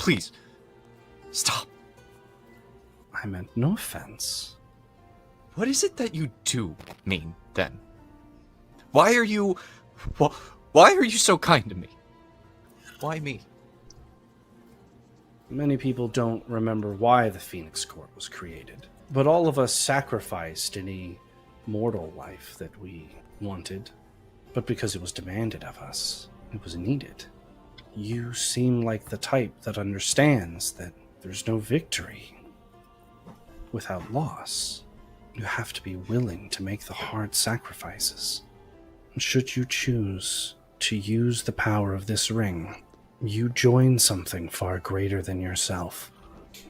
Please. Stop. I meant no offense. What is it that you do mean, then? Why are you so kind to me? Why me? Many people don't remember why the Phoenix Court was created, but all of us sacrificed any mortal life that we wanted, but because it was demanded of us, it was needed. You seem like the type that understands that there's no victory without loss. You have to be willing to make the hard sacrifices. And should you choose to use the power of this ring, you join something far greater than yourself.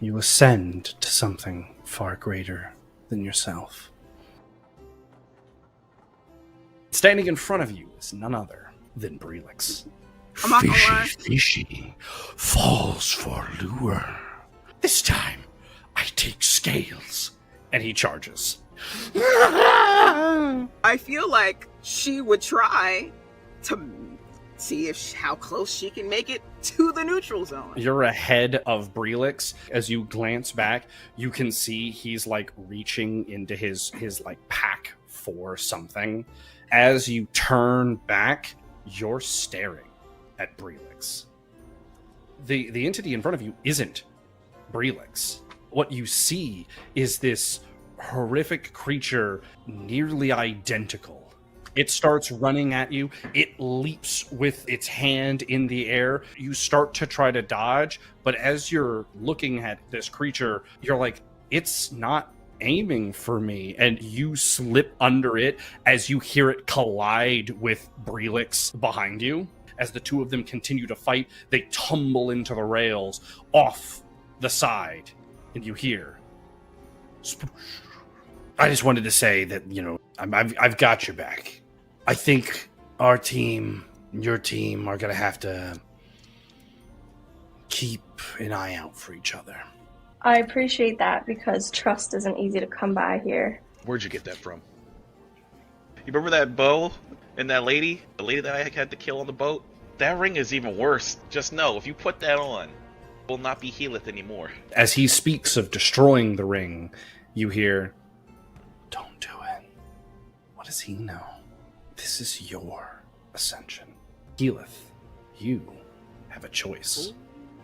You ascend to something far greater than yourself. Standing in front of you is none other than Brelix. Fishy, falls for lure. This time, I take scales. And he charges. I feel like she would try to see how close she can make it to the neutral zone. You're ahead of Brelix. As you glance back, you can see he's like reaching into his like pack for something. As you turn back, you're staring at Brelix. The entity in front of you isn't Brelix. What you see is this horrific creature, nearly identical. It starts running at you. It leaps with its hand in the air. You start to try to dodge, but as you're looking at this creature, you're like, it's not aiming for me. And you slip under it as you hear it collide with Brelix behind you. As the two of them continue to fight, they tumble into the rails off the side. And you hear, "Spoosh." I just wanted to say that, I've got your back. I think our team, your team, are going to have to keep an eye out for each other. I appreciate that because trust isn't easy to come by here. Where'd you get that from? You remember that bow and that lady? The lady that I had to kill on the boat? That ring is even worse. Just know, if you put that on, it will not be Healeth anymore. As he speaks of destroying the ring, you hear, "Don't do it. What does he know? This is your ascension. Healeth, you have a choice.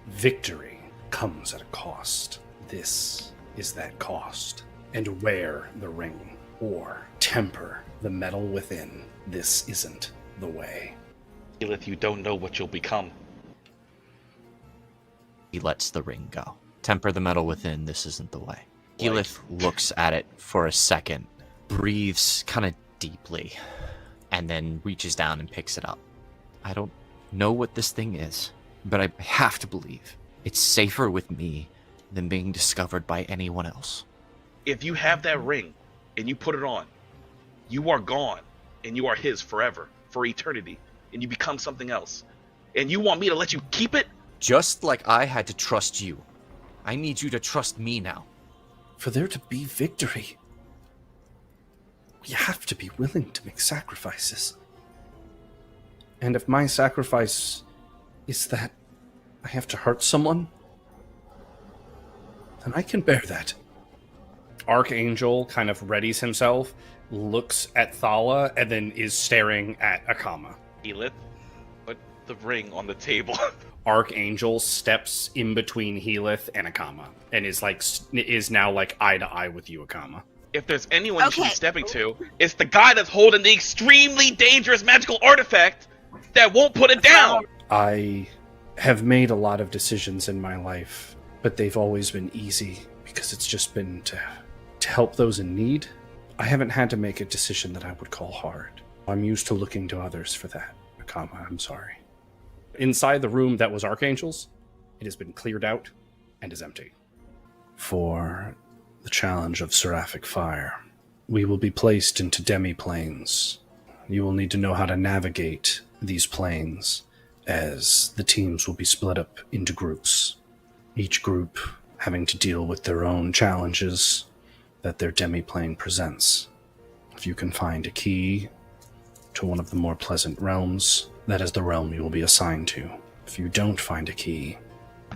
Victory comes at a cost. This is that cost. And wear the ring, or temper the metal within. This isn't the way." Healeth, you don't know what you'll become. He lets the ring go. Temper the metal within, this isn't the way. Healeth looks at it for a second, breathes kind of deeply, and then reaches down and picks it up. I don't know what this thing is, but I have to believe it's safer with me than being discovered by anyone else. If you have that ring and you put it on, you are gone and you are his forever, for eternity, and you become something else. And you want me to let you keep it? Just like I had to trust you, I need you to trust me now. For there to be victory, we have to be willing to make sacrifices. And if my sacrifice is that I have to hurt someone, then I can bear that. Archangel kind of readies himself, looks at Thala, and then is staring at Akama. Healeth, put the ring on the table. Archangel steps in between Healeth and Akama, and is now like eye to eye with you, Akama. If there's anyone you should be stepping to, it's the guy that's holding the extremely dangerous magical artifact that won't put it down. I have made a lot of decisions in my life, but they've always been easy because it's just been to help those in need. I haven't had to make a decision that I would call hard. I'm used to looking to others for that. Akama, I'm sorry. Inside the room that was Archangel's, it has been cleared out and is empty. For the challenge of seraphic fire, we will be placed into demi-planes. You will need to know how to navigate these planes, as the teams will be split up into groups, each group having to deal with their own challenges that their demi-plane presents. If you can find a key to one of the more pleasant realms, that is the realm you will be assigned to. If you don't find a key,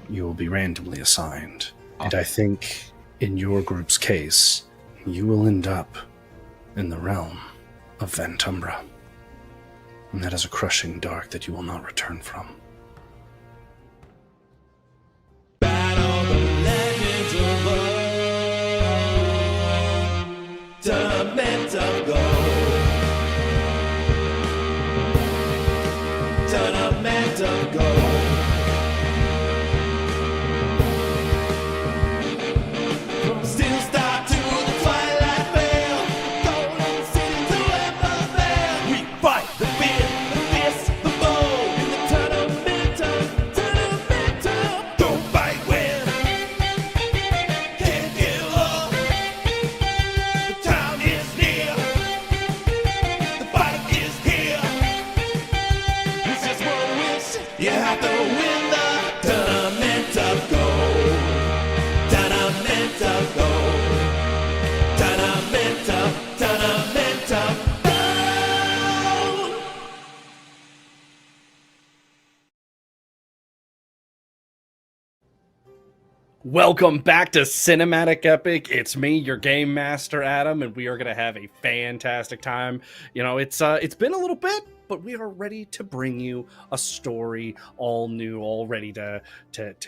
you will be randomly assigned. And I think in your group's case, you will end up in the realm of Ventumbra. And that is a crushing dark that you will not return from. Tournament of gold. Tournament of gold. From Steel Star to the Twilight Veil, Golden City to Orvatheas, we fight the fear, the fist, the foe in the tournament of. Don't fight when can't give up. The time is near. The fight is here. It's just one wish. You have to win the tournament of gold. Tournament of gold. Tournament of gold. Welcome back to Cinematic Epic. It's me, your game master, Adam, and we are going to have a fantastic time. You know, it's been a little bit, but we are ready to bring you a story all new, all ready to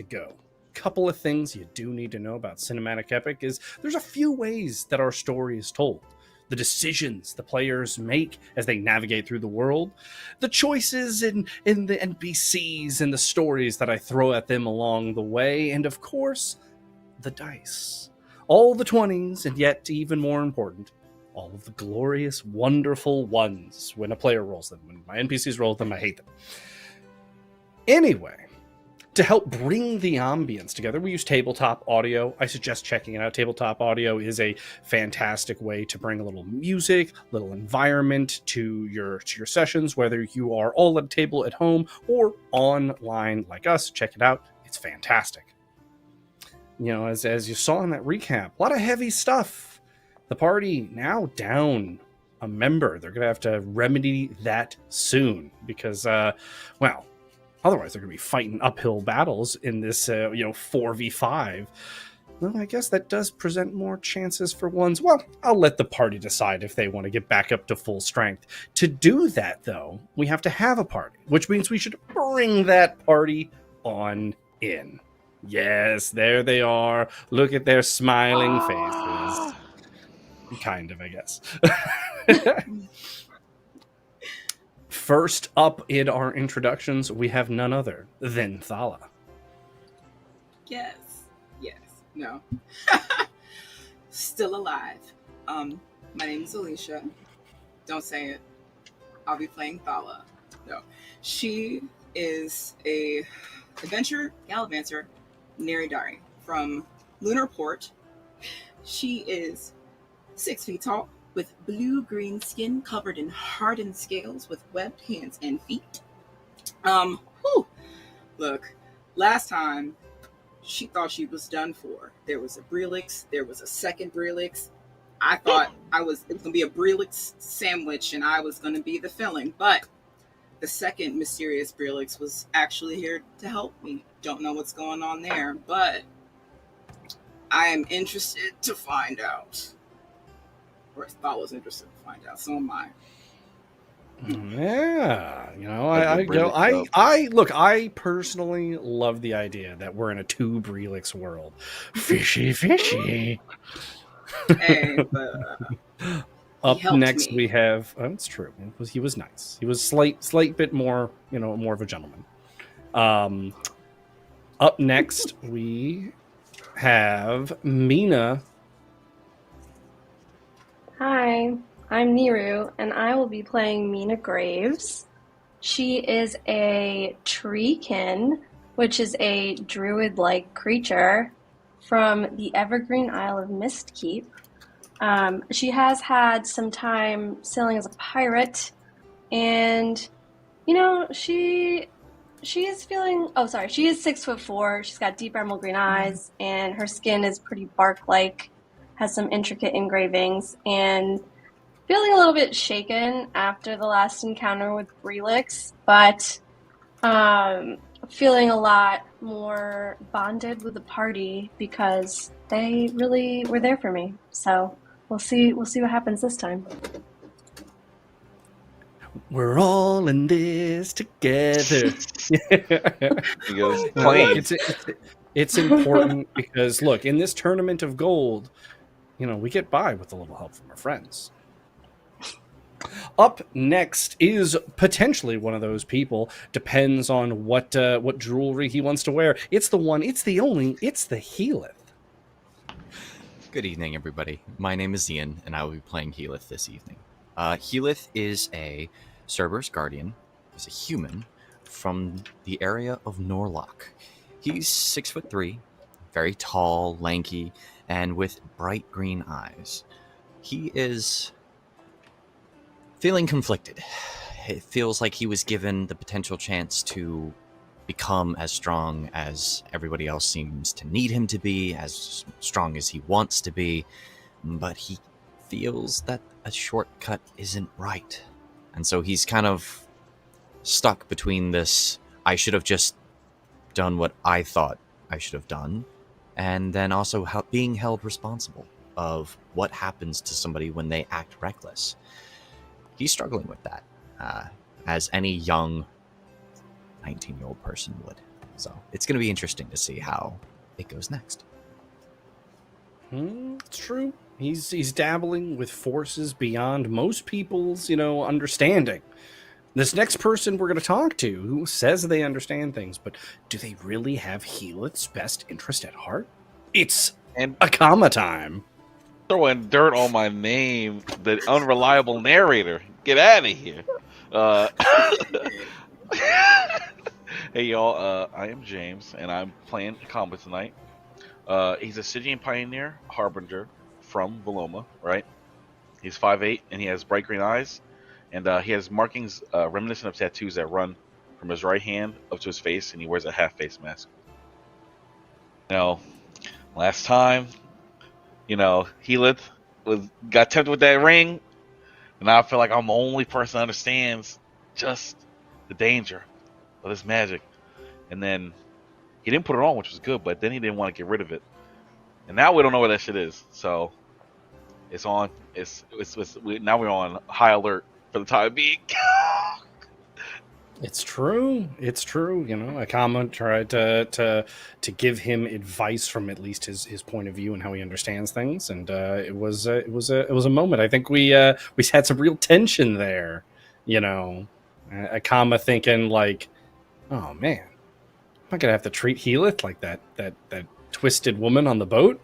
go. Couple of things you do need to know about Cinematic Epic is there's a few ways that our story is told. The decisions the players make as they navigate through the world, the choices in the NPCs and the stories that I throw at them along the way, and of course, the dice. All the 20s, and yet even more important, all of the glorious, wonderful ones when a player rolls them. When my NPCs roll them, I hate them. Anyway, to help bring the ambience together, we use tabletop audio. I suggest checking it out. Tabletop audio is a fantastic way to bring a little music, little environment to your sessions, whether you are all at a table at home or online like us. Check it out. It's fantastic. You know, as you saw in that recap, a lot of heavy stuff. The party now down a member. They're going to have to remedy that soon because, well, otherwise, they're going to be fighting uphill battles in this, 4v5. Well, I guess that does present more chances for ones. Well, I'll let the party decide if they want to get back up to full strength. To do that, though, we have to have a party, which means we should bring that party on in. Yes, there they are. Look at their smiling faces. Kind of, I guess. First up in our introductions, we have none other than Thala. Yes. No. Still alive. My name is Alicia. Don't say it. I'll be playing Thala. No. She is a adventure gallivanter, Neridari, from Lunar Port. She is 6 feet tall, with blue-green skin covered in hardened scales with webbed hands and feet. Look, last time, she thought she was done for. There was a Brelix, there was a second Brelix. I thought it was going to be a Brelix sandwich and I was going to be the filling, but the second mysterious Brelix was actually here to help me. Don't know what's going on there, but I am interested to find out. Or I was interested to find out. So am I. Yeah, I personally love the idea that we're in a 2 Brelix world. Fishy. Hey, but up next we have. Oh, it's true. He was nice. He was slight bit more, more of a gentleman. Up next we have Mina. Hi, I'm Niru, and I will be playing Mina Graves. She is a treekin, which is a druid-like creature from the Evergreen Isle of Mistkeep. She has had some time sailing as a pirate, and, she is feeling... Oh, sorry, she is 6'4". She's got deep emerald green eyes, and her skin is pretty bark-like, has some intricate engravings, and feeling a little bit shaken after the last encounter with Brelix, but feeling a lot more bonded with the party because they really were there for me. So we'll see what happens this time. We're all in this together. He goes, Well, plain. it's important because look, in this tournament of gold, we get by with a little help from our friends. Up next is potentially one of those people. Depends on what jewelry he wants to wear. It's the one. It's the only. It's the Healith. Good evening, everybody. My name is Ian, and I will be playing Healith this evening. Healith is a Cerberus Guardian. He's a human from the area of Norlock. He's 6'3", very tall, lanky, and with bright green eyes. He is feeling conflicted. It feels like he was given the potential chance to become as strong as everybody else seems to need him to be, as strong as he wants to be, but he feels that a shortcut isn't right. And so he's kind of stuck between this, I should have just done what I thought I should have done, and then also being held responsible of what happens to somebody when they act reckless. He's struggling with that, as any young 19-year-old person would. So it's going to be interesting to see how it goes next. It's true. He's dabbling with forces beyond most people's, understanding. This next person we're going to talk to, who says they understand things, but do they really have Healith's best interest at heart? It's Akama time. Throwing dirt on my name, the unreliable narrator. Get out of here. Hey, y'all. I am James, and I'm playing Akama tonight. He's a Stygian pioneer, harbinger from Veloma, right? He's 5'8", and he has bright green eyes. And he has markings reminiscent of tattoos that run from his right hand up to his face, and he wears a half-face mask. Now, last time, Healith got tempted with that ring, and now I feel like I'm the only person that understands just the danger of this magic. And then he didn't put it on, which was good, but then he didn't want to get rid of it. And now we don't know where that shit is. So it's on. Now we're on high alert for the time being. It's true. It's true. Akama tried to give him advice from at least his point of view and how he understands things, and it was a moment. I think we had some real tension there. Akama thinking like, oh man, am I gonna have to treat Healith like that twisted woman on the boat?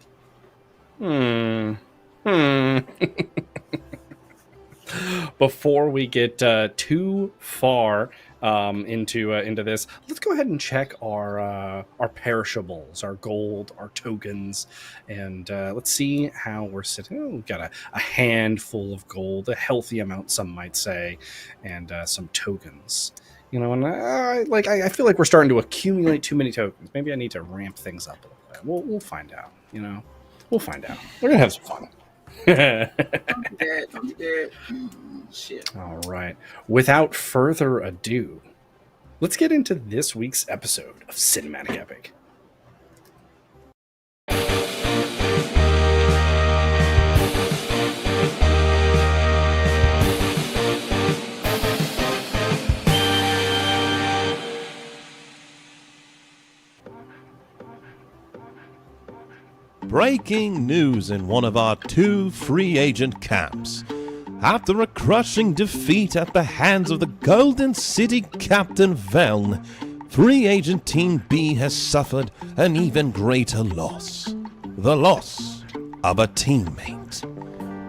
Before we get too far into this, let's go ahead and check our perishables, our gold, our tokens, and let's see how we're sitting. Oh, we've got a handful of gold, a healthy amount, some might say, and some tokens. And I feel like we're starting to accumulate too many tokens. Maybe I need to ramp things up a little bit. We'll find out. We'll find out. We're gonna have some fun. Don't do that. Shit. All right. Without further ado, let's get into this week's episode of Cinematic Epic. Breaking news in one of our 2 free agent camps. After a crushing defeat at the hands of the Golden City Captain Veln, free agent Team B has suffered an even greater loss. The loss of a teammate.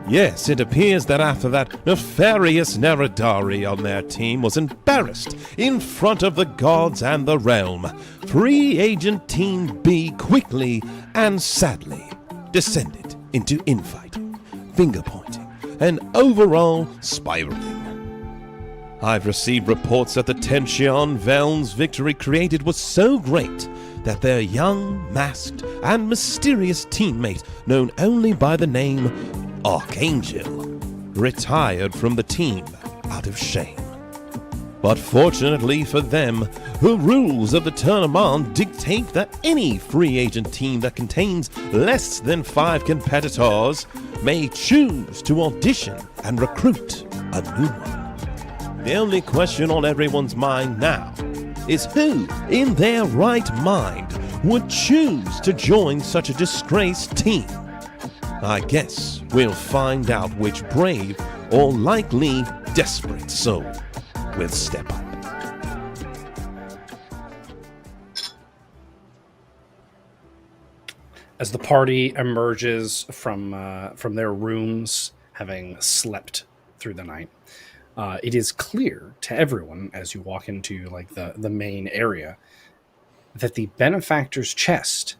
Yes, it appears that after that nefarious Neradari on their team was embarrassed in front of the gods and the realm, free agent Team B quickly and sadly descended into infighting, finger-pointing, and overall spiraling. I've received reports that the tension Veln's victory created was so great that their young, masked, and mysterious teammate, known only by the name Archangel, retired from the team out of shame. But fortunately for them, the rules of the tournament dictate that any free agent team that contains less than 5 competitors may choose to audition and recruit a new one. The only question on everyone's mind now is who, in their right mind, would choose to join such a disgraced team. I guess we'll find out which brave or likely desperate soul will step up. As the party emerges from their rooms, having slept through the night, it is clear to everyone as you walk into like the main area that the benefactor's chest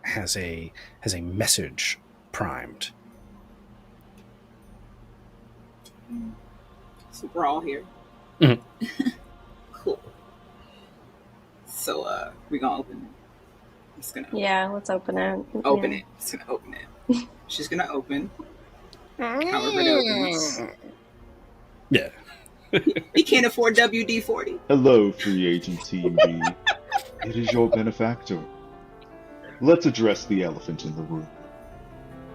has a message primed. So we're all here. Mhm. Cool. So we gonna open it. I'm just gonna Yeah, let's open it. open Yeah. it. Just gonna open it. She's gonna open. However it opens. Yeah. He can't afford WD-40. Hello, free agent Team B. It is your benefactor. Let's address the elephant in the room.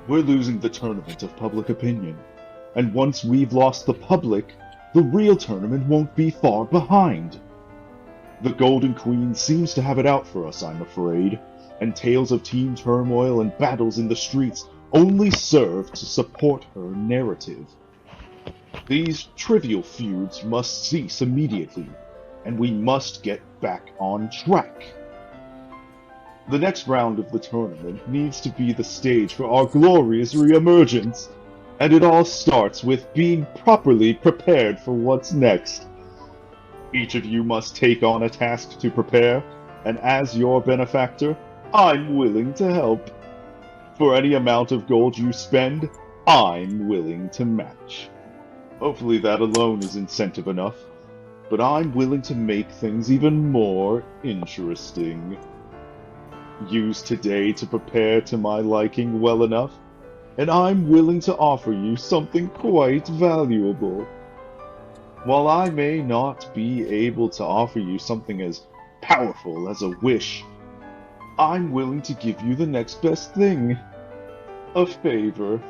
We're losing the tournament of public opinion, and once we've lost the public, the real tournament won't be far behind. The Golden Queen seems to have it out for us, I'm afraid, and tales of team turmoil and battles in the streets only serve to support her narrative. These trivial feuds must cease immediately, and we must get back on track. The next round of the tournament needs to be the stage for our glorious re-emergence, and it all starts with being properly prepared for what's next. Each of you must take on a task to prepare, and as your benefactor, I'm willing to help. For any amount of gold you spend, I'm willing to match. Hopefully that alone is incentive enough, but I'm willing to make things even more interesting. Use today to prepare to my liking well enough, and I'm willing to offer you something quite valuable. While I may not be able to offer you something as powerful as a wish, I'm willing to give you the next best thing. A favor.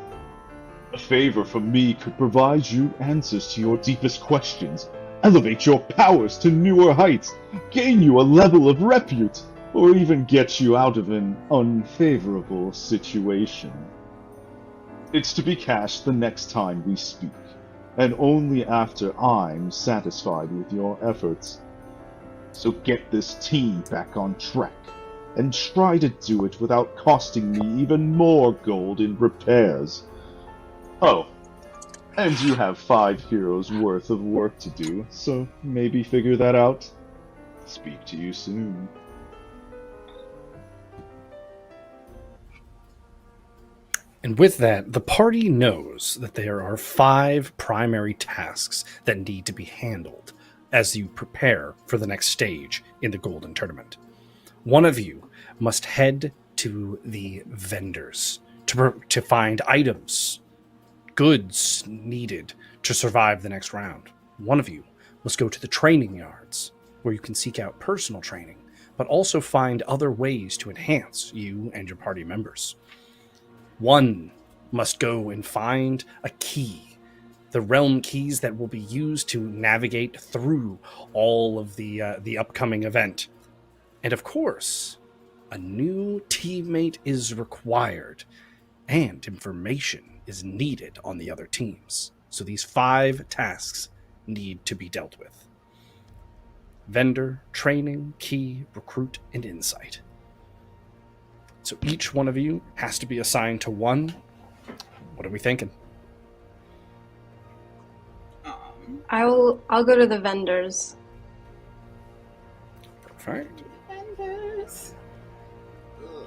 A favor from me could provide you answers to your deepest questions, elevate your powers to newer heights, gain you a level of repute, or even get you out of an unfavorable situation. It's to be cashed the next time we speak, and only after I'm satisfied with your efforts. So get this team back on track, and try to do it without costing me even more gold in repairs. Oh, and you have 5 heroes worth of work to do, so maybe figure that out. Speak to you soon. And with that, the party knows that there are 5 primary tasks that need to be handled as you prepare for the next stage in the Golden Tournament. One of you must head to the vendors to find items, goods needed to survive the next round. One of you must go to the training yards, where you can seek out personal training, but also find other ways to enhance you and your party members. One must go and find a key, the realm keys that will be used to navigate through all of the upcoming event. And of course, a new teammate is required, and information is needed on the other teams. So these 5 tasks need to be dealt with: vendor, training, key, recruit, and insight. So each one of you has to be assigned to one. What are we thinking? I'll go to the vendors. Perfect. Vendors. Ugh.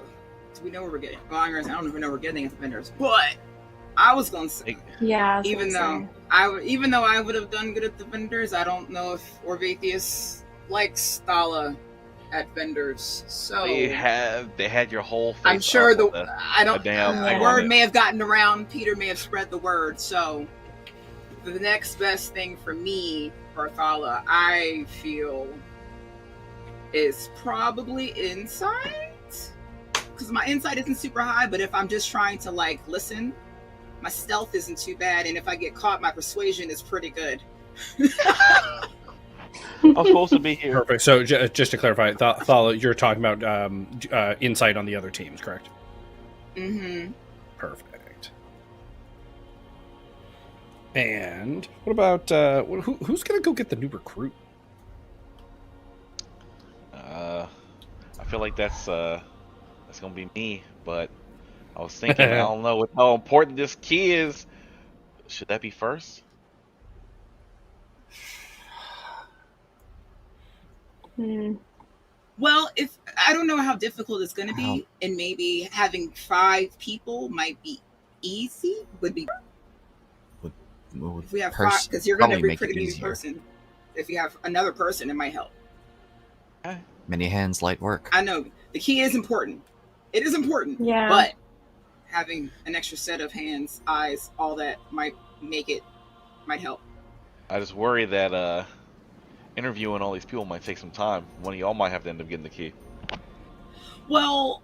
Do we know where we're getting? Well, I don't know if we know we're getting at the vendors, but I was gonna say, Yeah. even though I would have done good at the vendors, I don't know if Orvatheas likes Stala at vendors. So They had your whole face. I'm sure up the with I don't a damn the thing the on word it. may have gotten around. Peter may have spread the word. So the next best thing for me Barthala, I feel is probably insight. Because my insight isn't super high, but if I'm just trying to like listen, my stealth isn't too bad, and if I get caught, my persuasion is pretty good. I'm supposed to be here. Perfect. So just to clarify, Thala, you're talking about insight on the other teams, correct? Mm-hmm. Perfect. And what about who's gonna go get the new recruit? I feel like that's gonna be me, but I was thinking, I don't know how important this key is. Should that be first? Well, if I don't know how difficult it's going to be, and maybe having 5 people might be easy. Would be if we have 5, because you're going to be pretty easy person. If you have another person, it might help. Many hands, light work. I know the key is important. It is important. Yeah. But having an extra set of hands, eyes, all that might help. I just worry that interviewing all these people might take some time. One of y'all might have to end up getting the key. Well,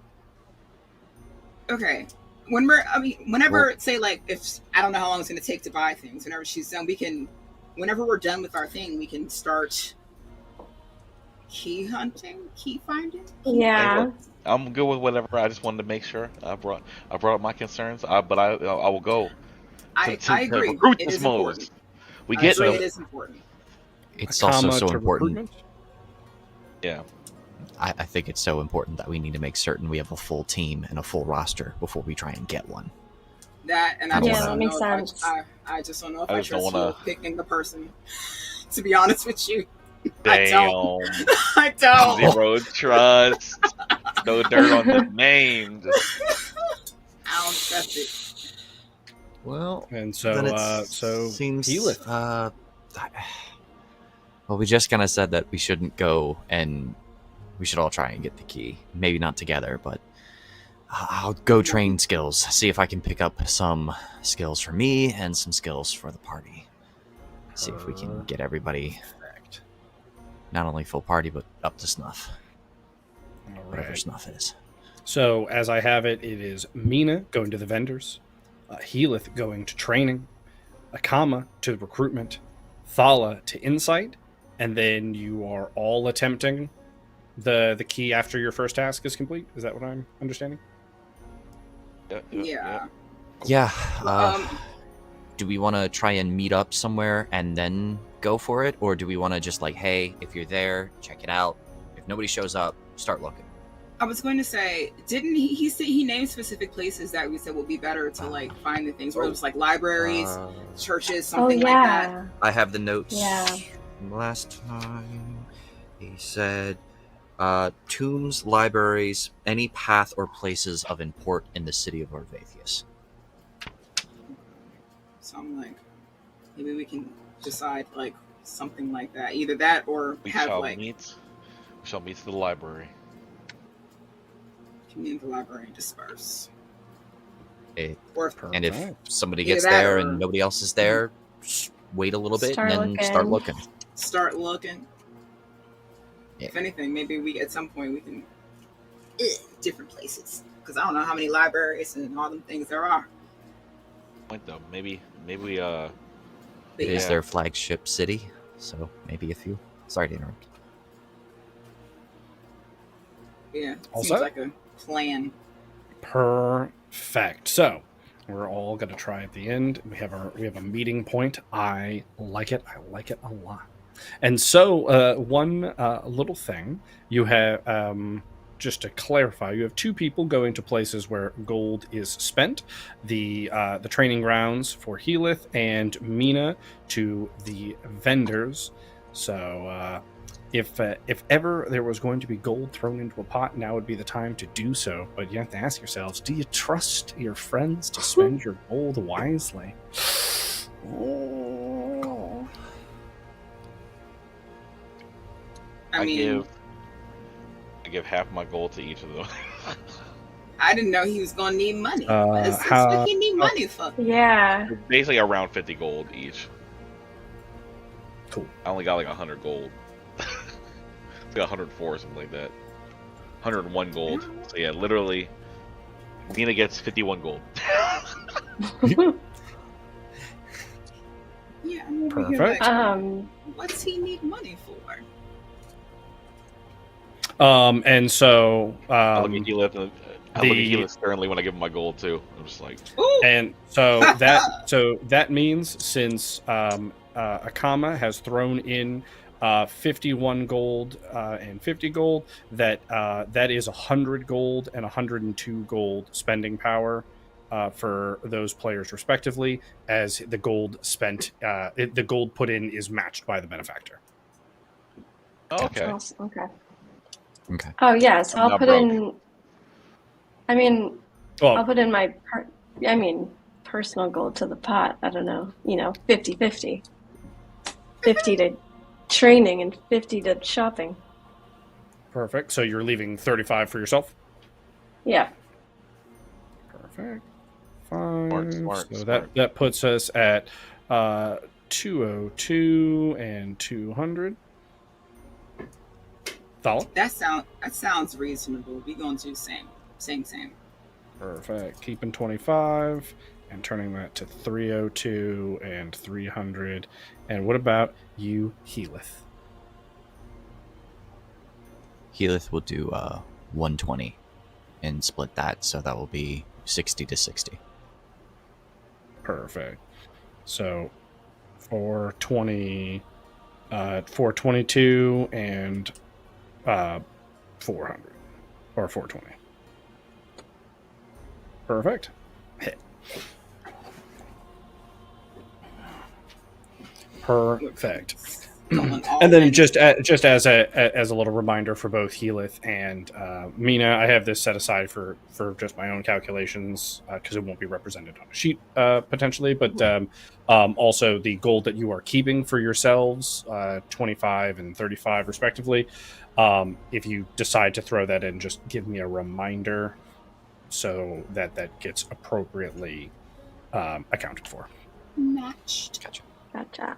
okay. Whenever say like if I don't know how long it's going to take to buy things. Whenever she's done, whenever we're done with our thing, we can start key hunting, key finding. Yeah. Hey, I'm good with whatever. I just wanted to make sure I brought up my concerns. But I will go. I agree. Recruit It this is Moses. important. We I get agree them. it is important. It's also so to important. recruitment? Yeah. I think it's so important that we need to make certain we have a full team and a full roster before we try and get one. That and I Yeah, just that don't makes know sense. I just don't know if I I just don't trust wanna- you picking the person. To be honest with you, Damn. I don't. Zero trust. No dirt on the name. Just I don't trust it. Well, And so then it so seems. Healeth. Well, we just kind of said that we shouldn't go, and we should all try and get the key. Maybe not together, but I'll go train skills. See if I can pick up some skills for me and some skills for the party. See if we can get everybody not only full party, but up to snuff. All Whatever right. snuff is. So as I have it, it is Mina going to the vendors, Healeth going to training, Akama to recruitment, Thala to insight, and then you are all attempting the key after your first task is complete. Is that what I'm understanding? Yeah. Yeah. Um, Do we want to try and meet up somewhere and then go for it, or do we want to just like, hey, if you're there, check it out. If nobody shows up, start looking. I was going to say, didn't he say he named specific places that we said would be better to like find the things, where it was like libraries, churches, something like that. I have the notes. Yeah. From last time he said tombs, libraries, any path or places of import in the city of Orvatheas. So I'm like, maybe we can decide like something like that, either that or we have shall like meet. We shall meet at the library. convene the library and disperse. Eh, Or if, and if Perfect. somebody Either gets that there or- and nobody else is there, just wait a little bit Start and then start looking. start looking. Yeah. If anything, maybe we at some point we can different places, because I don't know how many libraries and all them things there are. Point though, maybe we But It is Yeah. their flagship city, so maybe a few. Sorry to interrupt. yeah, All seems set? like a plan. Perfect. So we're all gonna try at the end. We have a meeting point. I like it. I like it a lot. And so one little thing you have. Just to clarify, you have 2 people going to places where gold is spent. The training grounds for Healeth and Mina to the vendors. So if ever there was going to be gold thrown into a pot, now would be the time to do so. But you have to ask yourselves, do you trust your friends to spend your gold wisely? I mean, I give half my gold to each of them. I didn't know he was gonna need money. This is how- what he need money for. Yeah. Basically around 50 gold each. Cool. I only got like 100 gold. It's got 104 or something like that. 101 gold. So yeah, literally, Nina gets 51 gold. Yeah, I'm over Perfect. here like, what's he need money for? And so I look at Heath the- sternly when I give him my gold too. I'm just like, Ooh, and so that means since Akama has thrown in 51 gold and 50 gold, that is 100 gold and 102 gold spending power for those players respectively, as the gold spent the gold put in is matched by the benefactor. oh, okay. Awesome. Okay. Okay. Oh yeah, so I'm I'll not put broke. in. I mean, Well, I'll put in my personal gold to the pot. I don't know, 50-50. 50 to training and 50 to shopping. perfect. So you're leaving 35 for yourself. Yeah. Perfect. Fine. Smart, So smart. that puts us at 202 and 200. Thala? that sounds reasonable. We gonna do same. Perfect. Keeping 25 and turning that to 302 and 300. And what about you, Heath? Heath will do 120 and split that, so that will be 60 to 60. Perfect. So 420, 422 and 400 or 420. Perfect. Hit. Perfect. And then just as a little reminder for both Heath and Mina, I have this set aside for just my own calculations because it won't be represented on a sheet potentially, but also the gold that you are keeping for yourselves, 25 and 35 respectively. If you decide to throw that in, just give me a reminder so that gets appropriately accounted for. Matched. Gotcha.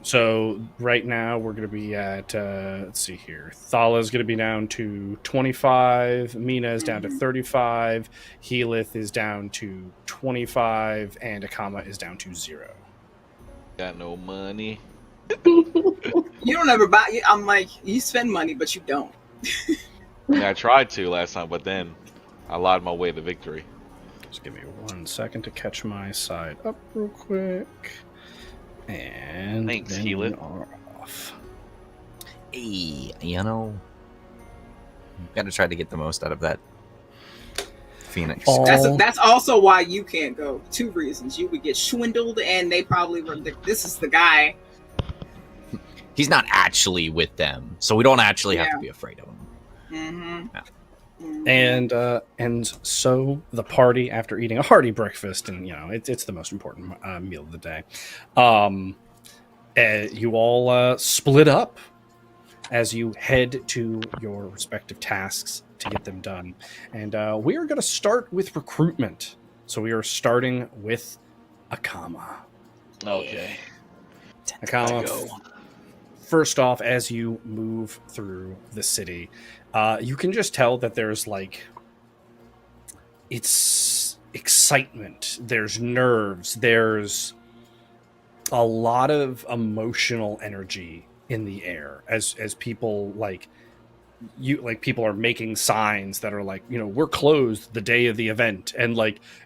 So right now we're going to be at, let's see here. Thala is going to be down to 25. Mina is down to 35. Heath is down to 25. And Akama is down to 0. Got no money. You don't ever buy. I'm like, you spend money, but you don't. Yeah, I tried to last time, but then I lied my way to victory. Just give me 1 second to catch my side up real quick. And Thanks, then Heath. we are off. Hey, gotta try to get the most out of that Phoenix. Oh. That's also why you can't go. 2 reasons: you would get swindled, and they probably were. This is the guy. He's not actually with them, so we don't actually have to be afraid of him. Mm-hmm. Yeah. And so the party, after eating a hearty breakfast, and it's the most important meal of the day, you all split up as you head to your respective tasks to get them done. And we are going to start with recruitment. So we are starting with Akama. Okay. Akama, first off, as you move through the city, you can just tell that there's it's excitement, there's nerves, there's a lot of emotional energy in the air as people people are making signs that are we're closed the day of the event, and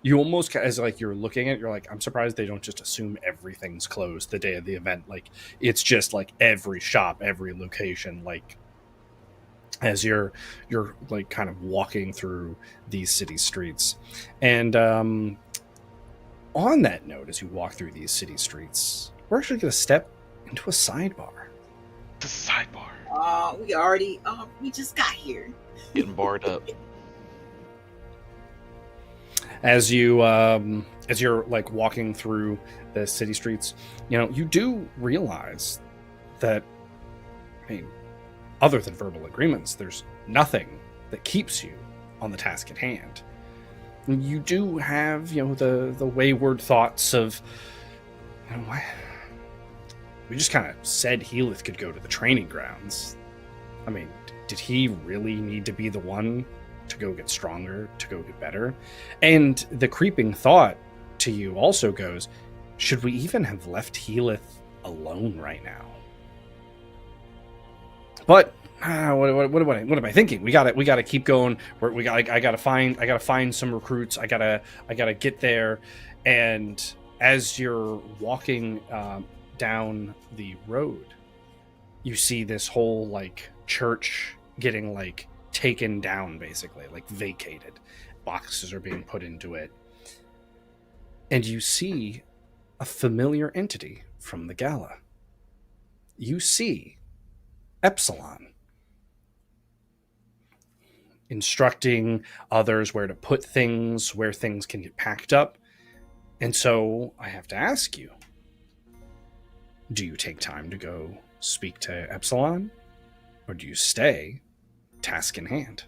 you almost, as you're looking at it, you're like, I'm surprised they don't just assume everything's closed the day of the event. It's just every shop, every location, as you're kind of walking through these city streets. And on that note, as you walk through these city streets, we're actually going to step into a sidebar. The sidebar. We just got here. Getting barred up. As you're walking through the city streets, you do realize that, other than verbal agreements, there's nothing that keeps you on the task at hand. You do have, the wayward thoughts of, we just kind of said Healyth could go to the training grounds. I mean, did he really need to be the one to go get stronger, to go get better? And the creeping thought to you also goes, should we even have left Healyth alone right now? But what am I thinking? We gotta keep going. I gotta find some recruits. I gotta get there. And as you're walking down the road, you see this whole like church getting like taken down, basically like vacated. Boxes are being put into it, and you see a familiar entity from the gala. You see Epsilon instructing others where to put things, where things can get packed up. And so I have to ask you, do you take time to go speak to Epsilon, or do you stay task in hand?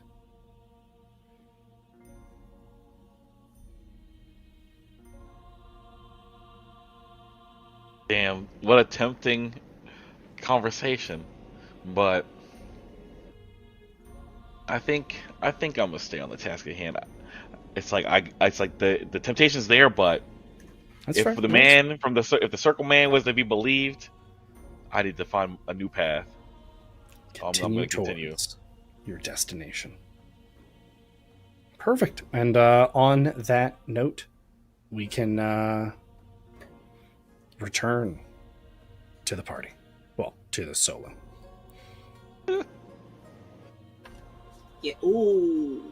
Damn, what a tempting conversation, but I think I'm gonna stay on the task at hand. It's like the temptation's there, but That's if fair. the man from if the circle man was to be believed, I need to find a new path. I'm going to continue towards your destination. Perfect. And on that note, we can return to the party. Well, to the solo. Yeah. Ooh.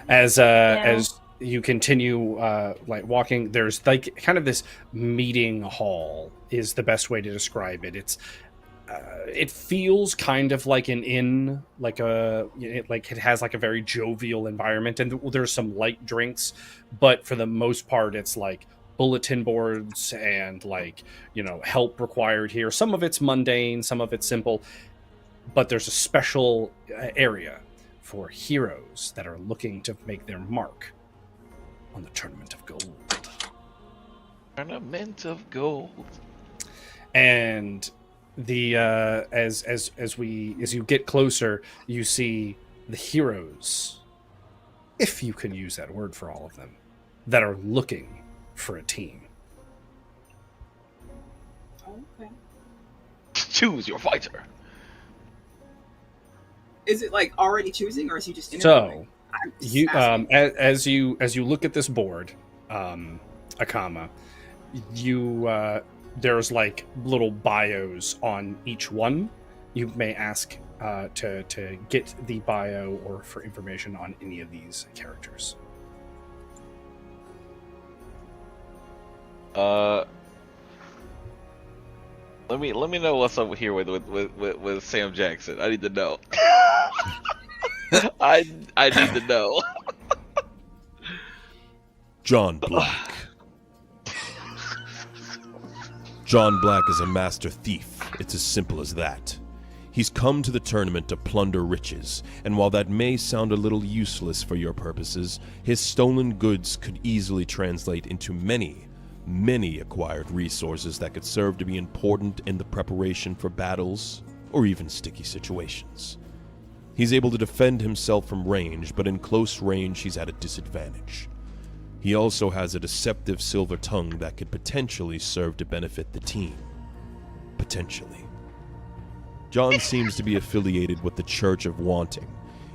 As you continue like walking, there's like kind of this meeting hall is the best way to describe it. It feels kind of like an inn, like it has like a very jovial environment, and there's some light drinks, but for the most part it's like bulletin boards and like, help required here. Some of it's mundane, some of it's simple, but there's a special area for heroes that are looking to make their mark on the Tournament of Gold. Tournament of Gold. And the as you get closer, you see the heroes, if you can use that word for all of them, that are looking for a team. Okay. Choose your fighter. Is it like already choosing, or is he just So I'm just you asking. as you look at this board, Akama, you there's like little bios on each one. You may ask to get the bio or for information on any of these characters. Let me know what's up here with Sam Jackson. I need to know. I need to know. John Black. John Black is a master thief. It's as simple as that. He's come to the tournament to plunder riches, and while that may sound a little useless for your purposes, his stolen goods could easily translate into many acquired resources that could serve to be important in the preparation for battles or even sticky situations. He's able to defend himself from range, but in close range he's at a disadvantage. He also has a deceptive silver tongue that could potentially serve to benefit the team. Potentially. John seems to be affiliated with the Church of Wanting,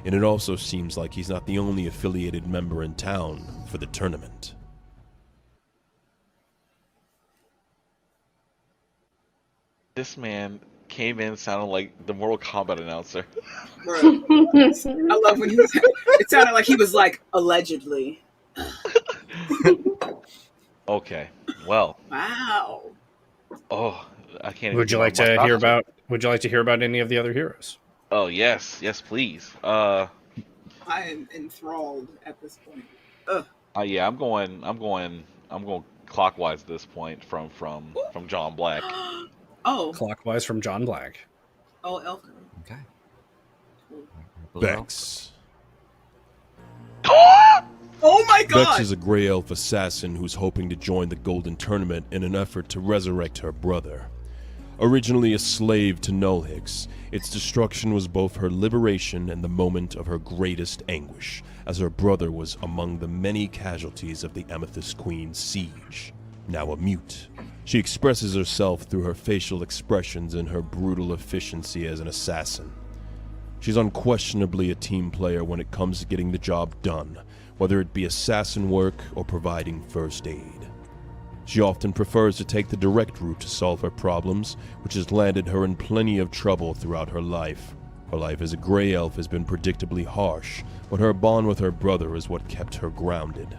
and it also seems like he's not the only affiliated member in town for the tournament. This man came in sounding like the Mortal Kombat announcer. Bro, I love when he was. It sounded like he was like allegedly. Okay, well. Wow. Oh, I can't. Would you like to hear about? Would you like to hear about any of the other heroes? Oh yes, please. I am enthralled at this point. Ugh. Yeah, I'm going clockwise at this point from John Black. Oh. Clockwise from John Black. Oh, Elka. Okay. Bex. Oh my god! Bex is a gray elf assassin who's hoping to join the Golden Tournament in an effort to resurrect her brother. Originally a slave to Nulhix, its destruction was both her liberation and the moment of her greatest anguish, as her brother was among the many casualties of the Amethyst Queen's siege. Now a mute, she expresses herself through her facial expressions and her brutal efficiency as an assassin. She's unquestionably a team player when it comes to getting the job done, whether it be assassin work or providing first aid. She often prefers to take the direct route to solve her problems, which has landed her in plenty of trouble throughout her life. Her life as a gray elf has been predictably harsh, but her bond with her brother is what kept her grounded.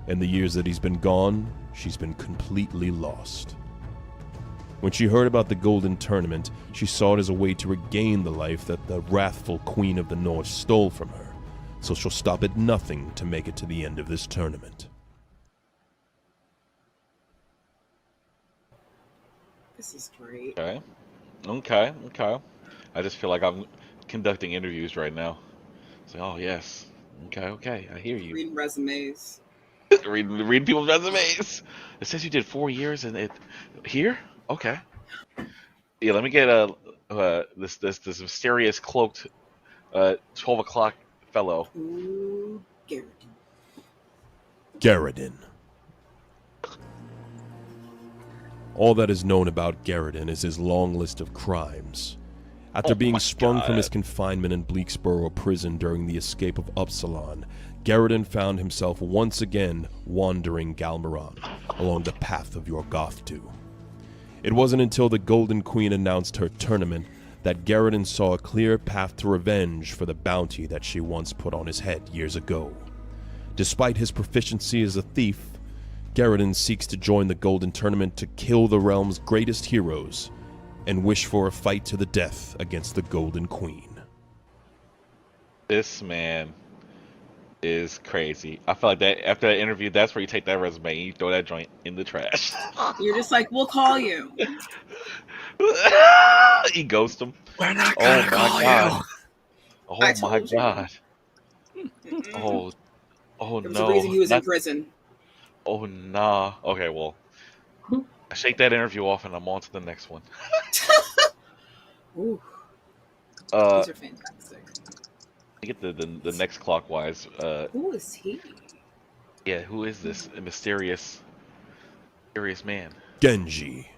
In the years that he's been gone, she's been completely lost. When she heard about the Golden Tournament, she saw it as a way to regain the life that the wrathful Queen of the North stole from her, so she'll stop at nothing to make it to the end of this tournament. This is great. Okay. I just feel like I'm conducting interviews right now. It's like, oh yes, okay, I hear you. Reading resumes. reading people's resumes. It says you did 4 years and it here. Okay. Yeah, let me get this mysterious cloaked 12 o'clock fellow. Ooh, Garridan. All that is known about Garridan is his long list of crimes. After being sprung from his confinement in Bleaksboro prison during the escape of Upsilon, Garridan found himself once again wandering Galmaron, along the path of Yorgothtu. It wasn't until the Golden Queen announced her tournament that Garridan saw a clear path to revenge for the bounty that she once put on his head years ago. Despite his proficiency as a thief, Garridan seeks to join the Golden Tournament to kill the realm's greatest heroes and wish for a fight to the death against the Golden Queen. This man is crazy. I feel like that after that interview, that's where you take that resume and you throw that joint in the trash. You're just like, we'll call you. You ghost him. We're not gonna call you. Oh I my told you. god. Oh There was no. a reason he was in prison. Oh nah. Okay, well. I shake that interview off and I'm on to the next one. Ooh. These are fantastic. I get the next clockwise. Who is he? Yeah, who is this mysterious man? Genji.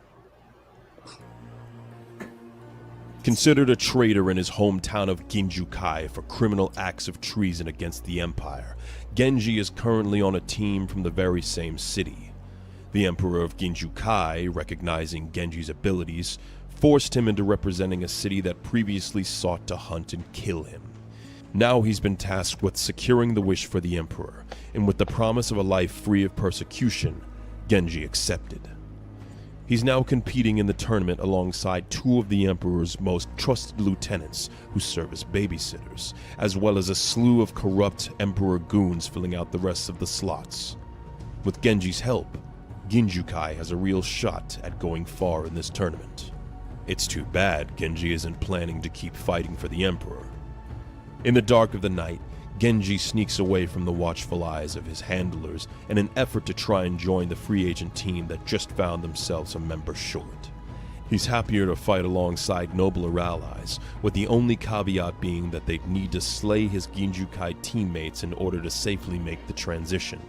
Considered a traitor in his hometown of Ginjukai for criminal acts of treason against the Empire, Genji is currently on a team from the very same city. The Emperor of Ginjukai, recognizing Genji's abilities, forced him into representing a city that previously sought to hunt and kill him. Now he's been tasked with securing the wish for the Emperor, and with the promise of a life free of persecution, Genji accepted. He's now competing in the tournament alongside two of the Emperor's most trusted lieutenants who serve as babysitters, as well as a slew of corrupt Emperor goons filling out the rest of the slots. With Genji's help, Ginjukai has a real shot at going far in this tournament. It's too bad Genji isn't planning to keep fighting for the Emperor. In the dark of the night, Genji sneaks away from the watchful eyes of his handlers in an effort to try and join the free agent team that just found themselves a member short. He's happier to fight alongside nobler allies, with the only caveat being that they'd need to slay his Ginjukai teammates in order to safely make the transition.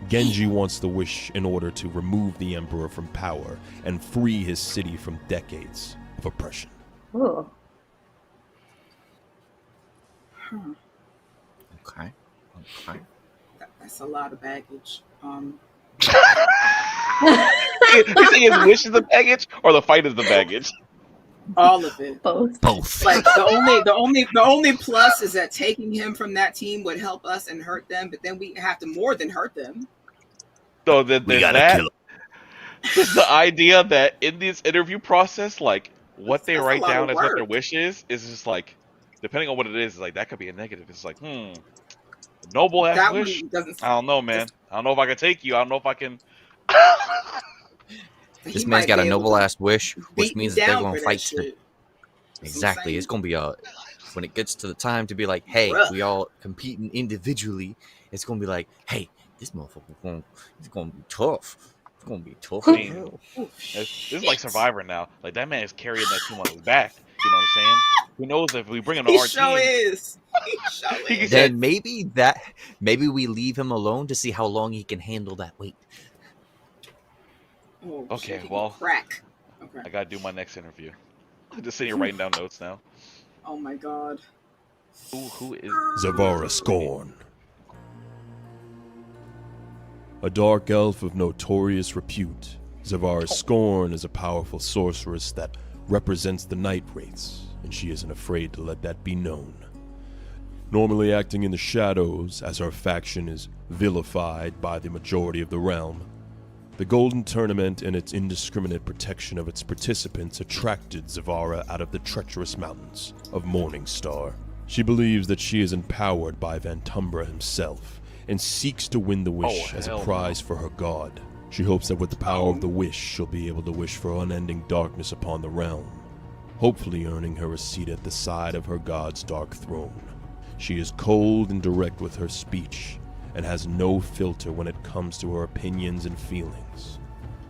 Genji wants the wish in order to remove the Emperor from power and free his city from decades of oppression. Ooh. Okay. That's a lot of baggage. You think his wish is the baggage or the fight is the baggage? All of it. Both. Like the only plus is that taking him from that team would help us and hurt them, but then we have to more than hurt them. So there's that. The idea that in this interview process, like what they That's a write lot down of as what their work. wish is just like, depending on what it is like that could be a negative. It's like, noble ass That wish. one doesn't. I don't know, man. I don't know if I can take you. I don't know if I can. This He man's might got a be able noble to ass wish, which beat means me that they're down gonna for fight that to. shit. That's what I'm Exactly. saying. It's gonna be when it gets to the time to be like, hey, Rough. we all competing individually. It's gonna be like, hey, this motherfucker he's gonna be tough. It's gonna be tough. I mean, Oh, this is like Survivor now. Like, that man is carrying that team on his back. You know what I'm saying? Who knows if we bring him to He our sure team? is. He sure He is. said- Then maybe we leave him alone to see how long he can handle that weight. Oh, Okay, shit, he can well- crack. Okay. I gotta do my next interview. I'm just sitting here writing down notes now. Oh my god. Who is? Zavara Scorn. A dark elf of notorious repute, Zavara Scorn is a powerful sorceress that represents the night wraiths, and she isn't afraid to let that be known. Normally acting in the shadows, as her faction is vilified by the majority of the realm, the Golden Tournament and its indiscriminate protection of its participants attracted Zavara out of the treacherous mountains of Morningstar. She believes that she is empowered by Vantumbra himself, and seeks to win the wish as a hell prize for her god. She hopes that with the power of the wish, she'll be able to wish for unending darkness upon the realm, hopefully earning her a seat at the side of her god's dark throne. She is cold and direct with her speech, and has no filter when it comes to her opinions and feelings.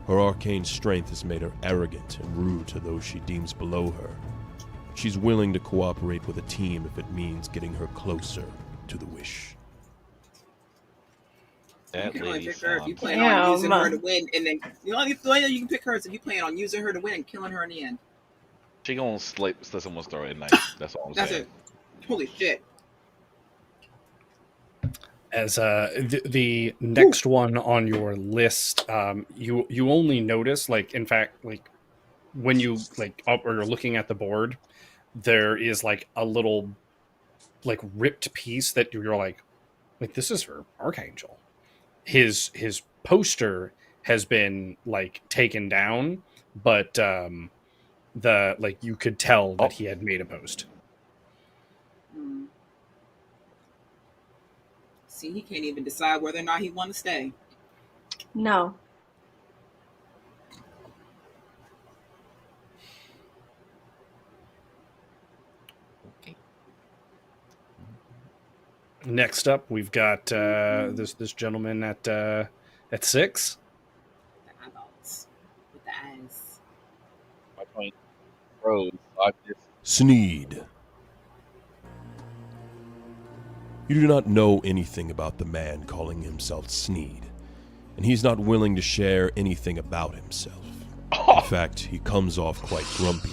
Her arcane strength has made her arrogant and rude to those she deems below her. She's willing to cooperate with a team if it means getting her closer to the wish. You That can only lady pick her if you sounds- plan on using Damn. her to win, and then the only way you can pick her is if you plan on using her to win and killing her in the end. She gonna slit someone's throat at night. That's all I'm That's saying. it. Holy shit. As the next one on your list, you only notice, like, in fact, like when you like up or you're looking at the board, there is like a little like ripped piece that you're like this is for Archangel. His poster has been like taken down, but the like you could tell that he had made a post. Hmm. See, he can't even decide whether or not he want to stay. No. Next up, we've got this gentleman at 6. The eyeballs. With the eyes. My point froze. I just Sneed. You do not know anything about the man calling himself Sneed, and he's not willing to share anything about himself. In fact, he comes off quite grumpy.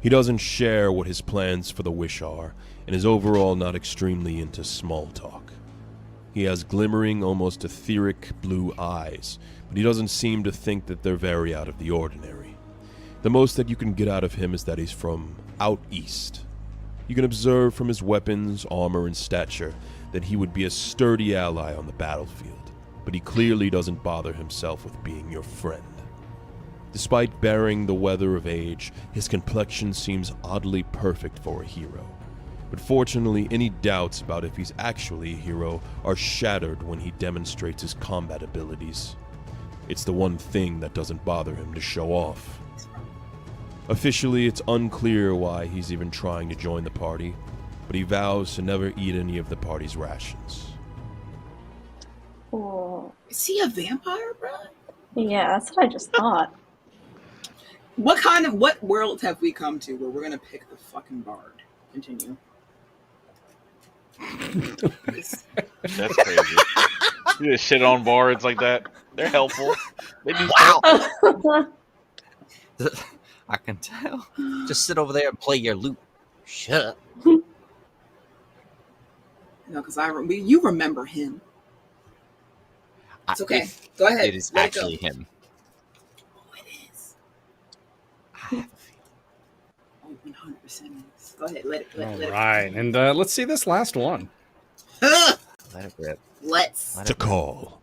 He doesn't share what his plans for the wish are, and is overall not extremely into small talk. He has glimmering, almost etheric blue eyes, but he doesn't seem to think that they're very out of the ordinary. The most that you can get out of him is that he's from out east. You can observe from his weapons, armor, and stature that he would be a sturdy ally on the battlefield, but he clearly doesn't bother himself with being your friend. Despite bearing the weather of age, his complexion seems oddly perfect for a hero. But fortunately, any doubts about if he's actually a hero are shattered when he demonstrates his combat abilities. It's the one thing that doesn't bother him to show off. Officially, it's unclear why he's even trying to join the party, but he vows to never eat any of the party's rations. Oh. Is he a vampire, bro? Yeah, that's what I just thought. What world have we come to where we're gonna pick the fucking bard? Continue. that's crazy. You just shit on bards like that. They're helpful. They do Wow. I can tell. Just sit over there and play your lute. Shut up. No, because you remember him. It's okay. Go ahead. It is Let actually it go. him. Oh, it is. I have a feeling. Oh, 100% it is. Go ahead. Let All it. right, and let's see this last one. Huh. Let it rip. Let's. Let To it rip. call.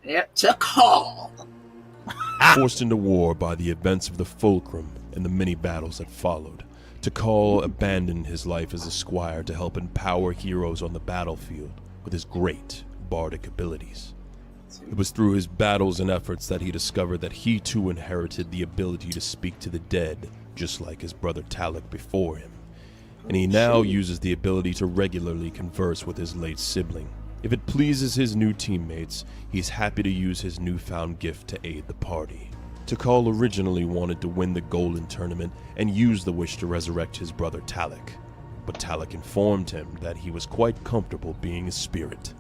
Yep, to call. Forced into war by the events of the Fulcrum and the many battles that followed, Tikal abandoned his life as a squire to help empower heroes on the battlefield with his great bardic abilities. It was through his battles and efforts that he discovered that he too inherited the ability to speak to the dead, just like his brother Talik before him. And he now uses the ability to regularly converse with his late sibling, If it pleases his new teammates, he's happy to use his newfound gift to aid the party. Tikal originally wanted to win the Golden Tournament and use the wish to resurrect his brother Talik, but Talik informed him that he was quite comfortable being a spirit.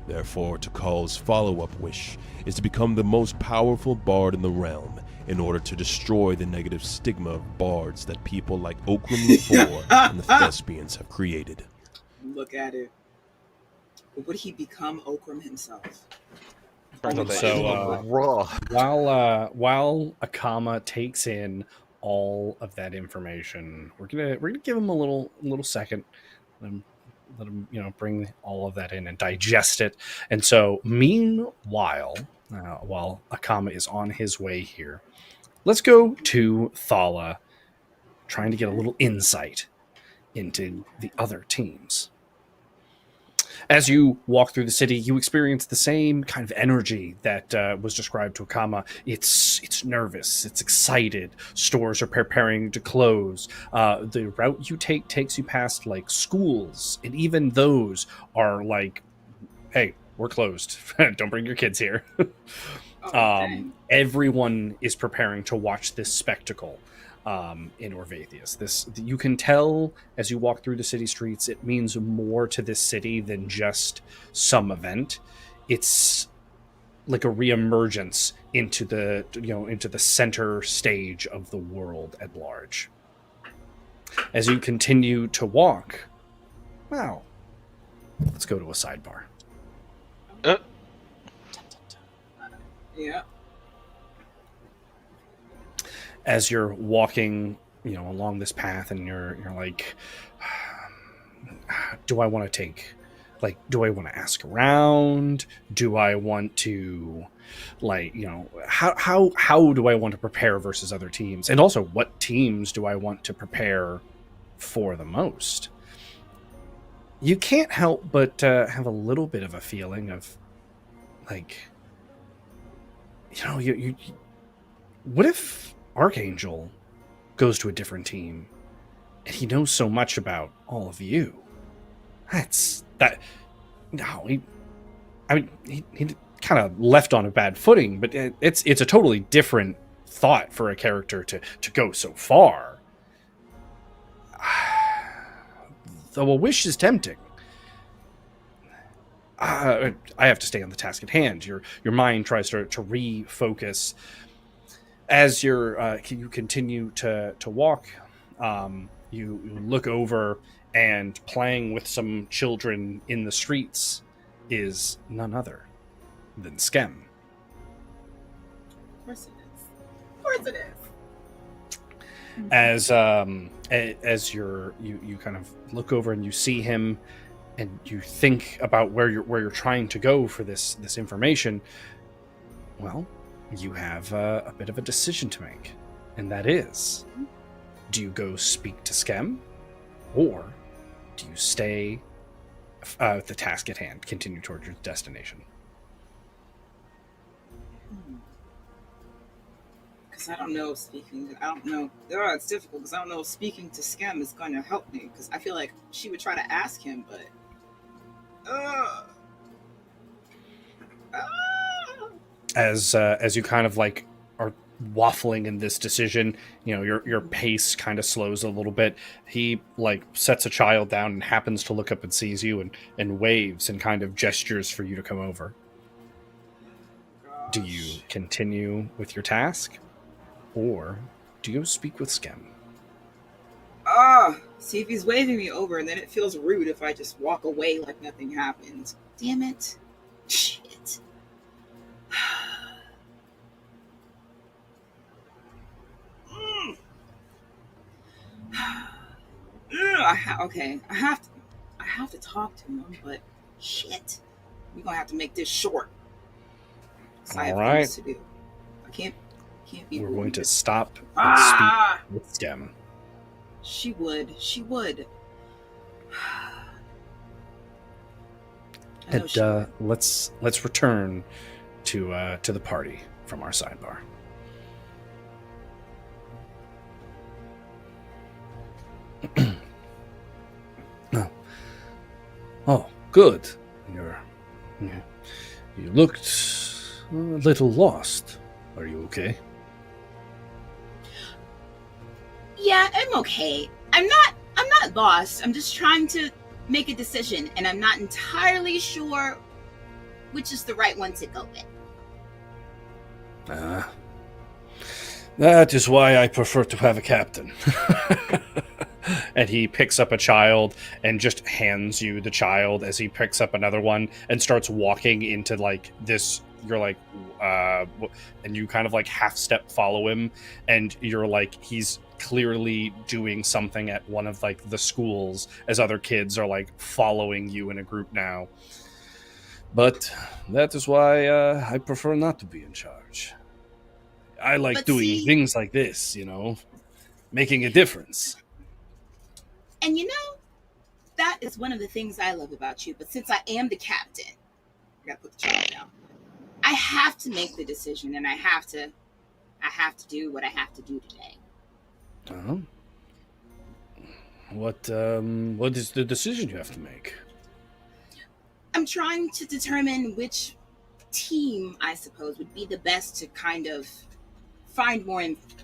Therefore, Tikal's follow-up wish is to become the most powerful bard in the realm in order to destroy the negative stigma of bards that people like Okram IV and the Thespians have created. Look at it. But would he become Okram himself? So raw. while Akama takes in all of that information, we're gonna give him a little second. Let him bring all of that in and digest it. And so meanwhile, while Akama is on his way here, let's go to Thala, trying to get a little insight into the other teams. As you walk through the city, you experience the same kind of energy that was described to Akama. It's nervous, it's excited. Stores are preparing to close. The route you take takes you past like schools, and even those are like, "Hey, we're closed. Don't bring your kids here." Everyone is preparing to watch this spectacle. In Orvatheas, this you can tell as you walk through the city streets. It means more to this city than just some event. It's like a reemergence into the center stage of the world at large. As you continue to walk, wow, let's go to a sidebar. Yeah. As you're walking, along this path, and you're like, do I want to ask around? Do I want to, how do I want to prepare versus other teams? And also, what teams do I want to prepare for the most? You can't help but have a little bit of a feeling of, what if Archangel goes to a different team and he knows so much about all of you? He kind of left on a bad footing, but it's a totally different thought for a character to go so far. Though a wish is tempting. I have to stay on the task at hand. Your mind tries to refocus. As you continue to walk, you look over, and playing with some children in the streets is none other than Skem. Of course it is. Of course it is. As you kind of look over and you see him, and you think about where you're trying to go for this information, well, you have a bit of a decision to make, and that is, do you go speak to Skem, or do you stay with the task at hand, continue towards your destination? Because I don't know if it's difficult, because I don't know if speaking to Skem is going to help me, because I feel like she would try to ask him, but as you kind of are waffling in this decision, your pace kind of slows a little bit. He sets a child down and happens to look up and sees you and waves and kind of gestures for you to come over. gosh. Do you continue with your task, or do you speak with Skem? See if he's waving me over, and then it feels rude if I just walk away like nothing happened. Damn it. Shit. I have to talk to him, but shit. We're gonna have to make this short. I have things to do. I can't be. We're going to stop and speak with Skem. She would. And let's return to the party from our sidebar. Oh, good. You looked a little lost. Are you okay? Yeah, I'm okay. I'm not lost. I'm just trying to make a decision, and I'm not entirely sure which is the right one to go with. That is why I prefer to have a captain. And he picks up a child and just hands you the child as he picks up another one and starts walking into like this. You're like, and you kind of like half step follow him, and you're like, he's clearly doing something at one of like the schools as other kids are like following you in a group now. But that is why I prefer not to be in charge. I like But doing see- things like this, making a difference. And that is one of the things I love about you. But since I am the captain, I gotta put the child down. I have to make the decision, and I have to do what I have to do today. Uh-huh. What is the decision you have to make? I'm trying to determine which team, I suppose, would be the best to kind of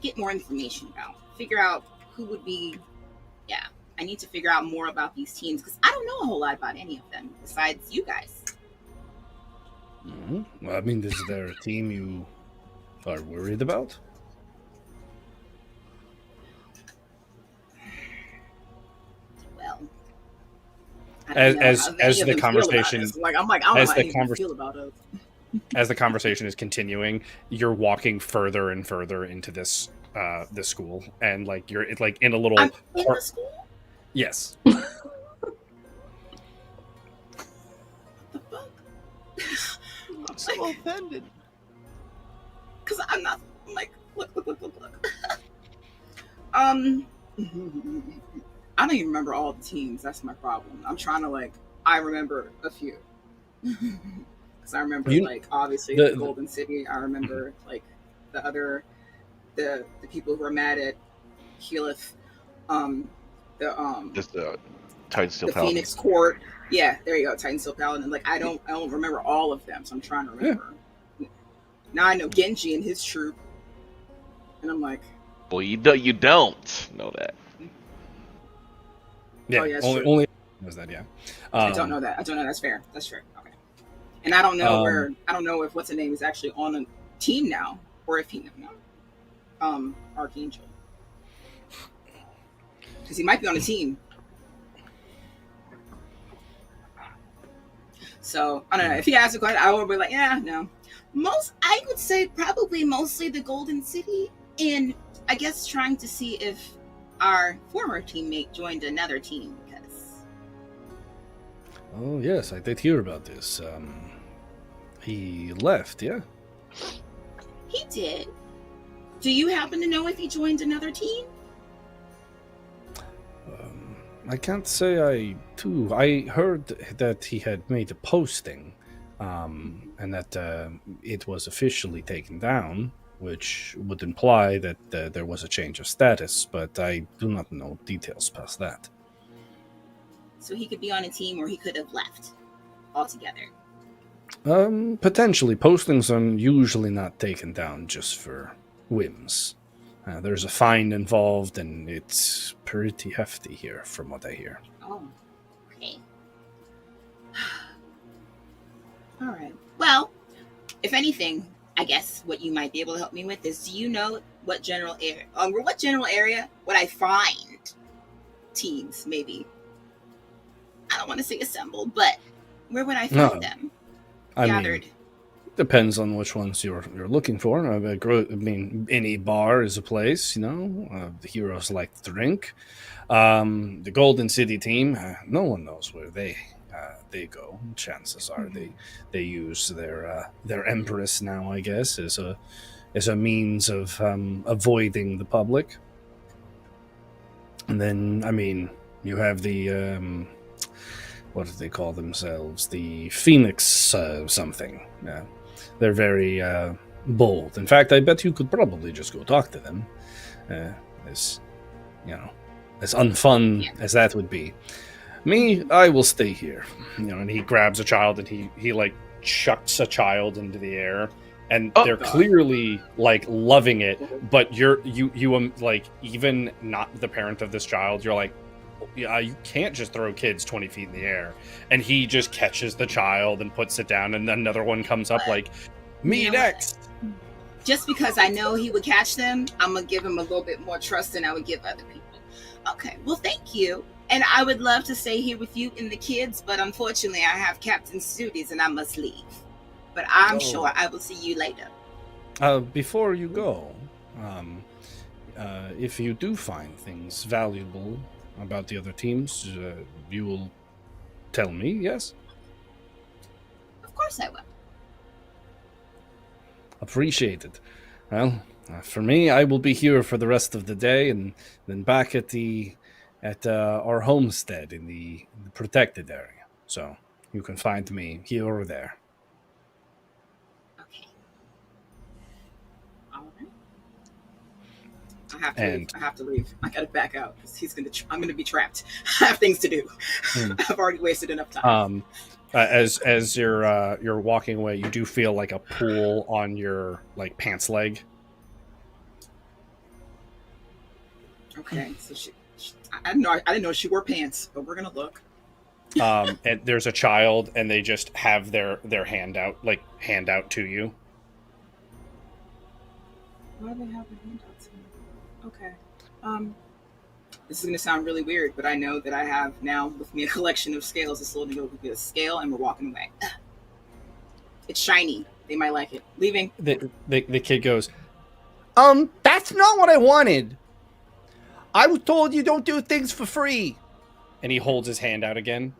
get more information about. Figure out who would be. Yeah, I need to figure out more about these teams because I don't know a whole lot about any of them besides you guys. Mm-hmm. Well, I mean, is there a team you are worried about? Well, I don't know As how any the of them feel about conversation us. I don't know how any of them feel about us. as the conversation is continuing, you're walking further and further into this school, and like you're like in a little I'm in the school. yes. The fuck? I'm so offended. Because I'm not. I'm like, look. I don't even remember all the teams. That's my problem. I'm trying to I remember a few. Because I remember obviously the Golden City. I remember the people who are mad at Keyleth. Just Titansteel the Paladin. Phoenix Court. Yeah, there you go, Titansteel Paladin. I don't remember all of them, so I'm trying to remember. Yeah. Now I know Genji and his troop, and I'm like, Well, you don't know that. Yeah, oh, yeah, only was that, yeah. I don't know that. I don't know. That's fair. That's fair. Okay. And I don't know I don't know if what's the name is actually on a team now, or if he Archangel, because he might be on a team. So I don't know. If he asks a question, I would be like, yeah, no. I would say probably mostly the Golden City, and I guess trying to see if our former teammate joined another team. Because Oh yes, I did hear about this. He left, yeah. he did. Do you happen to know if he joined another team? I can't say I do. I heard that he had made a posting, and that it was officially taken down, which would imply that there was a change of status, but I do not know details past that. So he could be on a team, or he could have left altogether. Potentially. Postings are usually not taken down just for whims. There's a fine involved, and it's pretty hefty here, from what I hear. Oh, okay. All right. Well, if anything, I guess what you might be able to help me with is, do you know what general area would I find teams? Maybe I don't want to say assembled, but where would I find them gathered? Depends on which ones you're looking for. I mean, any bar is a place, the heroes like to drink. The Golden City team, no one knows where they go. Chances are they use their Empress now, I guess, as a means of avoiding the public. And then, I mean, you have the what do they call themselves? The Phoenix something. They're very bold. In fact, I bet you could probably just go talk to them. As unfun as that would be. Me, I will stay here. And he grabs a child and he like chucks a child into the air, and Oh, they're God. clearly like loving it. But you like, even not the parent of this child, you're like, yeah, you can't just throw kids 20 feet in the air. And he just catches the child and puts it down, and another one comes up like, me You know what? next. Just because I know he would catch them, I'm gonna give him a little bit more trust than I would give other people. Okay, well, thank you. And I would love to stay here with you and the kids, but unfortunately, I have captain's duties and I must leave. But I'm sure I will see you later. Before you go, if you do find things valuable about the other teams, you will tell me, yes? Of course I will. Appreciate it. Well, for me, I will be here for the rest of the day, and then back at our homestead in the protected area. So you can find me here or there. Okay. All right. I have to leave. I gotta back out because I'm gonna be trapped. I have things to do. I've already wasted enough time. As you're walking away, you do feel like a pull on your like pants leg. Okay, so I didn't know she wore pants, but we're gonna look. And there's a child, and they just have their hand out to you. Why do they have a handout to me? Okay. This is gonna sound really weird, but I know that I have now with me a collection of scales. This little nigga will get a scale, and we're walking away. It's shiny. They might like it. Leaving. The kid goes, that's not what I wanted. I was told you don't do things for free. And he holds his hand out again.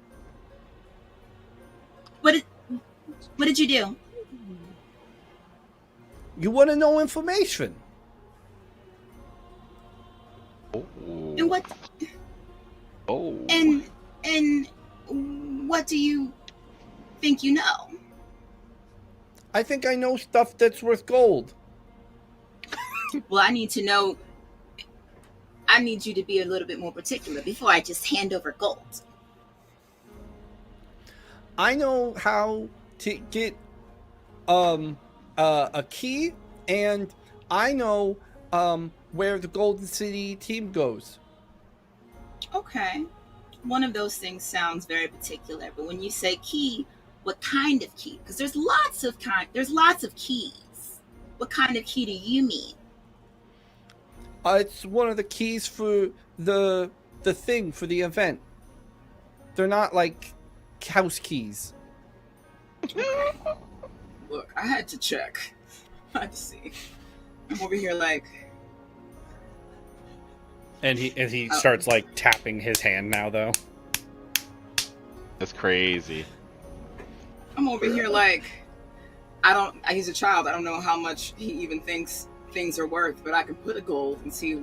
What did you do? You want to know information? And what? Oh. And what do you think you know? I think I know stuff that's worth gold. Well, I need to know. I need you to be a little bit more particular before I just hand over gold. I know how to get a key, and I know where the Golden City team goes. Okay. One of those things sounds very particular, but when you say key, what kind of key? Because there's lots of keys. What kind of key do you mean? It's one of the keys for the thing for the event. They're not like house keys. Look, I had to check. I had to see. I'm over here like. And he starts like tapping his hand now though. That's crazy. I'm over here like. He's a child. I don't know how much he even thinks things are worth, but I can put a gold and see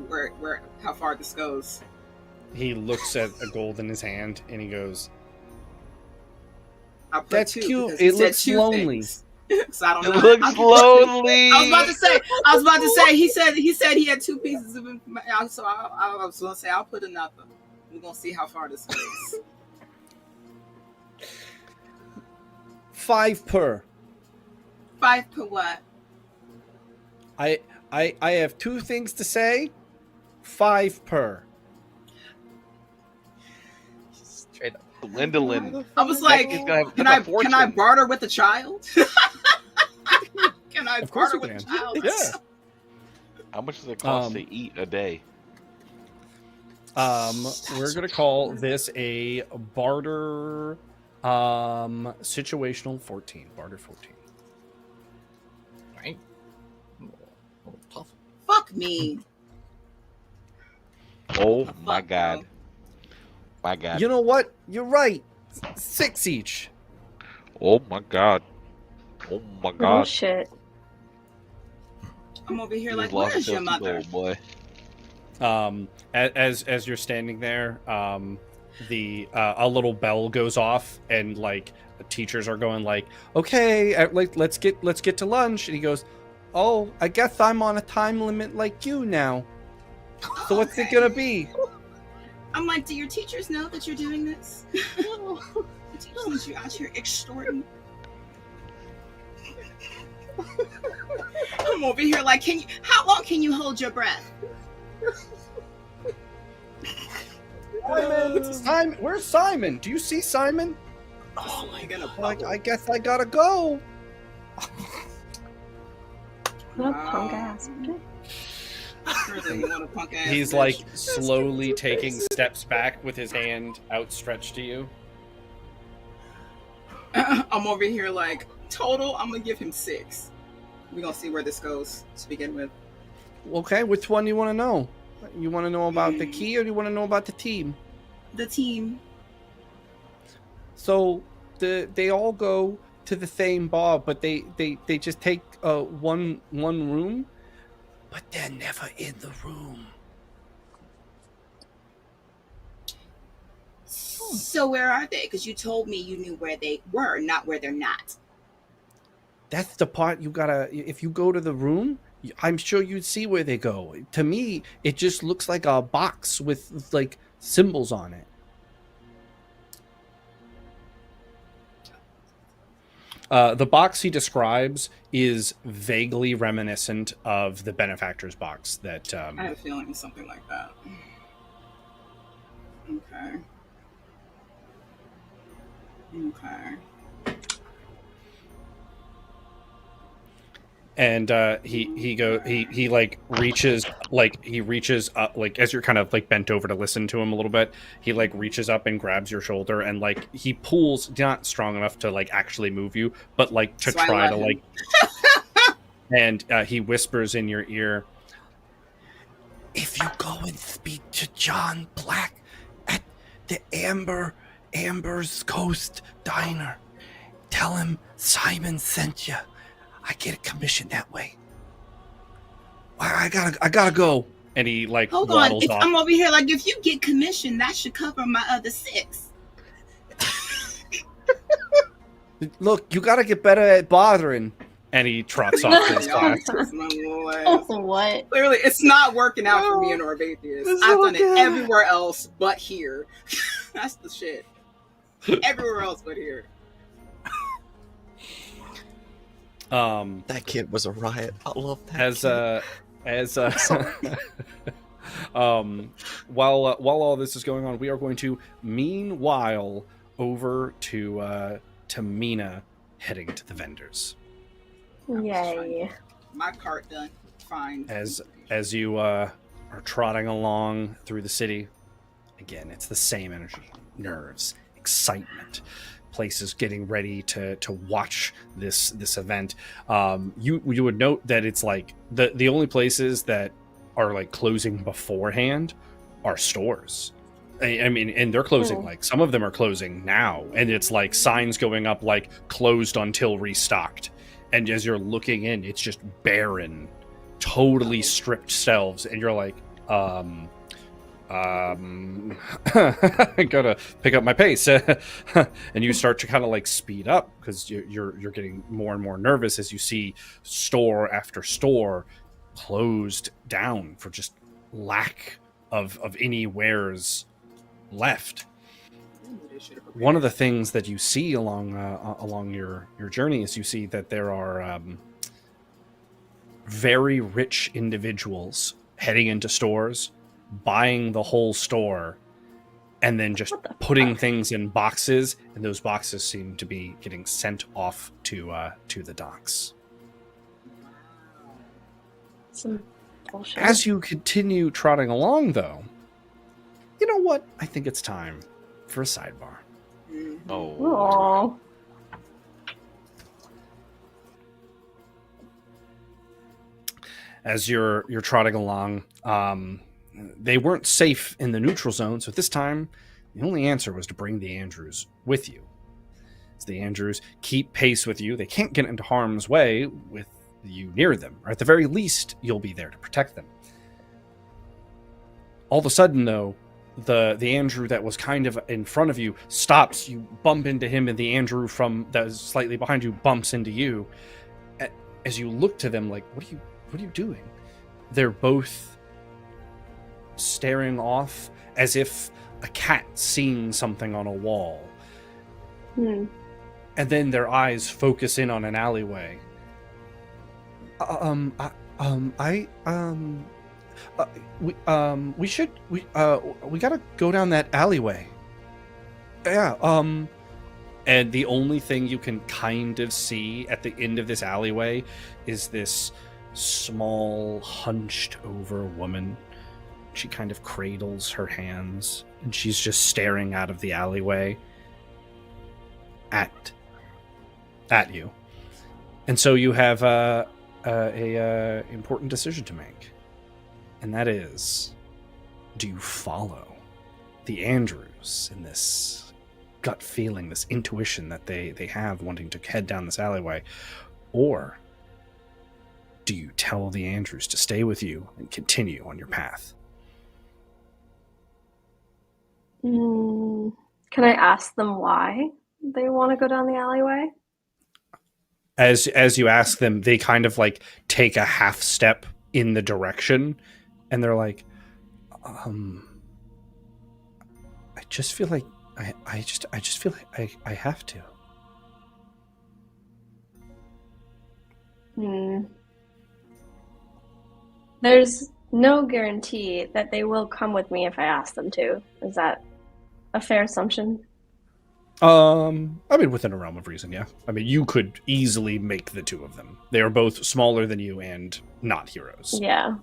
how far this goes. He looks at a gold in his hand and he goes, I'll put "That's two cute. because It said looks two lonely." things. So I don't know. It looks lonely. I was about to say. He said he had two pieces of information. So I was gonna say I'll put another. We're gonna see how far this goes. 5 per. 5 per what? I have 2 things to say. 5 per. Straight up. Gwendolyn. I was like, He's gonna have can a I fortune. barter with a child? Can I Of course barter you with a can. child? Yeah. How much does it cost to eat a day? We're gonna call this a barter situational 14. Barter 14. Right? A little tough. Fuck me. Oh Fuck my god. no. My god. You know what? You're right. 6 each. Oh my god. Oh my Oh god. shit. I'm over here You like, just lost where's your yourself to mother? gold, boy. As you're standing there, a little bell goes off, and like the teachers are going like, "Okay, let's get to lunch." And he goes, "Oh, I guess I'm on a time limit like you now. So what's it gonna be?" I'm like, do your teachers know that you're doing this? The teachers want you out here extorting. I'm over here like, how long can you hold your breath? Simon, where's Simon? Do you see Simon? Oh my god. Like, I guess I gotta go. What a punk ass. He's like slowly taking steps back with his hand outstretched to you. I'm over here like, total, I'm gonna give him 6. We're gonna see where this goes to begin with. Okay, which one do you want to know? You want to know about the key, or do you want to know about the team? The team. So they all go to the same bar, but they just take one room, but they're never in the room. So where are they? Because you told me you knew where they were, not where they're not. That's the part you gotta. If you go to the room, I'm sure you'd see where they go. To me, it just looks like a box with like symbols on it. The box he describes is vaguely reminiscent of the benefactor's box that. I have a feeling it's something like that. Okay. Okay. And he like reaches up, like as you're kind of like bent over to listen to him a little bit, he like reaches up and grabs your shoulder and like he pulls, not strong enough to like actually move you, but like to So try to like and he whispers in your ear, If you go and speak to John Black at the Amber's Coast Diner, tell him Simon sent you. I get a commission that way. I gotta go. and he like Hold on. waddles If off. I'm over here like, if you get commission, that should cover my other 6. Look, you gotta get better at bothering. And he trots off to his class. What? Clearly, it's not working out for me in Orvatheas. I've done it everywhere else but here. That's the shit. Everywhere else but here. That kid was a riot. I love that. While all this is going on, we are going to meanwhile over to Mina heading to the vendors. Yay. My part done. Fine. As you are trotting along through the city, again, it's the same energy, nerves, excitement. Places getting ready to watch this event. You would note that it's like the only places that are like closing beforehand are stores. I mean, and they're closing, like some of them are closing now, and it's like signs going up like closed until restocked. And as you're looking in, it's just barren, totally stripped shelves, and you're like, I gotta pick up my pace. And you start to kind of like speed up because you're getting more and more nervous as you see store after store closed down for just lack of any wares left. One of the things that you see along your journey is you see that there are very rich individuals heading into stores, buying the whole store, and then just putting things in boxes, and those boxes seem to be getting sent off to the docks. Some bullshit. As you continue trotting along, though, you know what? I think it's time for a sidebar. Aww. As you're trotting along, they weren't safe in the neutral zone, so this time the only answer was to bring the Andrews with you. As the Andrews keep pace with you, they can't get into harm's way with you near them, or at the very least, you'll be there to protect them. All of a sudden, though, the Andrew that was kind of in front of you stops. You bump into him, and the Andrew that was slightly behind you bumps into you. As you look to them, like, what are you doing? They're both staring off as if a cat seeing something on a wall, Hmm. and then their eyes focus in on an alleyway. We gotta go down that alleyway. Yeah, and the only thing you can kind of see at the end of this alleyway is this small, hunched over woman. She kind of cradles her hands, and she's just staring out of the alleyway at you. And so you have a important decision to make, and that is, do you follow the Andrews in this gut feeling, this intuition that they have wanting to head down this alleyway, or do you tell the Andrews to stay with you and continue on your path? Can I ask them why they want to go down the alleyway? As you ask them, they kind of like take a half step in the direction, and they're like, I just feel like I just feel like I have to. There's no guarantee that they will come with me if I ask them to. Is that a fair assumption? I mean, within a realm of reason, yeah. I mean, you could easily make the two of them. They are both smaller than you and not heroes. Yeah.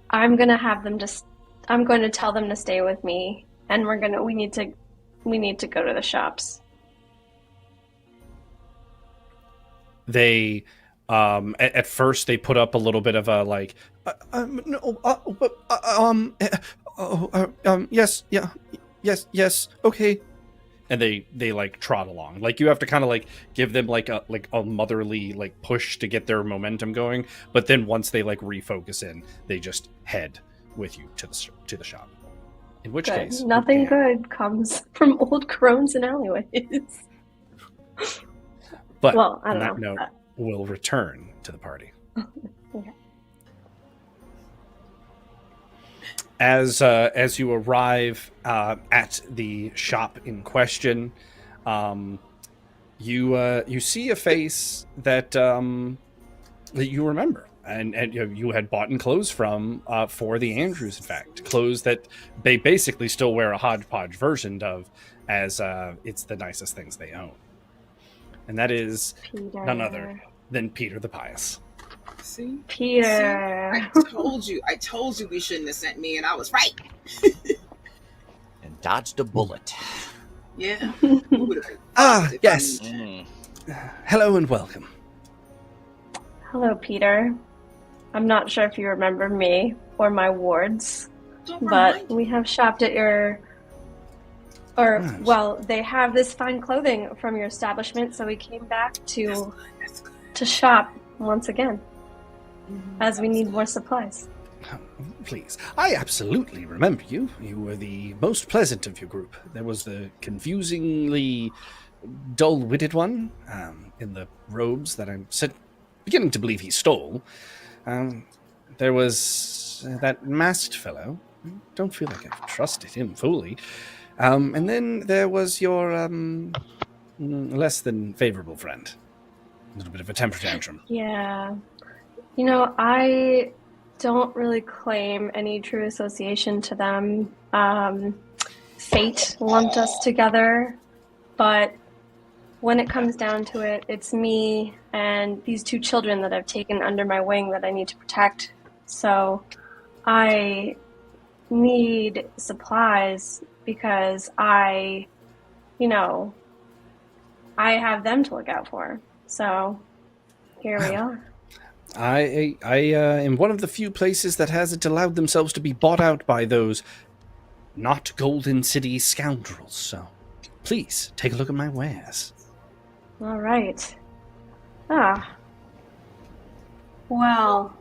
I'm going to tell them to stay with me, and we need to go to the shops. They at first they put up a little bit of a like yes, okay, and they like trot along. Like, you have to kind of like give them like a motherly like push to get their momentum going, but then once they like refocus in, they just head with you to the shop. In which Good. case, Nothing good comes from old crones and alleyways. But well, I on don't that know. note, we'll return to the party. Okay. As you arrive at the shop in question, you see a face that you remember, and you had bought in clothes from for the Andrews. In fact, clothes that they basically still wear a hodgepodge version of, as it's the nicest things they own, and that is Peter. none other than Peter the Pious. See? Peter. I told you we shouldn't have sent me, and I was right. And dodged a bullet. Yeah. Who would've been fucked if Yes. Hello and welcome. Hello, Peter. I'm not sure if you remember me or my wards, Don't but remind we have shopped at they have this fine clothing from your establishment, so we came back That's good. to shop once again, as we need more supplies. Please. I absolutely remember you. You were the most pleasant of your group. There was the confusingly dull-witted one in the robes that I'm beginning to believe he stole. There was that masked fellow. I don't feel like I've trusted him fully. And then there was your less than favorable friend. A little bit of a temper tantrum. Yeah. You know, I don't really claim any true association to them. Fate lumped us together, but when it comes down to it, it's me and these two children that I've taken under my wing that I need to protect. So I need supplies because I have them to look out for. So here we are. I am one of the few places that hasn't allowed themselves to be bought out by those not Golden City scoundrels. So please take a look at my wares. All right. Well,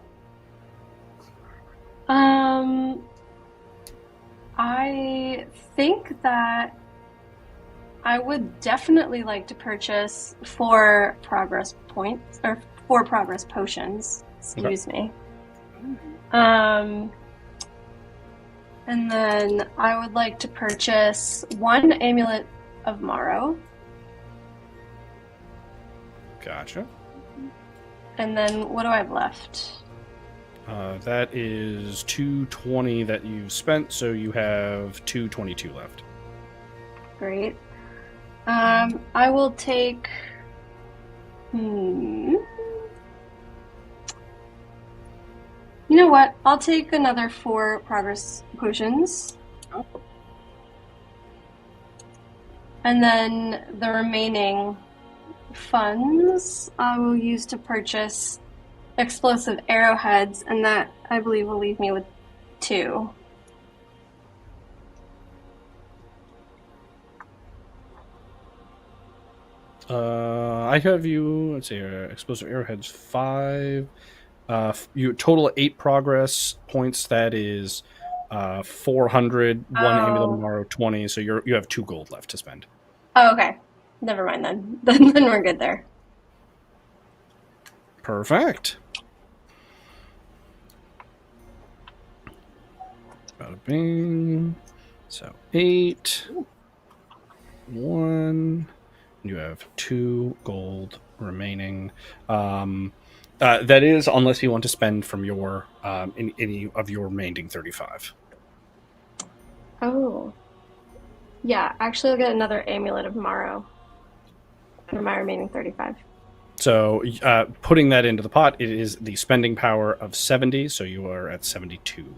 I think that I would definitely like to purchase 4 progress points, or 4 progress potions. Excuse me. And then I would like to purchase 1 amulet of Morrow. Gotcha. And then what do I have left? That is 220 that you've spent, so you have 222 left. Great. I will take. You know what? I'll take another 4 progress potions. Oh. And then the remaining funds I will use to purchase explosive arrowheads, and that I believe will leave me with 2. I have you. Let's see. Explosive arrowheads 5. You total 8 progress points. That is 400. 1 amulet of Morrow 20. So you have 2 gold left to spend. Oh, okay. Never mind then. Then we're good there. Perfect. Bada bing. So 8. 1. You have 2 gold remaining. That is, unless you want to spend from your any of your remaining 35. Oh. Yeah, actually I'll get another amulet of Morrow for my remaining 35. So putting that into the pot, it is the spending power of 70, so you are at 72.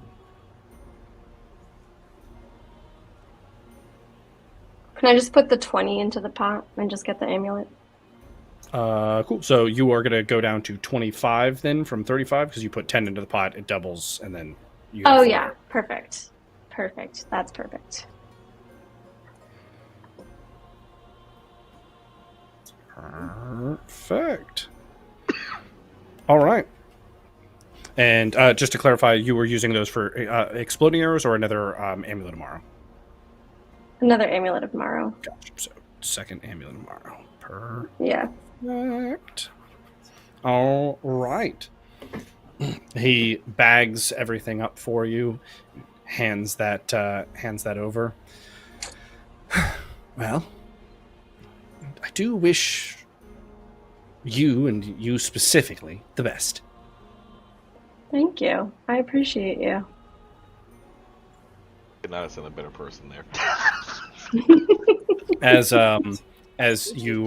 Can I just put the 20 into the pot and just get the amulet? Cool. So you are going to go down to 25 then from 35 because you put 10 into the pot, it doubles, and then you have 4. Yeah. Perfect. Perfect. That's perfect. Perfect. All right. And just to clarify, you were using those for exploding arrows or another amulet of Morrow? Another amulet of Morrow. Gotcha. So second amulet of Morrow. Yeah. Perfect. All right. He bags everything up for you, hands that over. Well, I do wish you, and you specifically, the best. Thank you. I appreciate you. Could not have seen a better person there. As you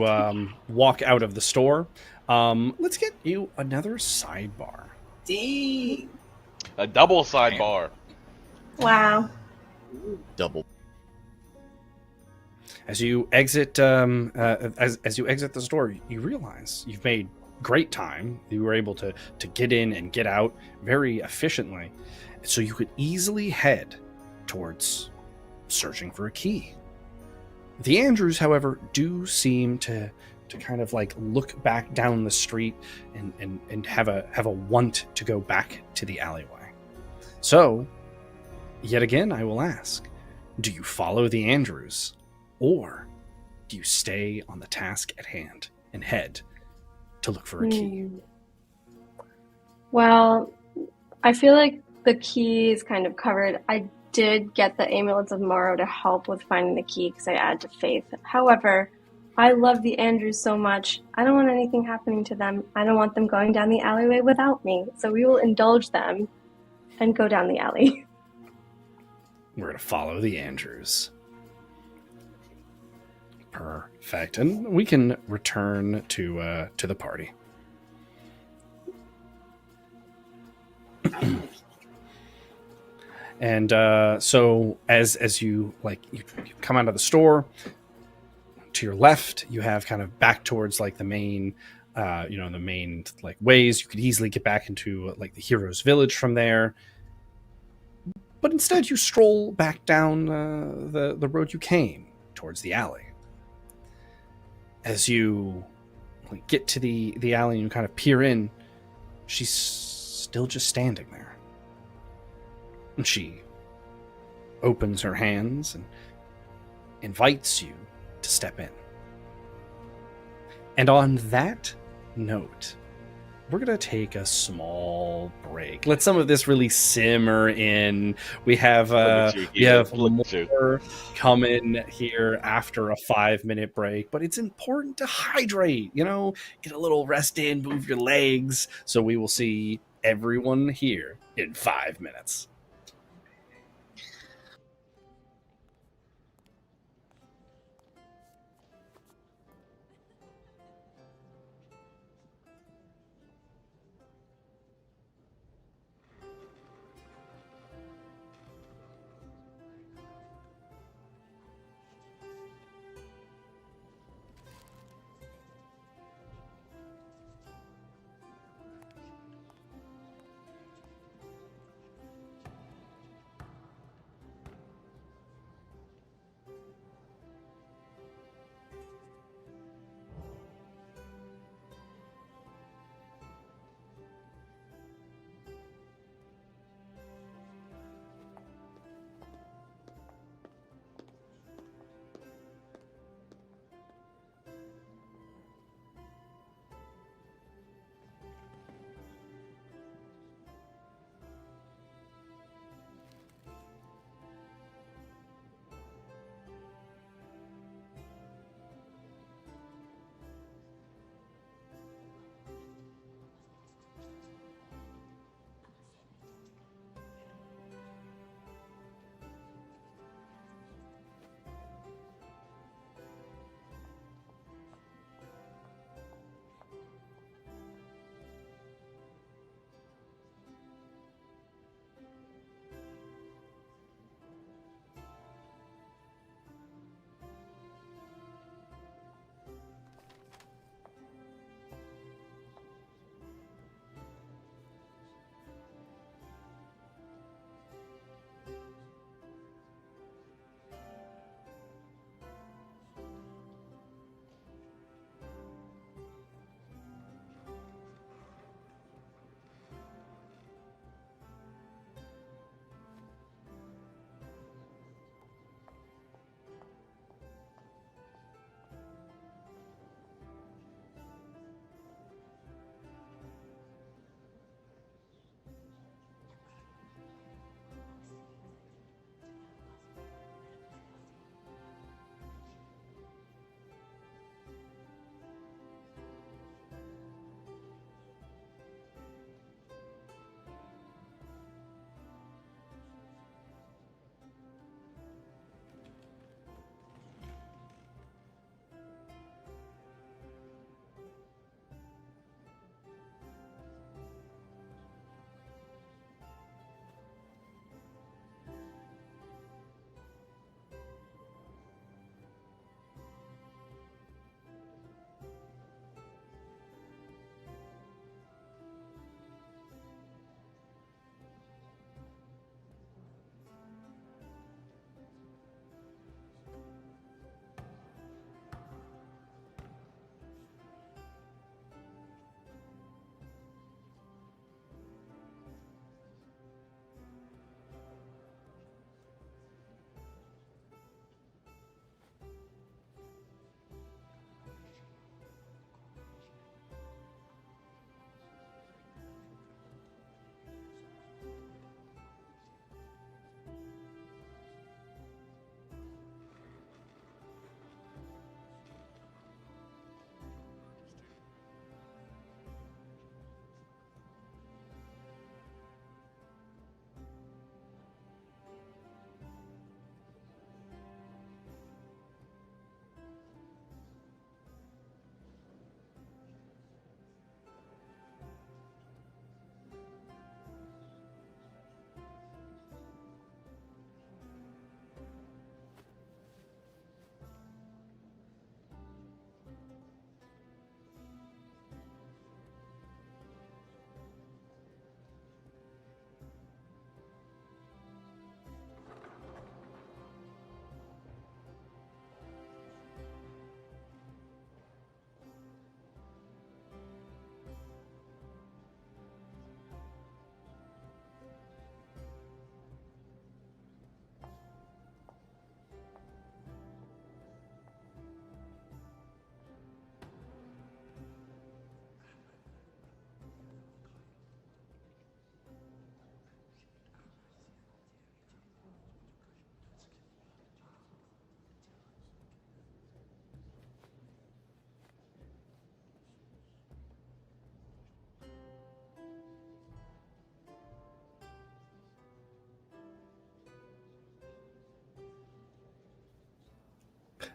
walk out of the store, let's get you another sidebar. Dang. A double sidebar. Wow. Double. As you exit, as you exit the store, you realize you've made great time. You were able to get in and get out very efficiently, so you could easily head towards searching for a key. The Andrews, however, do seem to kind of like look back down the street and have a want to go back to the alleyway. So, yet again, I will ask: do you follow the Andrews? Or do you stay on the task at hand and head to look for a key? Well, I feel like the key is kind of covered. I did get the amulets of Morrow to help with finding the key because I add to faith. However, I love the Andrews so much. I don't want anything happening to them. I don't want them going down the alleyway without me. So we will indulge them and go down the alley. We're going to follow the Andrews. Perfect. And we can return to the party. And so as you come out of the store, to your left you have kind of back towards like the main the main like ways. You could easily get back into like the hero's village from there, but instead you stroll back down the road you came towards the alley. As you get to the alley and you kind of peer in, she's still just standing there. And she opens her hands and invites you to step in. And on that note, we're gonna take a small break. Let some of this really simmer in. We have more coming here after a 5-minute break, but it's important to hydrate. Get a little rest in, move your legs. So we will see everyone here in 5 minutes.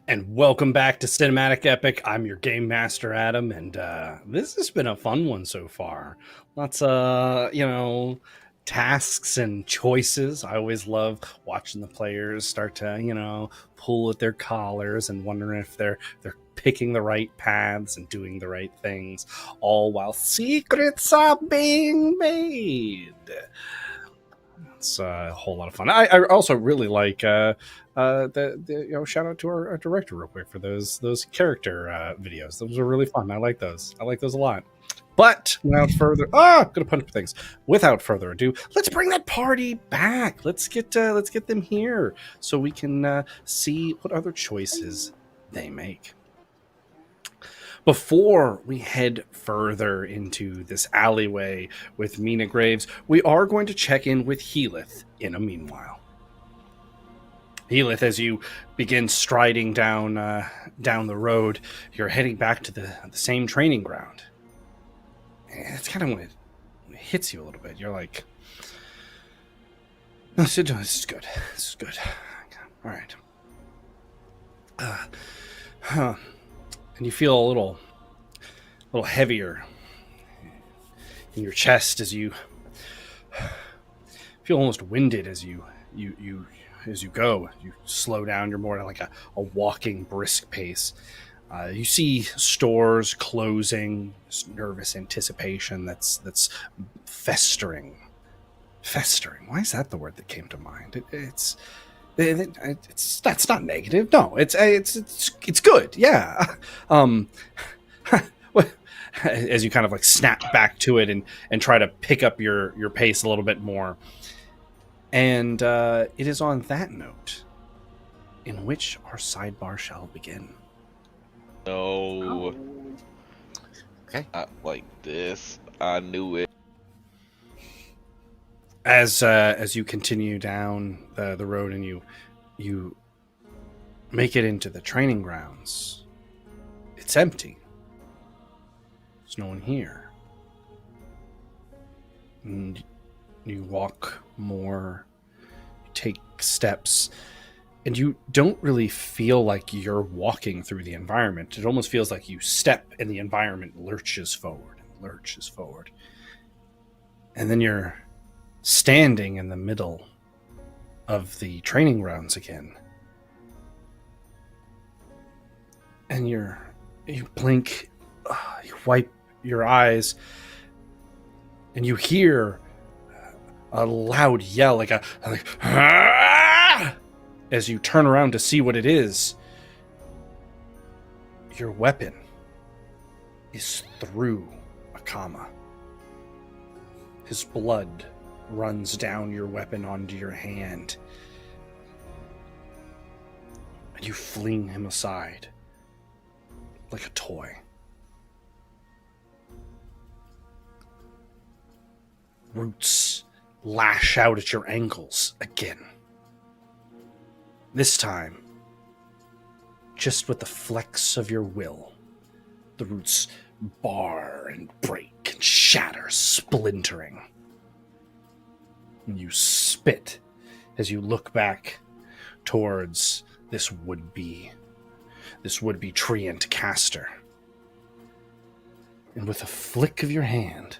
And welcome back to Cinematic Epic. I'm your game master, Adam, and this has been a fun one so far. Lots of, tasks and choices. I always love watching the players start to, pull at their collars and wondering if they're picking the right paths and doing the right things, all while secrets are being made. It's a whole lot of fun. I also really like shout out to our director real quick for those character videos. Those are really fun. I like those a lot. But without further gonna punch things. Without further ado, let's bring that party back. Let's get them here so we can see what other choices they make. Before we head further into this alleyway with Mina Graves, we are going to check in with Healith in a meanwhile. Healith, as you begin striding down the road, you're heading back to the same training ground. It's kind of when it hits you a little bit. You're like, no, this is good. This is good. All right. And you feel a little heavier in your chest as you feel almost winded as you go. You slow down. You're more like a walking brisk pace. You see stores closing. This nervous anticipation that's festering. Festering. Why is that the word that came to mind? It's that's not negative. No, it's good. Yeah. As you kind of like snap back to it and try to pick up your pace a little bit more. And it is on that note in which our sidebar shall begin. No. Okay. Not like this. I knew it. As you continue down the road and you make it into the training grounds, it's empty. There's no one here. And you walk more, you take steps, and you don't really feel like you're walking through the environment. It almost feels like you step and the environment lurches forward and lurches forward. And then you're standing in the middle of the training grounds again. And you blink, you wipe your eyes, and you hear a loud yell, like "Ah!" As you turn around to see what it is. Your weapon is through Akama. His blood runs down your weapon onto your hand. And you fling him aside like a toy. Roots lash out at your ankles again. This time, just with the flex of your will, the roots bar and break and shatter, splintering. And you spit as you look back towards this would-be treant caster. And with a flick of your hand,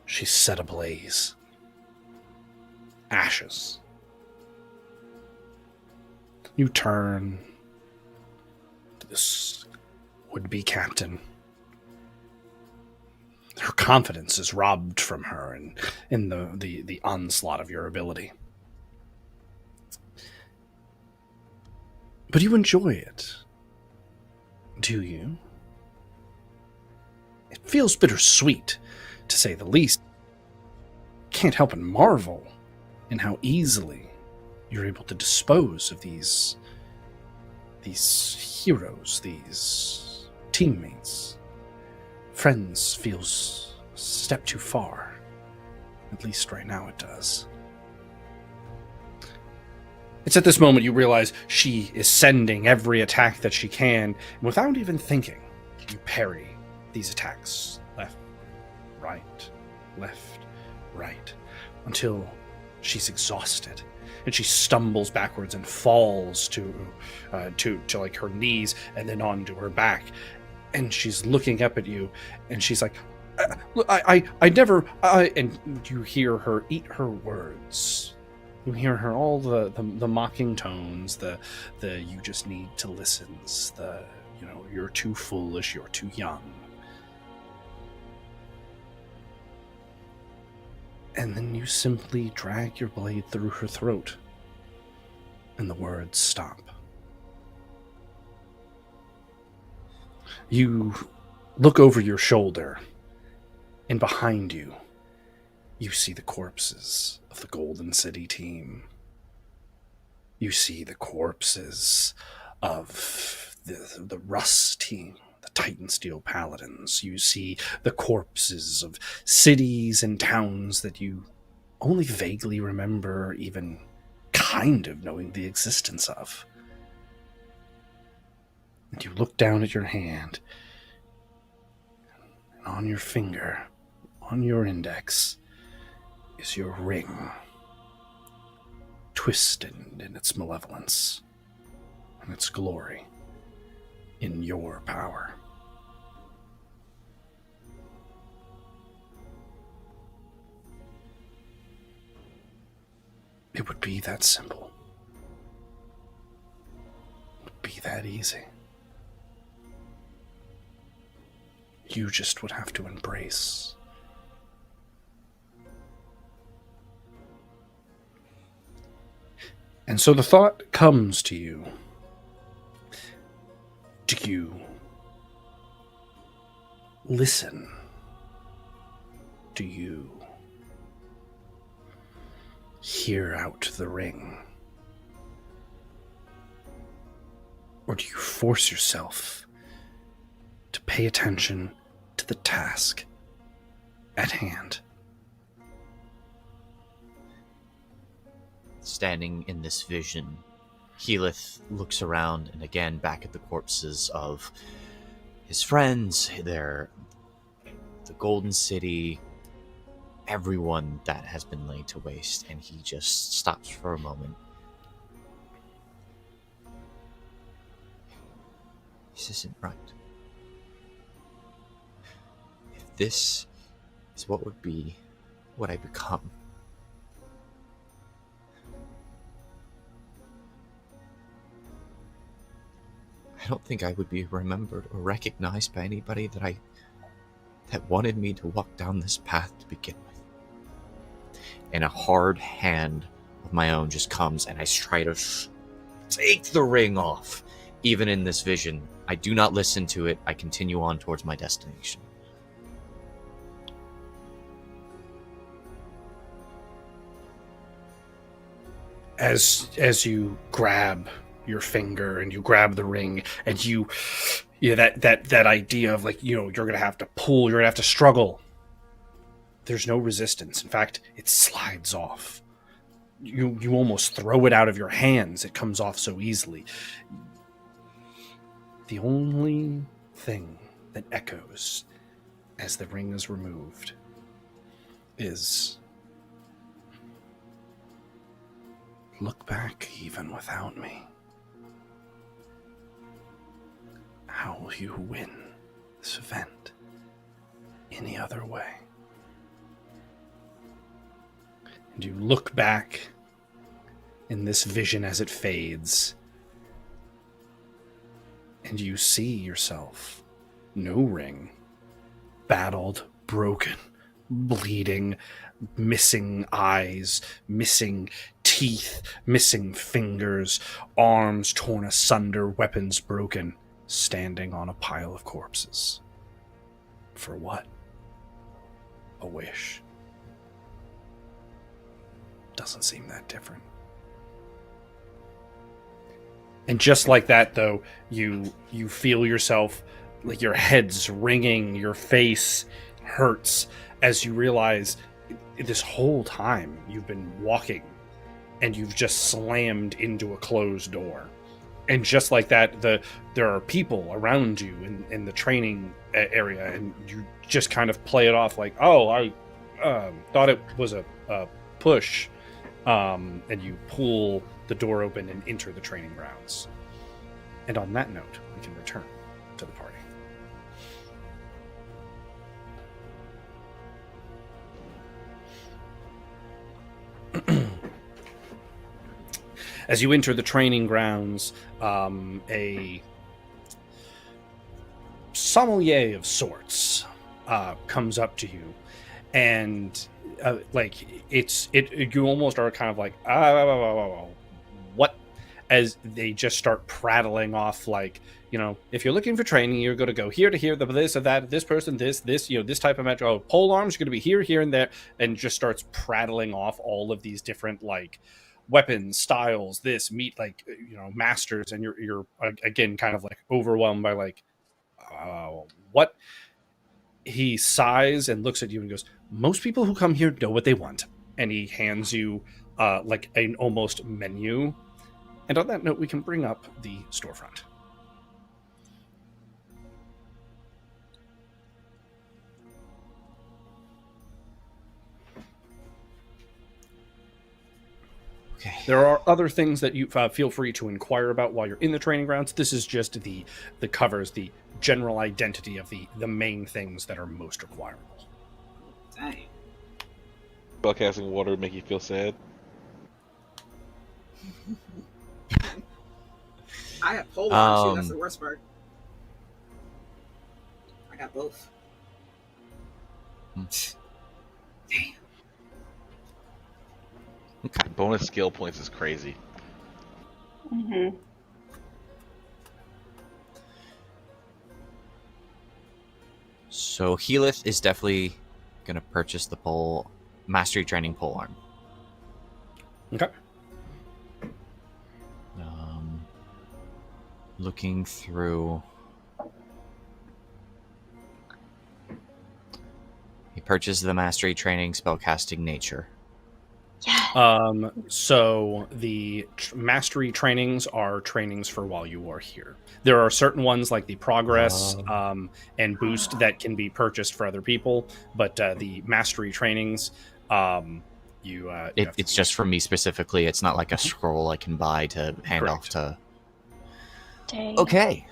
she's set ablaze. Ashes. You turn to this would-be captain. Her confidence is robbed from her in the onslaught of your ability. But you enjoy it, do you? It feels bittersweet, to say the least. Can't help but marvel in how easily you're able to dispose of these heroes, these teammates. Friends feels a step too far. At least right now it does. It's at this moment you realize she is sending every attack that she can, and without even thinking, you parry these attacks. Left, right, until she's exhausted, and she stumbles backwards and falls to like her knees and then onto her back, and she's looking up at you, and she's like, I never, and you hear her eat her words. You hear her all the mocking tones, the you just need to listens, the you're too foolish, you're too young. And then you simply drag your blade through her throat, and the words stop. You look over your shoulder, and behind you, you see the corpses of the Golden City team. You see the corpses of the Rust team, the Titan Steel Paladins. You see the corpses of cities and towns that you only vaguely remember even kind of knowing the existence of. And you look down at your hand, and on your finger, on your index, is your ring, twisted in its malevolence and its glory in your power. It would be that simple. It would be that easy. You just would have to embrace. And so the thought comes to you. Do you listen? Do you hear out the ring? Or do you force yourself to pay attention to the task at hand? Standing in this vision, Keyleth looks around and again back at the corpses of his friends, the Golden City, everyone that has been laid to waste, and he just stops for a moment. This isn't right. If this is what would be what I become, I don't think I would be remembered or recognized by anybody that wanted me to walk down this path to begin with. And a hard hand of my own just comes, and I try to take the ring off. Even in this vision, I do not listen to it. I continue on towards my destination. As you grab your finger and you grab the ring, and that idea of you're gonna have to pull, you're gonna have to struggle. There's no resistance. In fact, it slides off. You almost throw it out of your hands. It comes off so easily. The only thing that echoes as the ring is removed is, look back even without me. How will you win this event any other way? And you look back in this vision as it fades, and you see yourself, no ring, battled, broken, bleeding, missing eyes, missing teeth, missing fingers, arms torn asunder, weapons broken, standing on a pile of corpses. For what? A wish. Doesn't seem that different. And just like that, though, you feel yourself, like your head's ringing, your face hurts as you realize this whole time you've been walking and you've just slammed into a closed door. And just like that, there are people around you in the training area, and you just kind of play it off like, oh, I thought it was a push. and you pull the door open and enter the training grounds. And on that note, we can return to the party. As you enter the training grounds, a sommelier of sorts comes up to you, and you almost are kind of like, what? As they just start prattling off, like, if you're looking for training, you're going to go here to here, this or that, this person, this, this type of match. Oh, pole arms are going to be here, here, and there, and just starts prattling off all of these different weapons, styles, this meet masters, and you're again kind of overwhelmed by what. He sighs and looks at you and goes, most people who come here know what they want. And he hands you an almost menu. And on that note, we can bring up the storefront. Okay. There are other things that you feel free to inquire about while you're in the training grounds. This is just the covers the general identity of the main things that are most requirable. Dang. Spellcasting water make you feel sad. I have pole arms too. That's the worst part. I got both. Damn. Okay. Bonus skill points is crazy. Mm-hmm. So Healith is definitely gonna purchase the pole mastery training pole arm. Okay. Looking through, he purchased the mastery training spellcasting nature. Yeah. So the mastery trainings are trainings for while you are here. There are certain ones like the progress and boost that can be purchased for other people, but the mastery trainings, It's just for me specifically. It's not like a scroll I can buy to hand Correct. off to. Dang. Okay.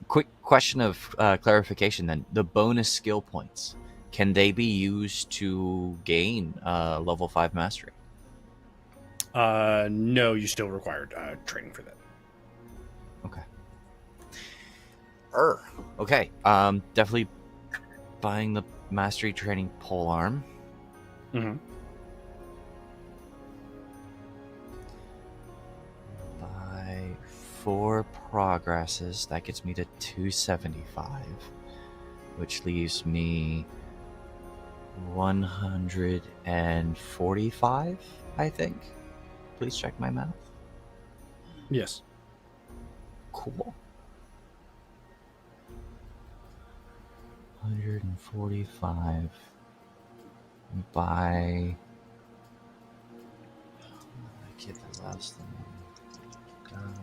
Quick question of clarification then. The bonus skill points, can they be used to gain level 5 mastery? No, you still required training for that. Okay. Okay. Definitely buying the mastery training pole arm. Mm-hmm. Buy 4 progresses. That gets me to 275, which leaves me 145, I think. Please check my math. Yes. Cool. 145 by I get the last thing.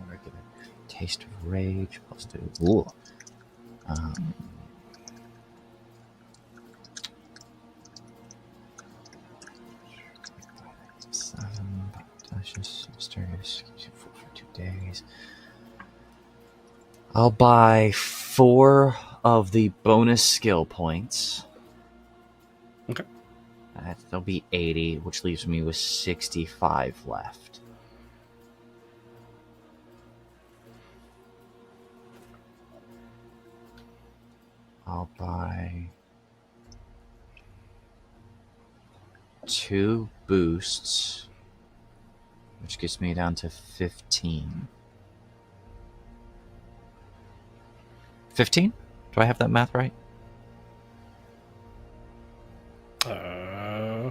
We're gonna taste of rage plus 2. Ooh. 7, that's just mysterious. Keeps you full for 2 days. I'll buy 4 of the bonus skill points. Okay. That'll be 80, which leaves me with 65 left. I'll buy 2 boosts, which gets me down to 15. 15? Do I have that math right?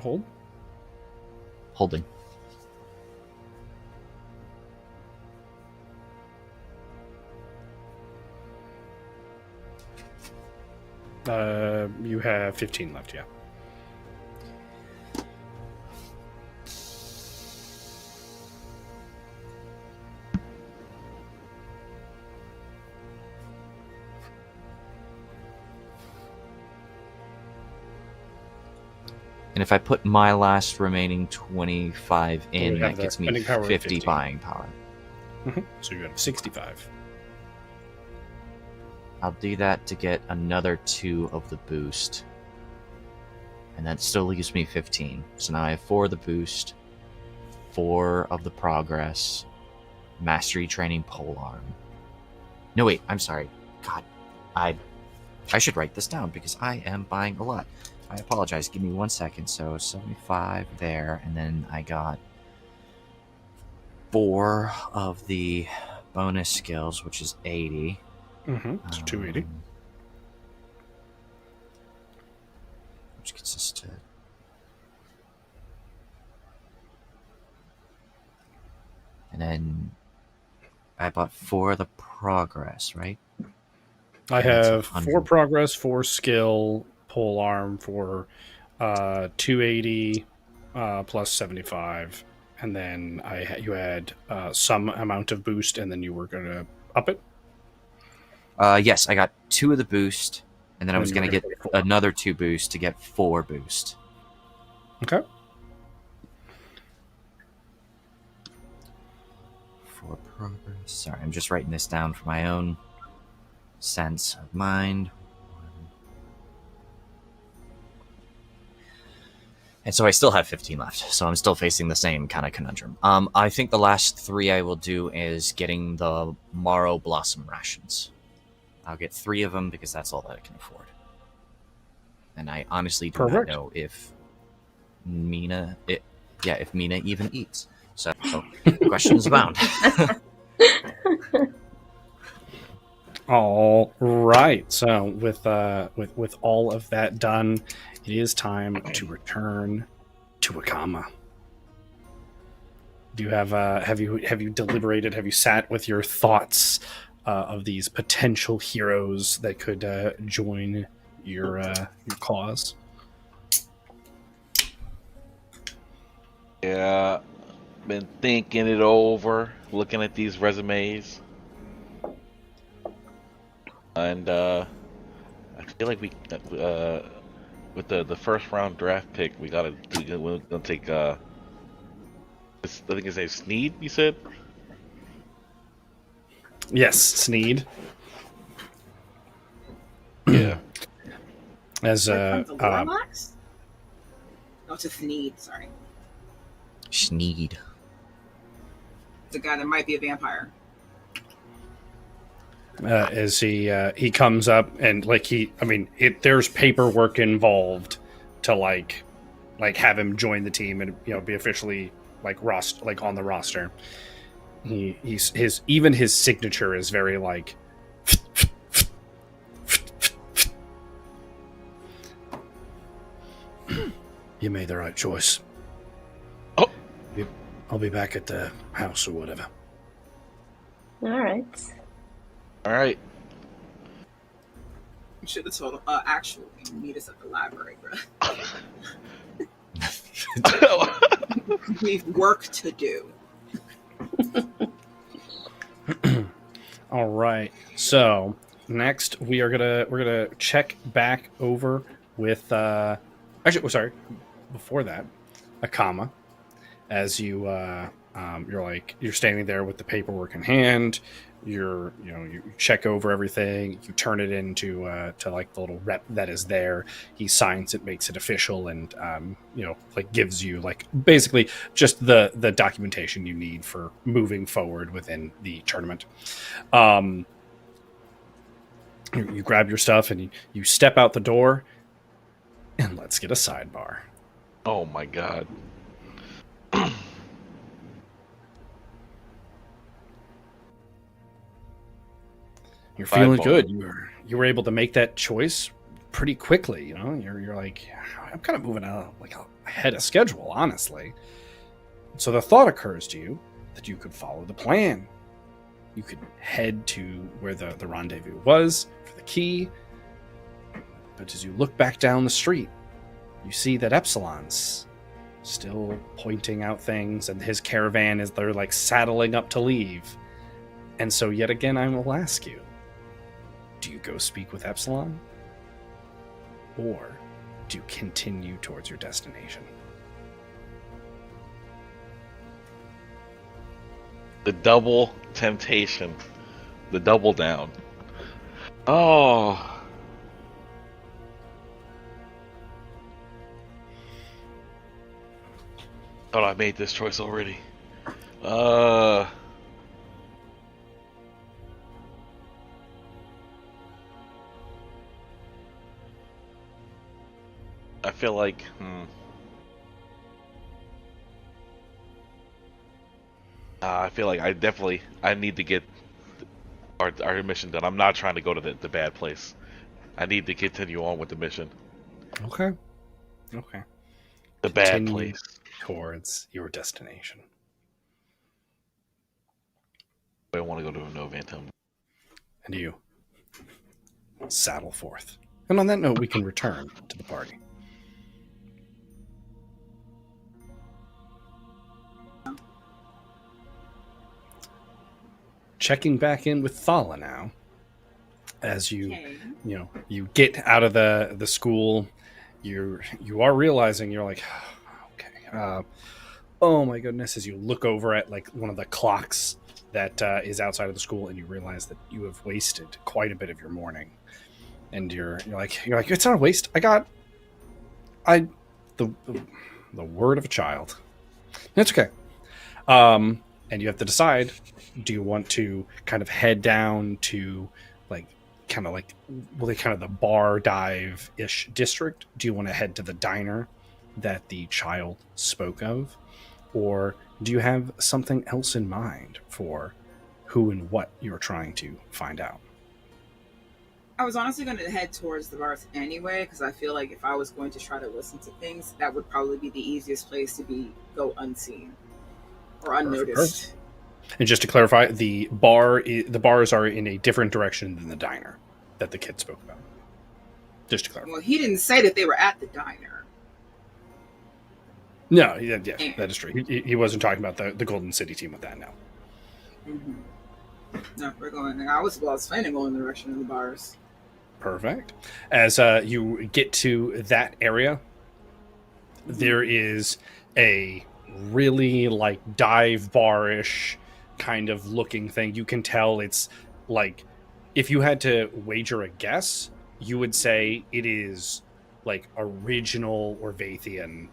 Hold. Holding. You have 15 left, yeah. And if I put my last remaining 25 in, we have that the gets me spending power of 50 50. buying power. So you have 65. I'll do that to get another 2 of the boost. And that still leaves me 15. So now I have 4 of the boost, 4 of the progress, mastery training polearm. No, wait, I'm sorry. God, I should write this down because I am buying a lot. I apologize. Give me 1 second. So 75 there, and then I got 4 of the bonus skills, which is 80. So 280. Which gets us to... And then I bought 4 of the progress, right? I And that's have 4 100. progress, 4 skill, pole arm for 280 plus 75, and then you had some amount of boost, and then you were going to up it. Yes, I got 2 of the boost, and then I And was you going were to gonna get put 4. another 2 boost to get 4 boost. Okay. 4 progress. Sorry, I'm just writing this down for my own sense of mind. And so I still have 15 left, so I'm still facing the same kind of conundrum. I think the last 3 I will do is getting the Morrow Blossom rations. I'll get 3 of them because that's all that I can afford. And I honestly do not know if Mina even eats. So questions abound. All right. So with all of that done, it is time to return to Akama. Do you have you deliberated? Have you sat with your thoughts of these potential heroes that could join your cause? Yeah, been thinking it over, looking at these resumes, and I feel like we, with the first round draft pick, we're gonna take I think his name's Sneed. You said? Yes, Sneed. Yeah. As Like from the Warlocks? No, it's a Sneed, sorry. Sneed. The guy that might be a vampire. as he comes up and there's paperwork involved to like have him join the team and be officially on the roster. His signature is very like you made the right choice. Oh. I'll be back at the house or whatever. All right. All right. You should have told him, actually, meet us at the library, bro. We've work to do. All right. So next we're gonna check back over with before that, Akama, as you you're standing there with the paperwork in hand. You check over everything. You turn it into to like the little rep that is there. He signs it, makes it official, and gives you like basically just the documentation you need for moving forward within the tournament. You grab your stuff and you step out the door, and let's get a sidebar. Oh my god. You're feeling Sidebar. good. You were able to make that choice pretty quickly. You're like, I'm kind of moving ahead of schedule, honestly. So the thought occurs to you that you could follow the plan. You could head to where the rendezvous was for the key. But as you look back down the street, you see that Epsilon's still pointing out things, and his caravan is they're like saddling up to leave. And so yet again, I will ask you, do you go speak with Epsilon? Or to continue towards your destination. The double temptation. The double down. Oh. Thought I made this choice already. I feel like, I feel like I need to get our mission done. I'm not trying to go to the bad place. I need to continue on with the mission. Okay. The bad Continue place. towards your destination. I want to go to Novantum. And you saddle forth. And on that note, we can return to the party. Checking back in with Thala now, as you Okay. you get out of the school, you are realizing you're like, okay, oh my goodness, as you look over at like one of the clocks that is outside of the school, and you realize that you have wasted quite a bit of your morning, and you're like it's not a waste. The word of a child. It's okay. And you have to decide, do you want to kind of head down to the bar dive-ish district? Do you want to head to the diner that the child spoke of? Or do you have something else in mind for who and what you're trying to find out? I was honestly going to head towards the bars anyway, because I feel like if I was going to try to listen to things, that would probably be the easiest place to go unseen or unnoticed. And just to clarify, the bars are in a different direction than the diner that the kid spoke about. Just to clarify. Well, he didn't say that they were at the diner. No, yeah, that is true. He wasn't talking about the Golden City team with that now. Mm-hmm. No, we're going. I was planning to go in the direction of the bars. Perfect. As you get to that area, there is a really like dive bar-ish kind of looking thing. You can tell it's like, if you had to wager a guess, you would say it is like original Orvathian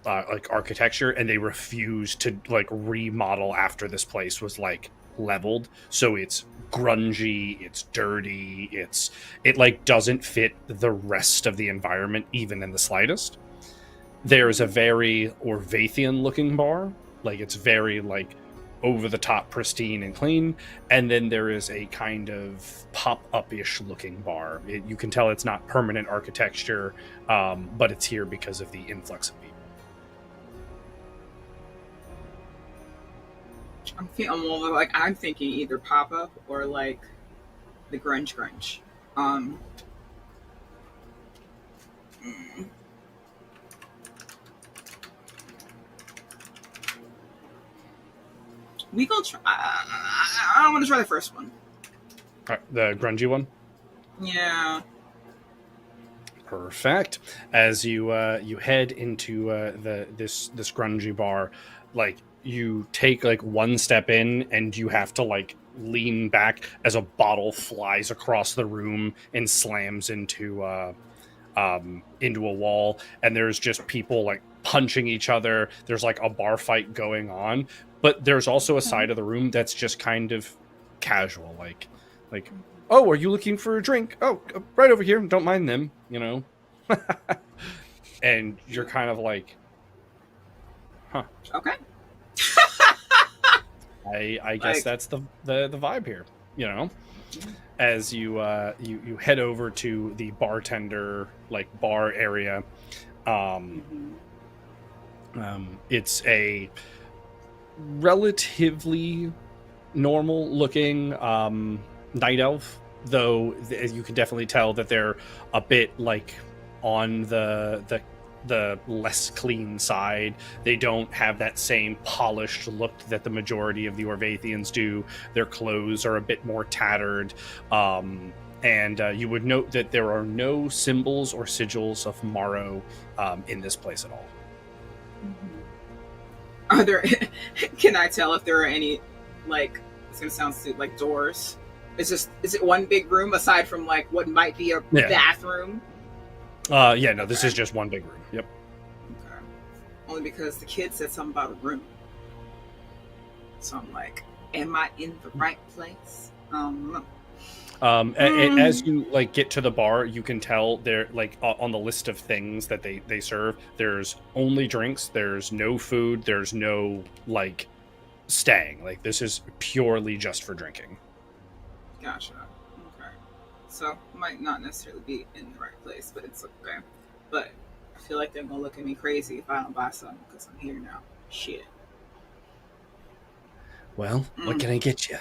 like architecture, and they refused to like remodel after this place was like leveled. So it's grungy, it's dirty, it like doesn't fit the rest of the environment even in the slightest. There's a very Orvathian looking bar, like it's very like over the top pristine and clean, and then there is a kind of pop-up-ish looking bar. You can tell it's not permanent architecture, but it's here because of the influx of people. I'm thinking either pop-up or like the grunge. We gonna try. I want to try the first one. All right, the grungy one. Yeah. Perfect. As you head into this grungy bar, like you take like one step in, and you have to like lean back as a bottle flies across the room and slams into a wall, and there's just people like punching each other. There's like a bar fight going on, but there's also a side of the room that's just kind of casual, like oh, are you looking for a drink? Oh, right over here, don't mind them, you know. And you're kind of like, huh, Okay. I guess that's the vibe here, you know. As you head over to the bartender like bar area, it's a relatively normal looking night elf, though you can definitely tell that they're a bit like on the less clean side. They don't have that same polished look that the majority of the Orvathians do. Their clothes are a bit more tattered. And you would note that there are no symbols or sigils of Morrow in this place at all. Are there? Can I tell if there are any, like, it's gonna sound stupid, like doors? Is it one big room aside from like what might be a bathroom? Yeah, no, this is just one big room. Yep. Okay. Only because the kid said something about a room, so I'm like, am I in the right place? As you like get to the bar, you can tell they're like on the list of things that they serve. There's only drinks. There's no food. There's no like staying. Like this is purely just for drinking. Gotcha. Okay. So might not necessarily be in the right place, but it's okay. But I feel like they're gonna look at me crazy if I don't buy something because I'm here now. Shit. Well, what can I get you?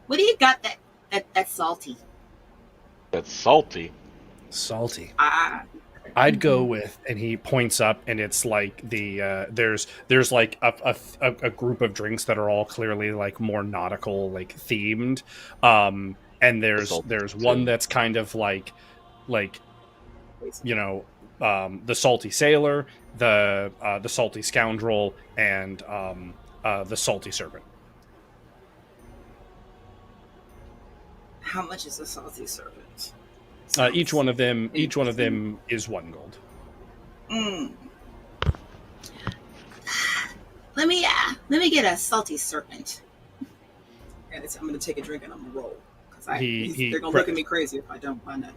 What do you got that's salty? That's salty. Salty. I'd go with, and he points up, and it's like the there's like a group of drinks that are all clearly like more nautical like themed, and there's one that's kind of like you know the salty sailor, the salty scoundrel, and the salty serpent. How much is a salty serpent? Each one of them is 1 gold. Let me get a salty serpent. And I'm gonna take a drink and I'm gonna roll because He they're gonna look at me crazy if I don't buy nothing.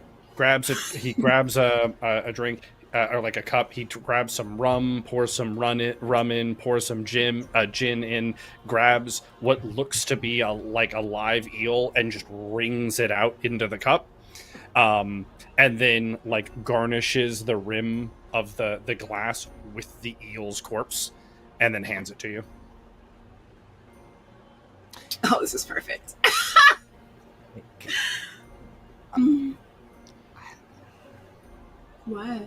He grabs a drink or like a cup. He grabs some rum, pours some rum in, pours some gin in, grabs what looks to be a live eel and just wrings it out into the cup. And then like garnishes the rim of the glass with the eel's corpse and then hands it to you. Oh, this is perfect. What?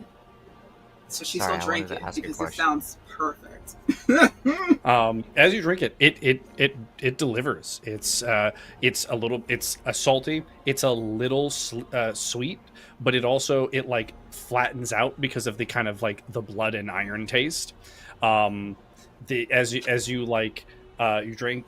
So she's Sorry, still I wanted to drinking ask a because it question. sounds perfect. As you drink it, it delivers. It's a salty. It's a little sweet, but it like flattens out because of the kind of like the blood and iron taste. As you drink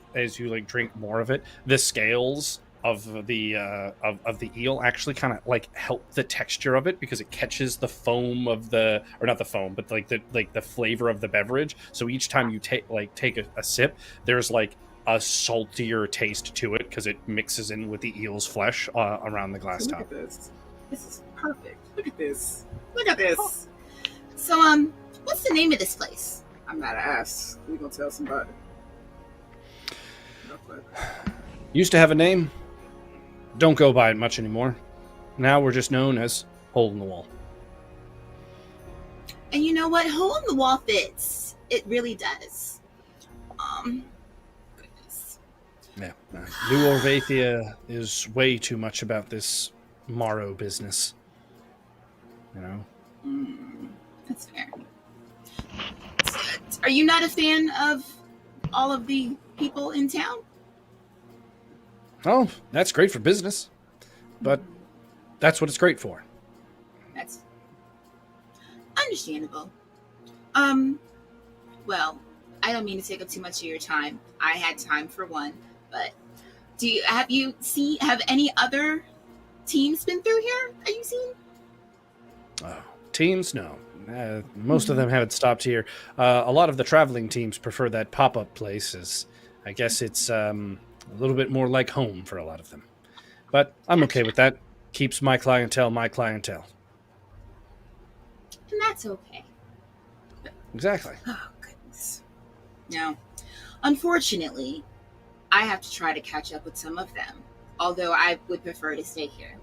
more of it, the scales of the eel actually kind of like help the texture of it because it catches the foam of the, or not the foam, but like the flavor of the beverage. So each time you take a sip, there's like a saltier taste to it because it mixes in with the eel's flesh around the glass Look top. at this. This is perfect. Look at this. Look at this. So what's the name of this place? I'm not asked. We gonna tell somebody. Real quick. Used to have a name. Don't go by it much anymore. Now we're just known as Hole in the Wall. And you know what? Hole in the wall fits. It really does. Goodness. Yeah. New Orvathea is way too much about this Morrow business. You know? That's fair. Are you not a fan of all of the people in town? Oh, that's great for business. But that's what it's great for. That's understandable. Well, I don't mean to take up too much of your time. I had time for one, but have any other teams been through here that you've seen? Oh, teams? No. Most of them haven't stopped here. A lot of the traveling teams prefer that pop-up place, as I guess it's a little bit more like home for a lot of them. But I'm okay with that. Keeps my clientele my clientele. And that's okay. Exactly. Oh, goodness. Now, unfortunately, I have to try to catch up with some of them, although I would prefer to stay here.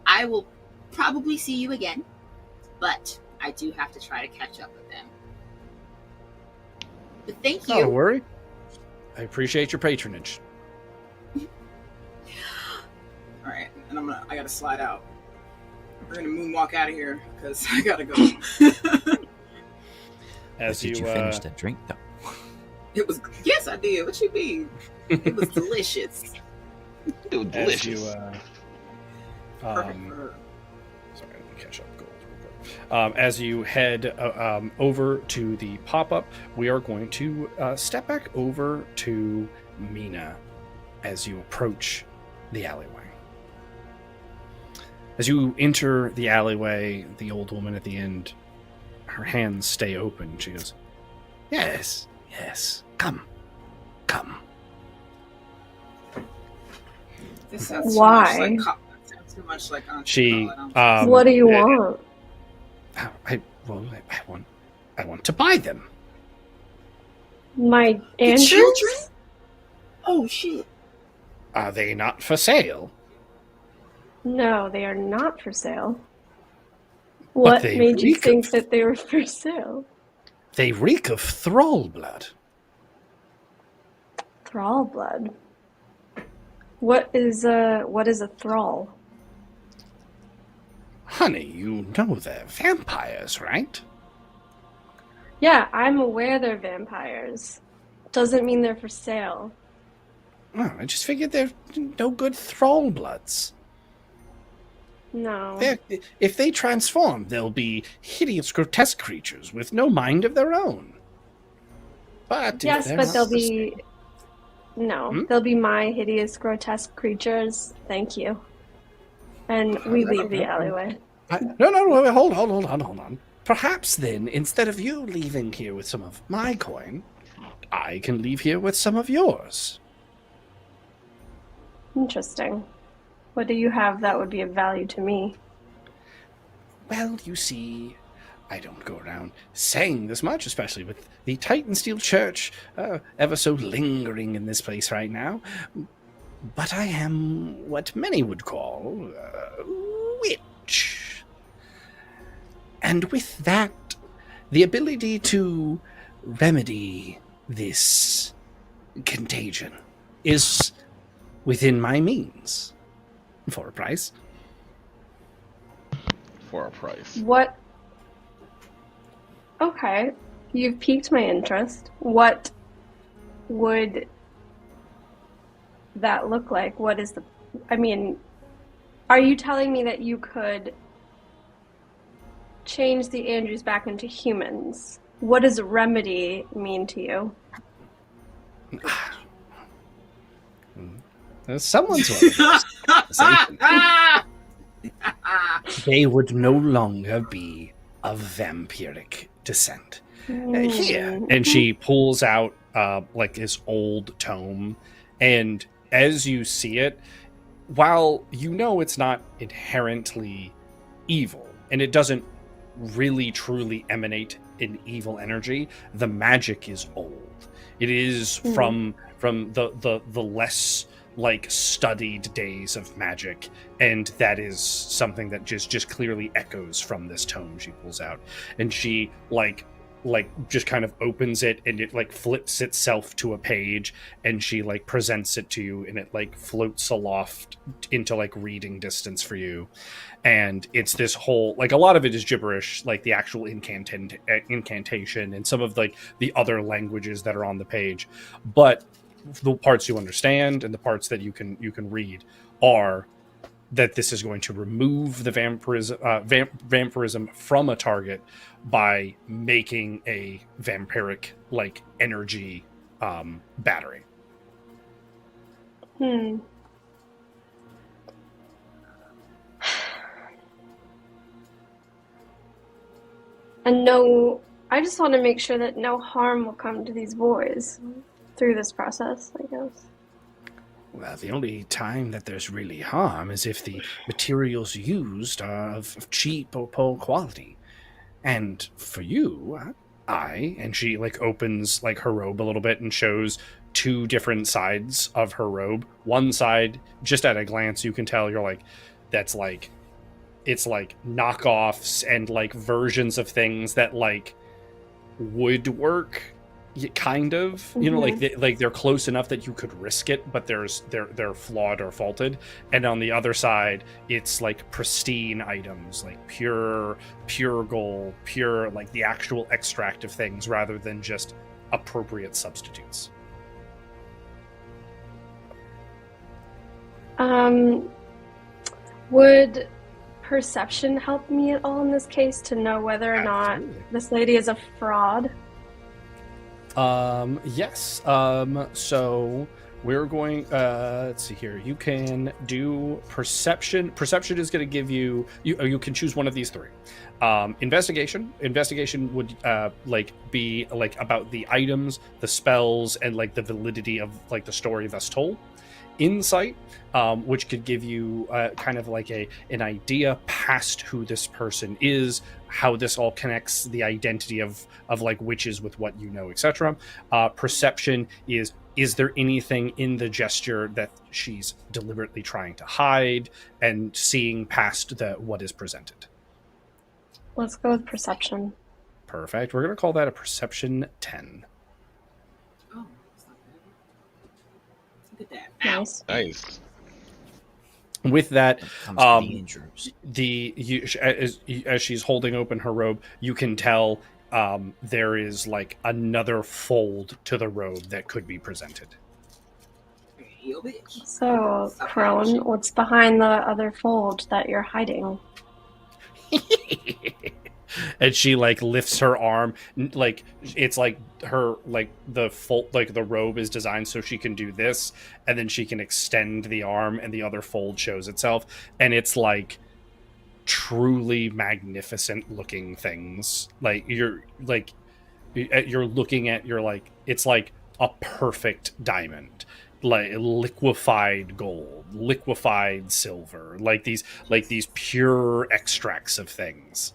I will probably see you again, but I do have to try to catch up with them. But thank you. Not a worry. I appreciate your patronage. All right, and I gotta slide out. We're gonna moonwalk out of here because I gotta go. Did you finish the drink though? It was, yes, I did. What you mean? It was delicious. It was As you, delicious. Perfect for her. sorry, let me catch up gold real quick. As you head over to the pop-up, we are going to step back over to Mina as you approach the alleyway. As you enter the alleyway, the old woman at the end, her hands stay open. She goes, "Yes, yes, come, come." This sounds Why? Too much like sounds too much like Aunt She, Charlotte. What do you yeah, want? I want to buy them. My The Andrews? children? Oh shit! Are they not for sale? No, they are not for sale. What they made you reek think of- that they were for sale? They reek of thrall blood. Thrall blood. What is a thrall? Honey, you know they're vampires, right? Yeah, I'm aware they're vampires. Doesn't mean they're for sale. Well, I just figured they're no good thrall bloods. No. If they transform, they'll be hideous, grotesque creatures with no mind of their own. But if Yes, they're but not they'll for be no. Hmm? They'll be my hideous, grotesque creatures. Thank you. And we leave the alleyway. No, hold on. Perhaps then, instead of you leaving here with some of my coin, I can leave here with some of yours. Interesting. What do you have that would be of value to me? Well, you see, I don't go around saying this much, especially with the Titan Steel Church ever so lingering in this place right now. But I am what many would call a witch. And with that, the ability to remedy this contagion is within my means. For a price. For a price. What? Okay, you've piqued my interest. What would that look like? What is the... I mean, are you telling me that you could change the Andrews back into humans? What does remedy mean to you? Someone's they would no longer be of vampiric descent. Here. And she pulls out like this old tome, and as you see it, while you know it's not inherently evil, and it doesn't really truly emanate an evil energy, the magic is old. It is from the less like studied days of magic, and that is something that just clearly echoes from this tome she pulls out. And she like just kind of opens it, and it like flips itself to a page, and she like presents it to you, and it like floats aloft into like reading distance for you. And it's this whole, like, a lot of it is gibberish, like the actual incantation and some of like the other languages that are on the page, but the parts you understand and the parts that you can read are that this is going to remove the vampirism from a target by making a vampiric like energy battery. And no, I just want to make sure that no harm will come to these boys through this process, I guess. Well, the only time that there's really harm is if the materials used are of cheap or poor quality. And for you, and she like opens like her robe a little bit and shows two different sides of her robe. One side, just at a glance, you can tell you're like, that's like, it's like knockoffs and like versions of things that like would work, kind of, you know, like they're close enough that you could risk it, but they're flawed or faulted. And on the other side, it's like pristine items, like pure gold, pure like the actual extract of things, rather than just appropriate substitutes. Would perception help me at all in this case to know whether or not Absolutely. this lady is a fraud? Yes. So we're going, let's see here. You can do perception. Perception is going to give you can choose one of these three. Investigation. Investigation would, be like about the items, the spells, and like the validity of like the story thus told. Insight, which could give you kind of like an idea past who this person is, how this all connects, the identity of like witches with what you know, etc. Perception is there anything in the gesture that she's deliberately trying to hide, and seeing past what is presented. Let's go with perception. Perfect. We're going to call that a perception 10. Oh, that's not bad. Look at that. Nice. Nice. With that, Comes to the Andrews. as she's holding open her robe, you can tell there is like another fold to the robe that could be presented. Yo, bitch. So, Stop Crone, hiding what's behind the other fold that you're hiding? And she like lifts her arm, like it's like her like the fold, like the robe is designed so she can do this, and then she can extend the arm, and the other fold shows itself, and it's like truly magnificent looking things. Like you're looking at, you're like, it's like a perfect diamond, like liquefied gold, liquefied silver, like these pure extracts of things.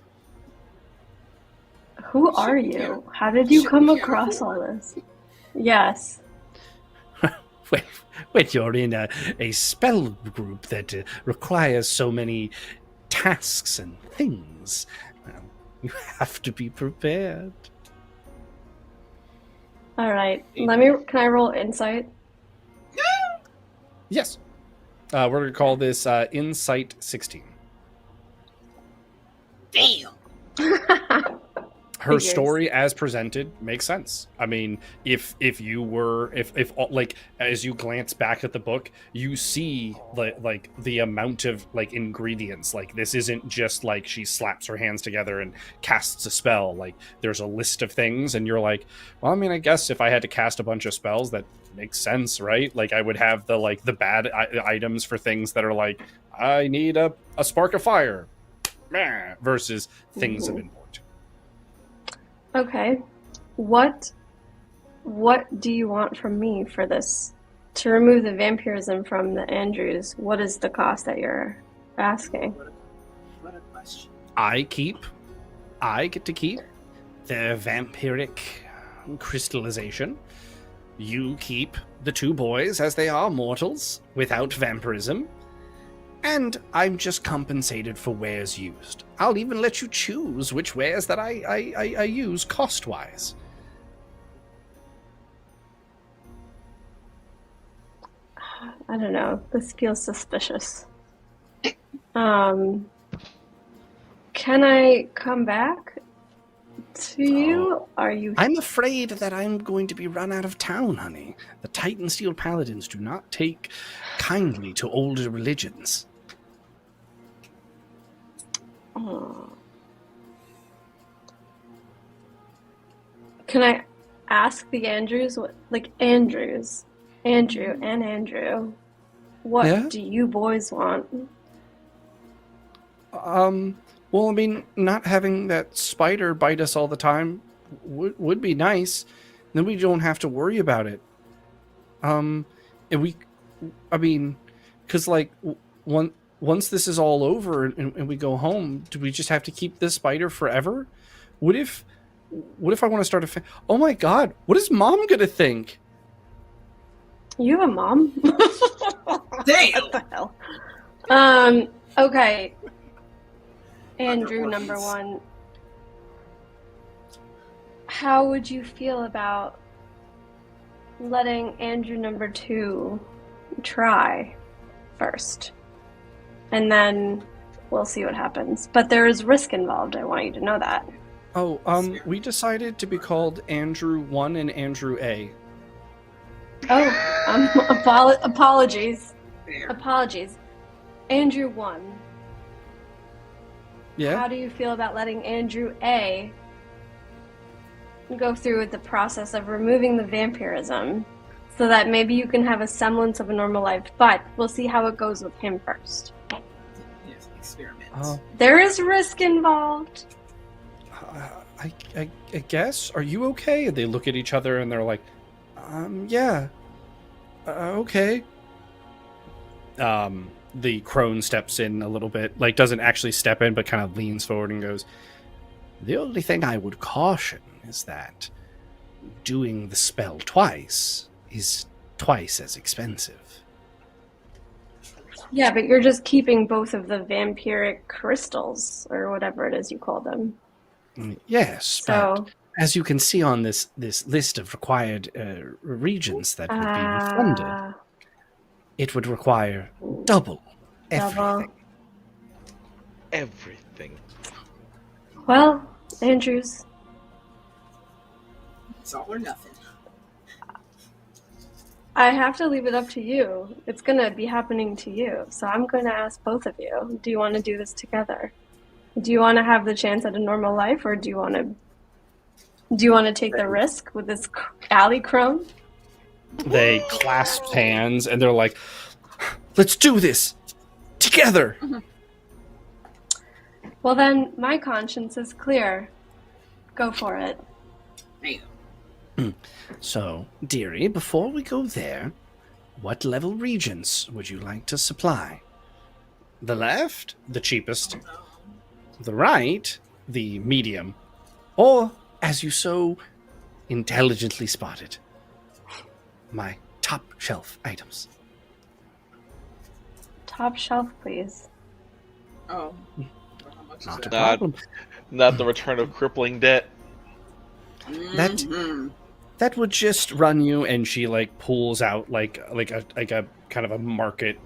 Who are you? How did you come across all this? Yes. When you're in a spell group that requires so many tasks and things, you have to be prepared. All right. Can I roll insight? Yes. We're going to call this Insight 16. Damn. Her Figures. story as presented makes sense. I mean, if like as you glance back at the book, you see like the amount of like ingredients. Like this isn't just like she slaps her hands together and casts a spell. Like there's a list of things, and you're like, well, I mean, I guess if I had to cast a bunch of spells, that makes sense, right? Like I would have the bad items for things that are like, I need a spark of fire, versus things of import. Okay. What do you want from me for this? To remove the vampirism from the Andrews, what is the cost that you're asking? What a question. I get to keep the vampiric crystallization. You keep the two boys as they are mortals without vampirism. And I'm just compensated for wares used. I'll even let you choose which wares that I use cost-wise. I don't know. This feels suspicious. Can I come back to you? Are you? I'm afraid that I'm going to be run out of town, honey. The Titan Steel Paladins do not take kindly to older religions. Oh. Can I ask the Andrews Andrew, what Yeah? do you boys want? Well, I mean, not having that spider bite us all the time would be nice. Then we don't have to worry about it. Because like once this is all over and we go home, do we just have to keep this spider forever? What if I want to start a oh my god, what is mom gonna think? You have a mom? Damn. What the hell? Okay. Andrew, number one. How would you feel about letting Andrew number two try first? And then we'll see what happens. But there is risk involved. I want you to know that. Oh, we decided to be called Andrew 1 and Andrew A. Oh, apologies. Fair. Apologies. Andrew 1. Yeah? How do you feel about letting Andrew A go through with the process of removing the vampirism so that maybe you can have a semblance of a normal life, but we'll see how it goes with him first. Yes, experiment. There is risk involved. I guess. Are you okay? They look at each other and they're like, yeah. Okay. The crone steps in a little bit, like doesn't actually step in, but kind of leans forward and goes, the only thing I would caution is that doing the spell twice is twice as expensive. Yeah, but you're just keeping both of the vampiric crystals, or whatever it is you call them. Yes, So, but as you can see on this list of required regions that would be refunded, it would require double everything. Everything. Well, Andrews, It's all or nothing. I have to leave it up to you. It's going to be happening to you. So I'm going to ask both of you, do you want to do this together? Do you want to have the chance at a normal life, or do you want to take the risk with this alley crone? They clasp hands and they're like, let's do this together. Well, then my conscience is clear. Go for it. So, dearie, before we go there, what level regions would you like to supply? The left, the cheapest. The right, the medium. Or, as you so intelligently spotted, my top shelf items. Top shelf, please. Oh. Well, how much is Not a it? problem. Not the return of crippling debt. Mhm. That would just run you, and she like pulls out like a kind of a market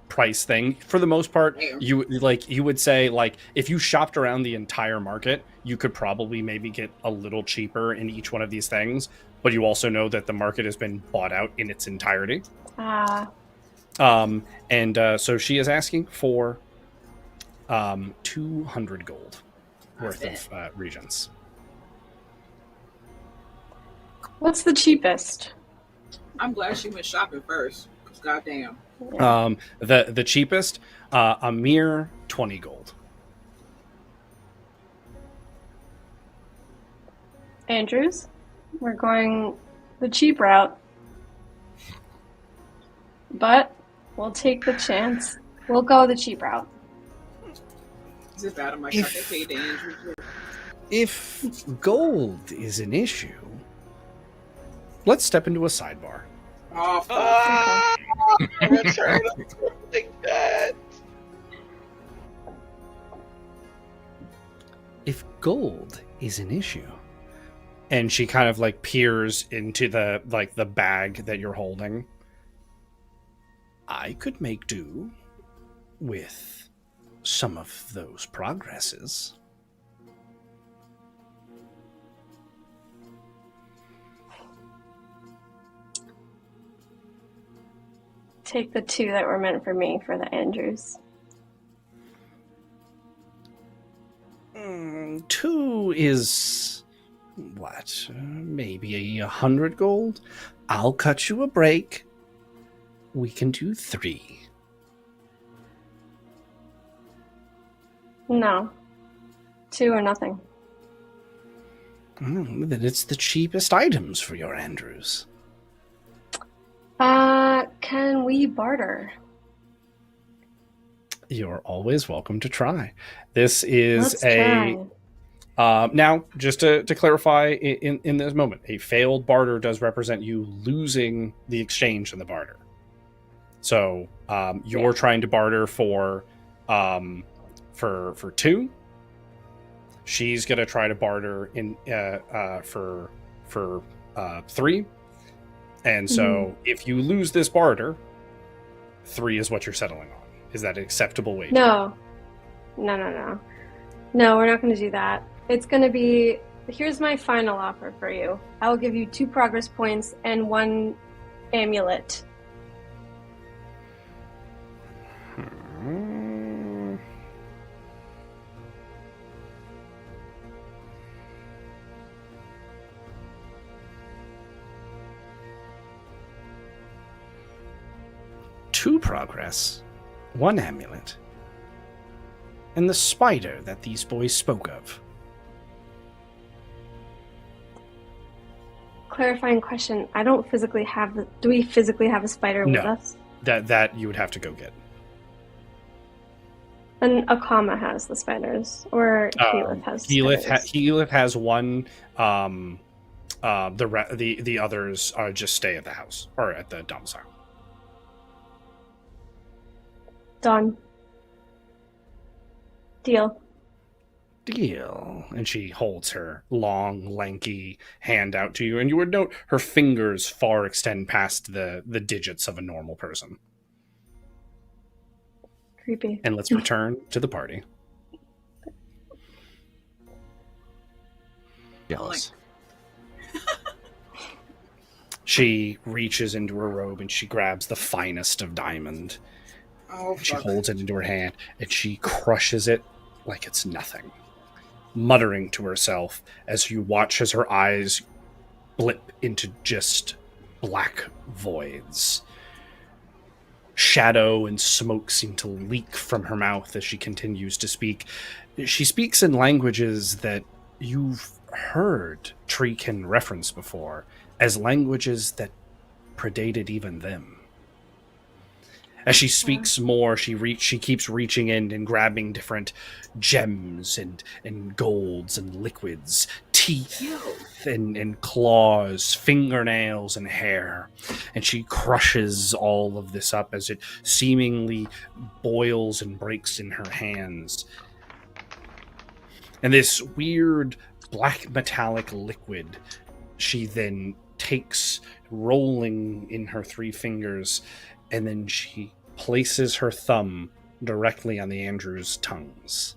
price thing. For the most part, you would say, like, if you shopped around the entire market, you could probably maybe get a little cheaper in each one of these things, but you also know that the market has been bought out in its entirety. So she is asking for 200 gold worth of regions. What's the cheapest? I'm glad she went shopping first. Cause goddamn. The cheapest, a mere 20 gold. Andrews, we're going the cheap route. But we'll take the chance. We'll go the cheap route. Is it bad? I'm like, I can pay the Andrew. If gold is an issue, let's step into a sidebar. Oh, fuck. Return of crippling debt. If gold is an issue, and she kind of like peers into the bag that you're holding, I could make do with some of those progresses. Take the 2 that were meant for me for the Andrews. 2 is what? Maybe 100 gold? I'll cut you a break. We can do 3. No. 2 or nothing. Then it's the cheapest items for your Andrews. Can we barter? You're always welcome to try. This is Let's try. Now, just to clarify, in this moment, a failed barter does represent you losing the exchange in the barter. So you're trying to barter for 2. She's gonna try to barter in for 3. And so if you lose this barter, 3 is what you're settling on. Is that an acceptable wage? No. No, we're not going to do that. it's going to be, here's my final offer for you. I will give you 2 progress points and 1 amulet. Two progress, 1 amulet, and the spider that these boys spoke of. Clarifying question. I don't physically have the... Do we physically have a spider with No. us? That you would have to go get. And Akama has the spiders, or Keyleth has spiders. Keyleth has one. The others just stay at the house or at the domicile. Done. Deal. Deal. And she holds her long, lanky hand out to you, and you would note her fingers far extend past the digits of a normal person. Creepy. And let's return to the party. Jealous. She reaches into her robe and she grabs the finest of diamond. Oh, She fuck. holds it into her hand and she crushes it like it's nothing, muttering to herself as you watch as her eyes blip into just black voids. Shadow and smoke seem to leak from her mouth as she continues to speak. She speaks in languages that you've heard Treekin reference before, as languages that predated even them. As she speaks more, she keeps reaching in and grabbing different gems and golds and liquids, teeth and claws, fingernails and hair. And she crushes all of this up as it seemingly boils and breaks in her hands. And this weird black metallic liquid she then takes, rolling in her 3 fingers, and then she places her thumb directly on the Andrews' tongues.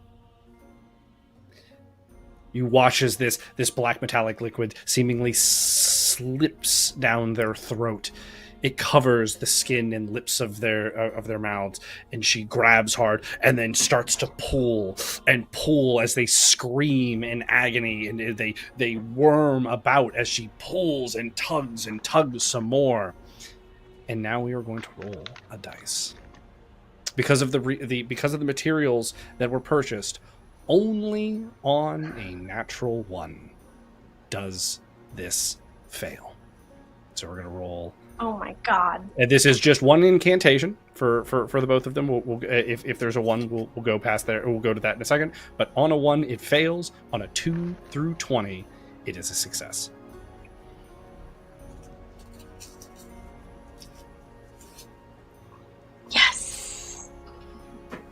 You watch as this black metallic liquid seemingly slips down their throat. It covers the skin and lips of their mouths, and she grabs hard and then starts to pull and pull as they scream in agony, and they worm about as she pulls and tugs some more. And now we are going to roll a dice. Because of the materials that were purchased, only on a natural 1 does this fail. So we're going to roll. Oh my god. And this is just 1 incantation for the both of them. We'll if there's a 1, we'll go past there. We'll go to that in a second. But on a 1, it fails. On a 2 through 20, it is a success. Yes.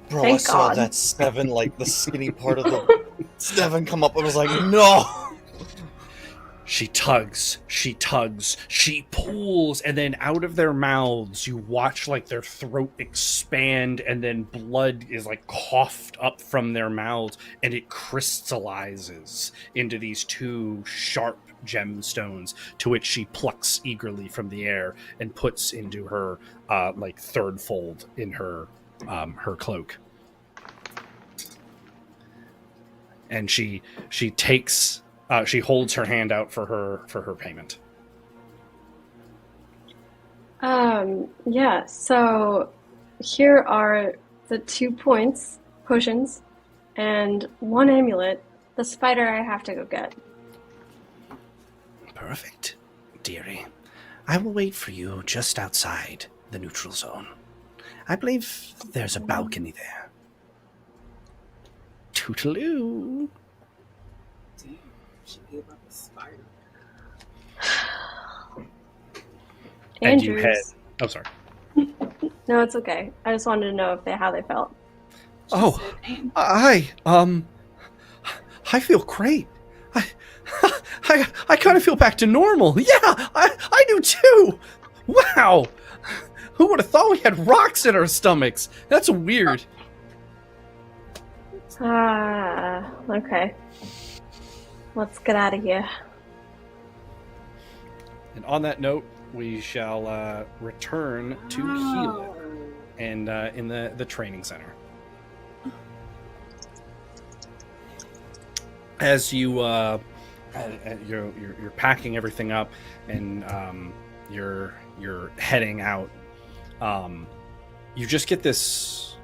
Bro, Thank I saw God. that 7, like the skinny part of the 7 come up. I was like, no. She tugs, she pulls, and then out of their mouths, you watch like their throat expand, and then blood is like coughed up from their mouths, and it crystallizes into these 2 sharp gemstones, to which she plucks eagerly from the air and puts into her like 3rd fold in her cloak. And she takes. She holds her hand out for her payment. Yeah, so here are the 2 potions, and 1 amulet. The spider I have to go get. Perfect, dearie. I will wait for you just outside the neutral zone. I believe there's a balcony there. Toodaloo. Damn, she gave up a spider. And you Andrews. head. Oh, sorry. No, it's okay. I just wanted to know how they felt. Oh, Said, "Aim." I feel great. I kind of feel back to normal. Yeah, I do too. Wow. Who would have thought we had rocks in our stomachs? That's weird. Okay. let's get out of here. And on that note, we shall return to Healing and in the training center. As you're packing everything up and you're heading out, you just get this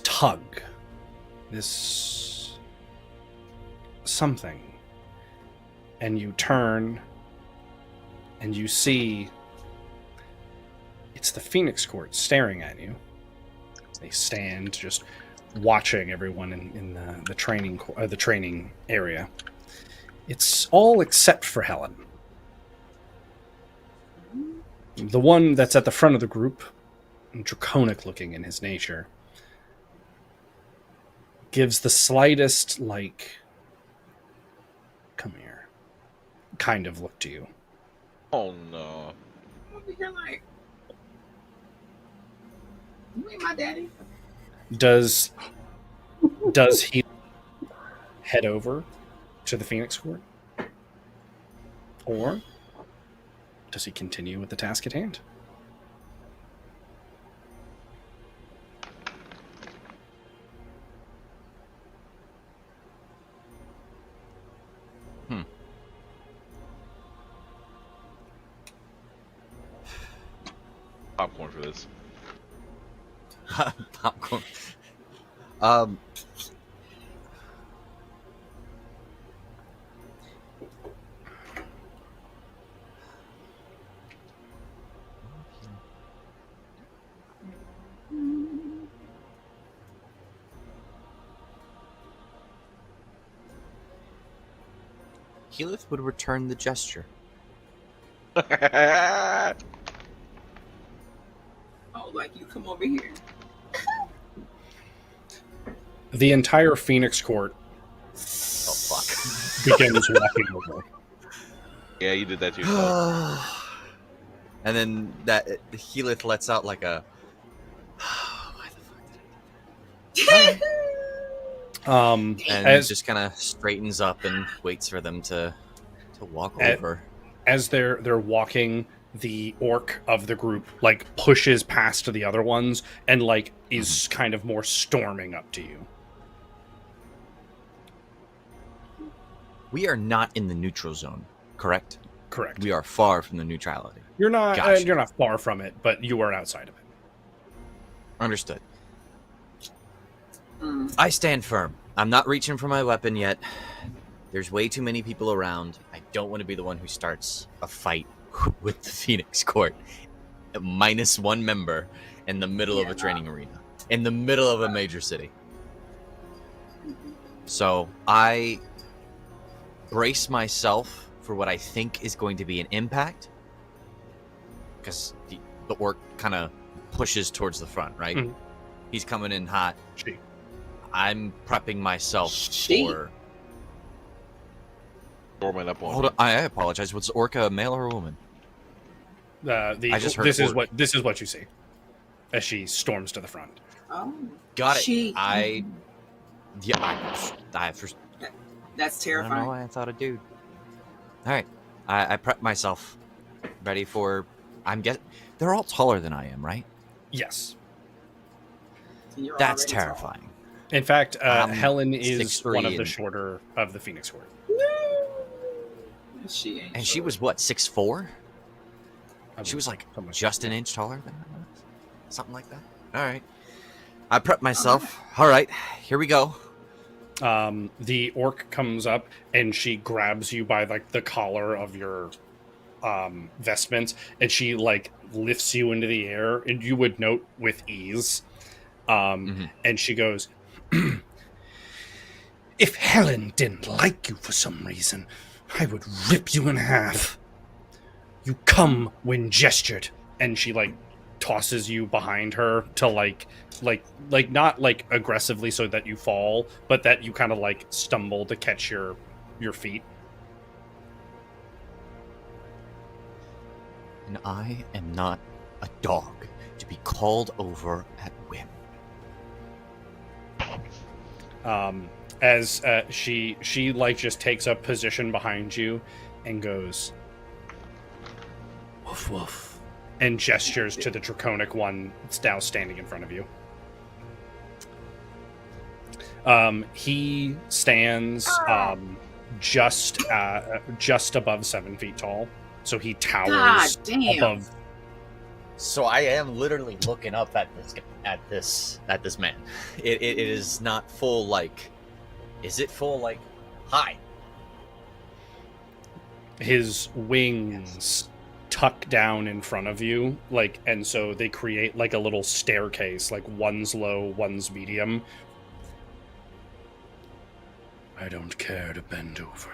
tug, this something, and you turn and you see it's the Phoenix Court staring at you. They stand just watching everyone in the training area. It's all except for Helen. The one that's at the front of the group, draconic looking in his nature, gives the slightest, like, come here, kind of look to you. Oh no. Over here, like, you ain't my daddy. Does he head over to the Phoenix Court? Or does he continue with the task at hand? Popcorn for this. Popcorn. Healith would return the gesture. Oh, like you come over here. The entire Phoenix Court Oh fuck. begins walking over. Yeah, you did that too. And then that Healith lets out like a. Why the fuck did I? And As just kind of straightens up and waits for them to walk At- over. as they're walking, the orc of the group like pushes past the other ones and like is kind of more storming up to you. We are not in the neutral zone, correct? Correct. We are far from the neutrality. You're not Gotcha. you're not far from it, but you are outside of it. Understood. I stand firm. I'm not reaching for my weapon yet. There's way too many people around. I don't want to be the one who starts a fight with the Phoenix Court. Minus one member in the middle of a training arena. In the middle of a major city. So I brace myself for what I think is going to be an impact. Because the orc kind of pushes towards the front, right? Mhm. He's coming in hot. She. I'm prepping myself She. for... Storming up on Hold on, I apologize. Was Orca a male or a woman? I just heard this is orc. what you see as she storms to the front. Oh, Got it. She. I That's don't know terrifying. why I thought a dude. All right, I prep myself, ready for. They're all taller than I am, right? Yes. You're That's already tall. terrifying. In fact, I'm Helen is 6'3" one of the and- shorter of the Phoenix Court. She ain't. And she short. was what, 6'4"? I She was like something like just an inch taller than I was, something like that. All right, I prep myself. All right, here we go. The orc comes up and she grabs you by like the collar of your vestments, and she like lifts you into the air, and you would note with ease. And she goes, "If Helen didn't like you for some reason, I would rip you in half. You come when gestured." And she like tosses you behind her to like not like aggressively so that you fall, but that you kind of like stumble to catch your feet. And I am not a dog to be called over at whim. As she like just takes up position behind you and goes woof woof and gestures to the draconic one that's now standing in front of you. He stands just above 7 feet tall, so he towers God damn. above. So I am literally looking up at this. At this man. It is not full like. Is it full like hi? His wings tuck down in front of you, like, and so they create like a little staircase, like one's low, one's medium. I don't care to bend over.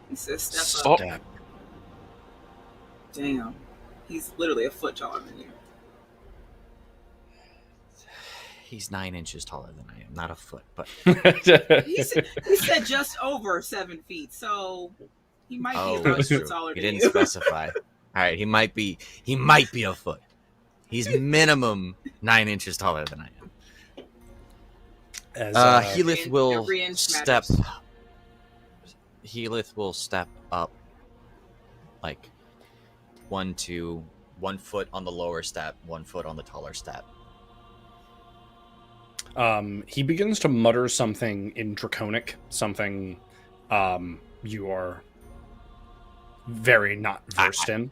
He says, "Step up." Step. Damn. He's literally a foot taller than you. He's 9 inches taller than I am, not a foot, but He said just over 7 feet, so he might be a that's foot true. taller He than didn't you. specify. All right, he might be a foot. He's minimum 9 inches taller than I am. As, Healith will every inch step. matters. Healith will step up, like 1 foot on the lower step, 1 foot on the taller step. he begins to mutter something in Draconic, something you are very not versed in.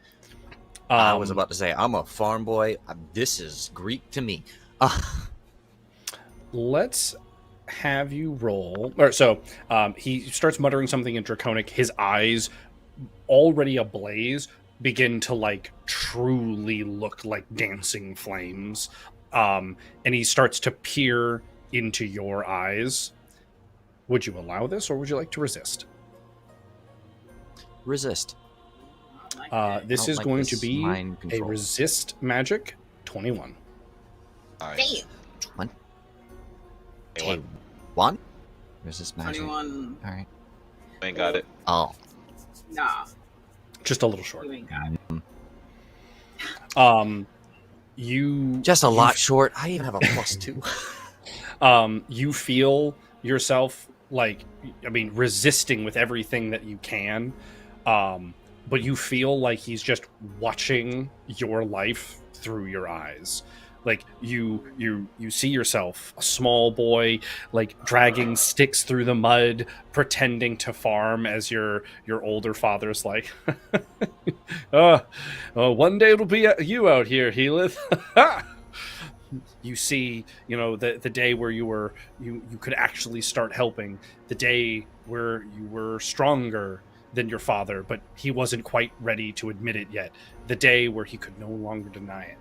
I was about to say, I'm a farm boy. This is Greek to me. Let's have you roll. Or so he starts muttering something in Draconic. His eyes, already ablaze, begin to like truly look like dancing flames. And he starts to peer into your eyes. Would you allow this, or would you like to resist? Resist. This don't is like going this to be mind a control. resist magic 21. Nice. Damn. Okay, 1? Resist magic. 21. All right. Ain't got it. Oh. Nah, Just a little short. you ain't got it. You Just a lot short. I even have a +2. You feel yourself like, I mean, resisting with everything that you can, but you feel like he's just watching your life through your eyes. Like you see yourself, a small boy, like dragging sticks through the mud, pretending to farm as your older father's like, one day it'll be you out here, Healith. You see, the day where you could actually start helping, the day where you were stronger than your father, but he wasn't quite ready to admit it yet. The day where he could no longer deny it.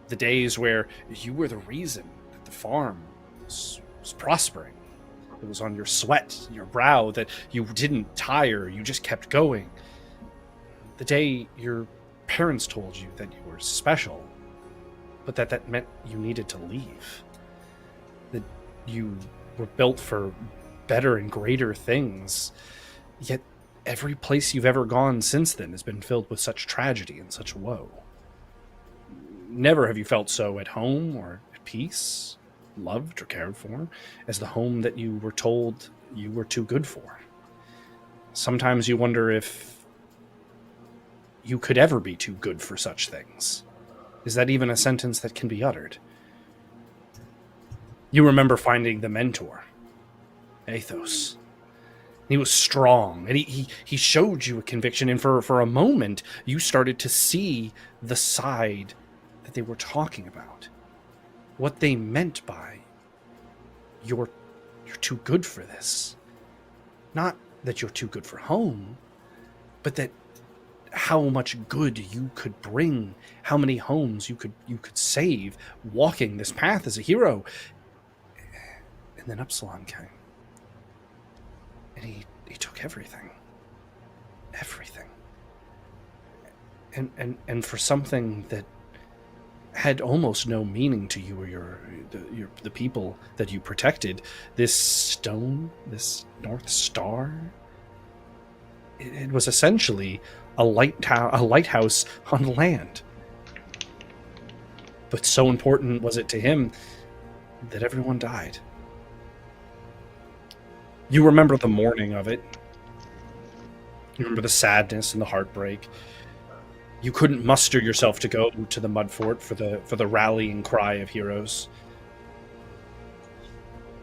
The days where you were the reason that the farm was prospering. It was on your sweat, your brow, that you didn't tire, you just kept going. The day your parents told you that you were special, but that meant you needed to leave. That you were built for better and greater things. Yet every place you've ever gone since then has been filled with such tragedy and such woe. Never have you felt so at home or at peace, loved or cared for, as the home that you were told you were too good for. Sometimes you wonder if you could ever be too good for such things. Is that even a sentence that can be uttered? You remember finding the mentor, Athos. He was strong, and he showed you a conviction, and for a moment, you started to see the side that they were talking about. What they meant by, you're too good for this. Not that you're too good for home, but that how much good you could bring, how many homes you could save walking this path as a hero. And then Upsilon came. And he took everything. Everything. And for something that had almost no meaning to you or the people that you protected, this stone, this North Star, it was essentially a lighthouse on land. But so important was it to him that everyone died. You remember the morning of it. You remember the sadness and the heartbreak. You couldn't muster yourself to go to the mud fort for the rallying cry of heroes.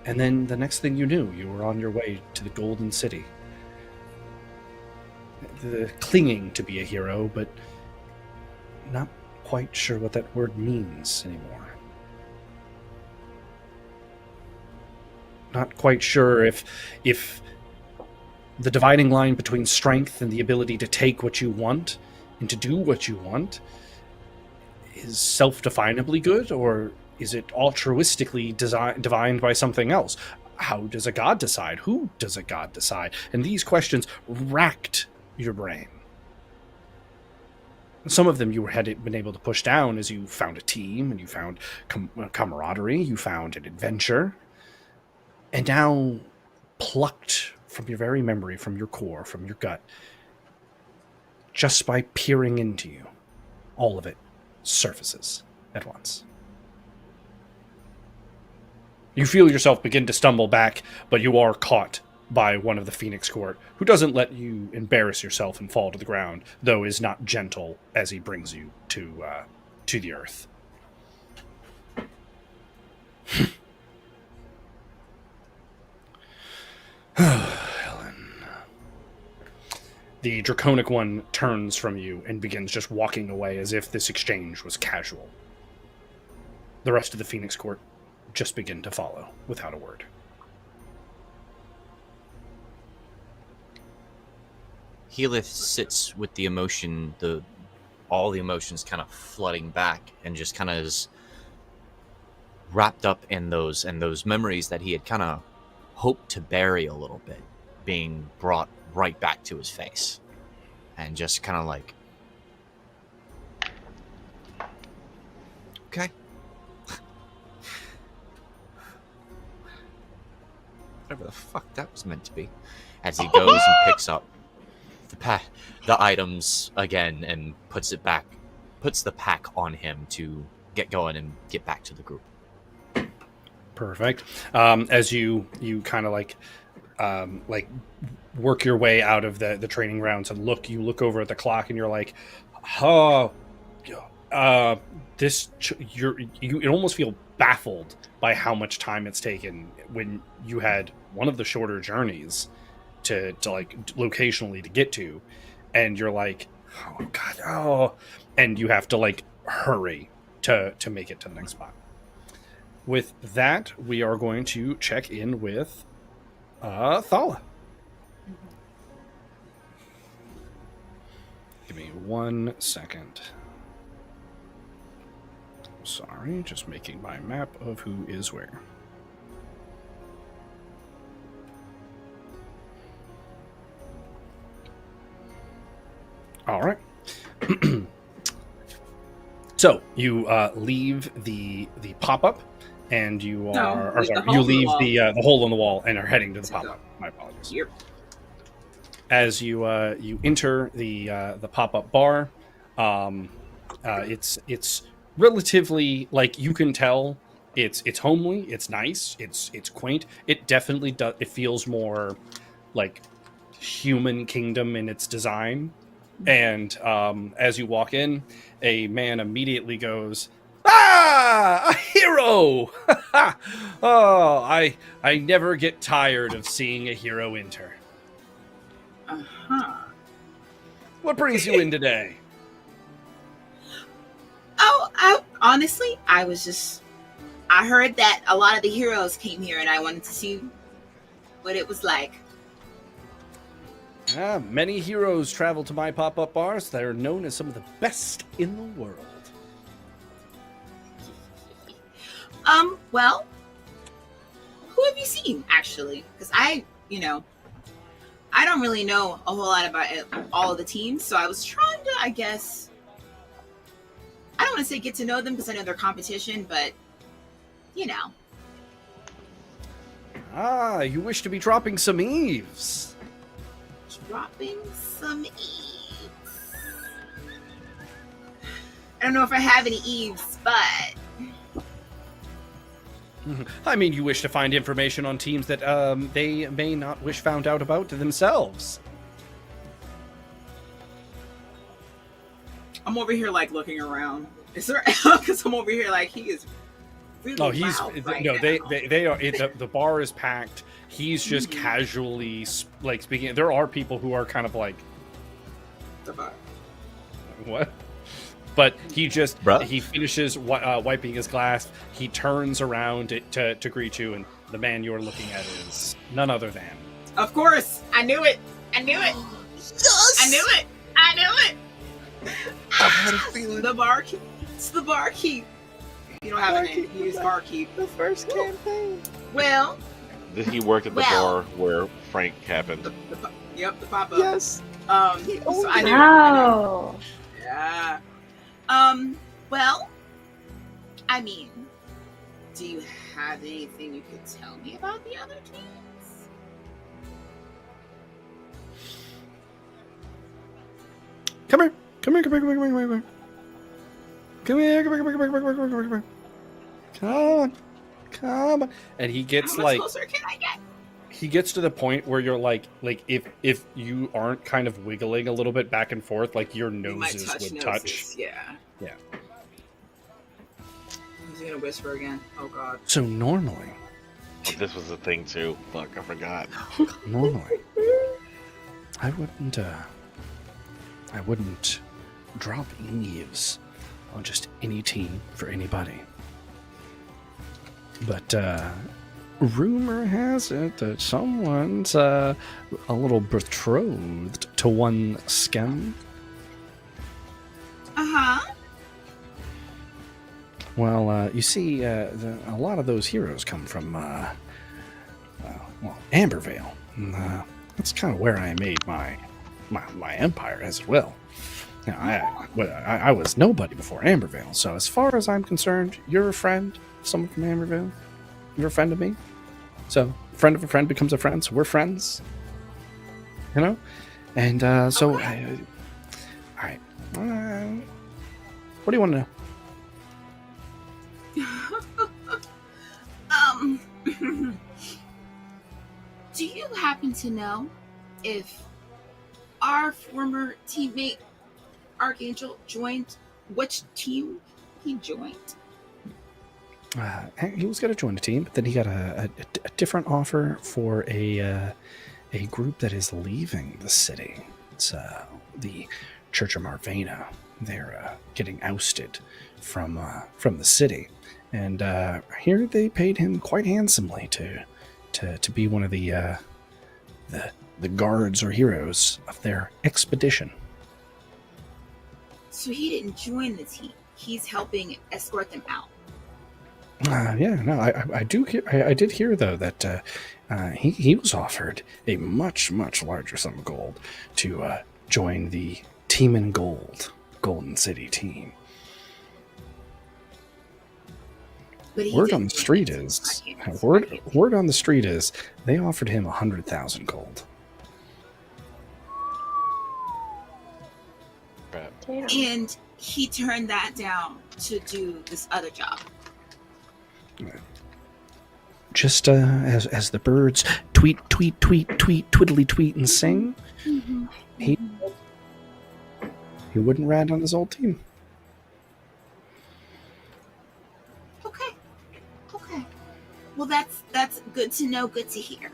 And then the next thing you knew, you were on your way to the Golden City. Clinging to be a hero, but not quite sure what that word means anymore. Not quite sure if the dividing line between strength and the ability to take what you want and to do what you want is self-definably good, or is it altruistically divined by something else? How does a god decide? Who does a god decide? And these questions racked your brain. Some of them you had been able to push down as you found a team and you found camaraderie, you found an adventure. And now, plucked from your very memory, from your core, from your gut, just by peering into you, all of it surfaces at once. You feel yourself begin to stumble back, but you are caught by one of the Phoenix Court, who doesn't let you embarrass yourself and fall to the ground, though is not gentle as he brings you to the earth. Helen. The Draconic one turns from you and begins just walking away as if this exchange was casual. The rest of the Phoenix Court just begin to follow without a word. Helith sits with the emotion, all the emotions kind of flooding back, and just kind of is wrapped up in those memories that he had kind of hoped to bury a little bit, being brought right back to his face, and just kind of like, okay, whatever the fuck that was meant to be, as he goes and picks up the items again and puts the pack on him to get going and get back to the group. Perfect. As you kind of like work your way out of the training grounds and you look over at the clock and you're like, oh, you almost feel baffled by how much time it's taken when you had one of the shorter journeys to like locationally to get to, and you're like, oh god, oh, and you have to like hurry to make it to the next spot. With that, we are going to check in with Thala. Give me 1 second. Sorry, just making my map of who is where. All right. So you leave the pop-up, and you are you leave the hole in the wall and are heading to the pop-up. My apologies. Yep. As you enter the pop-up bar, it's relatively, like, you can tell it's homely, it's nice, it's quaint. It definitely does. It feels more like human kingdom in its design. And as you walk in, a man immediately goes, "Ah, a hero!" Oh, I never get tired of seeing a hero enter. Uh-huh. What brings you in today? Oh, honestly, I heard that a lot of the heroes came here, and I wanted to see what it was like. Many heroes travel to my pop-up bars. They're known as some of the best in the world. Well, who have you seen, actually? Because I don't really know a whole lot about all of the teams, so I was trying to, I guess, I don't want to say get to know them because I know they're competition, but, You wish to be dropping some eaves. Dropping some eaves. I don't know if I have any eaves, but I mean, you wish to find information on teams that they may not wish found out about themselves. I'm over here like looking around. Is there? Because I'm over here like he is. Really Oh, he's loud right no. now. They are. The bar is packed. He's just casually like speaking. There are people who are kind of like, The bar. what? But he just Bruh. he finishes wiping his glass. He turns around to greet you, and the man you're looking at is none other than. Of course, I knew it. I knew it. Yes! I knew it. I knew it. I had a feeling. The barkeep. It's the barkeep. You don't have a name. You use barkeep. The first campaign. Well, He worked at the Well. bar where Frank happened. yep, the pop up. Yes. So I knew. Wow. Yeah. Well, I mean, do you have anything you could tell me about the other teams? Come here. Come here. Come here. Come here. Come here. Come here. Come here. Come here. Come here. Come here. Come here. Come here. Come on. Come on. And he gets How much like. closer can I get? He gets to the point where you're like if you aren't kind of wiggling a little bit back and forth, like your We might noses touch would noses. touch. Yeah. Yeah. He's gonna whisper again. Oh God. So normally, This was a thing too. Fuck, I forgot. I wouldn't drop eaves on just any team for anybody. But rumor has it that someone's a little betrothed to one Skem. Uh-huh. Well, you see, a lot of those heroes come from, Ambervale. And, that's kind of where I made my empire as well. Now, I was nobody before Ambervale, so as far as I'm concerned, you're a friend of someone from Ambervale. You're a friend of me. So, friend of a friend becomes a friend, so we're friends. You know? And, so, Okay. alright. What do you want to know? Do you happen to know if our former teammate Archangel joined which team he joined? He was going to join a team, but then he got a different offer for a group that is leaving the city. It's the Church of Marvena. They're getting ousted from the city, and here they paid him quite handsomely to be one of the guards or heroes of their expedition. So he didn't join the team. He's helping escort them out. I did hear though that he was offered a much larger sum of gold to join the Team in Gold Golden City team. But he Word didn't on the join street team. is I can't- word on the street is they offered him 100,000 gold. Damn. And he turned that down to do this other job. Just as the birds tweet, twiddly tweet and sing, he wouldn't rat on his old team. Okay. Well, that's good to know. Good to hear.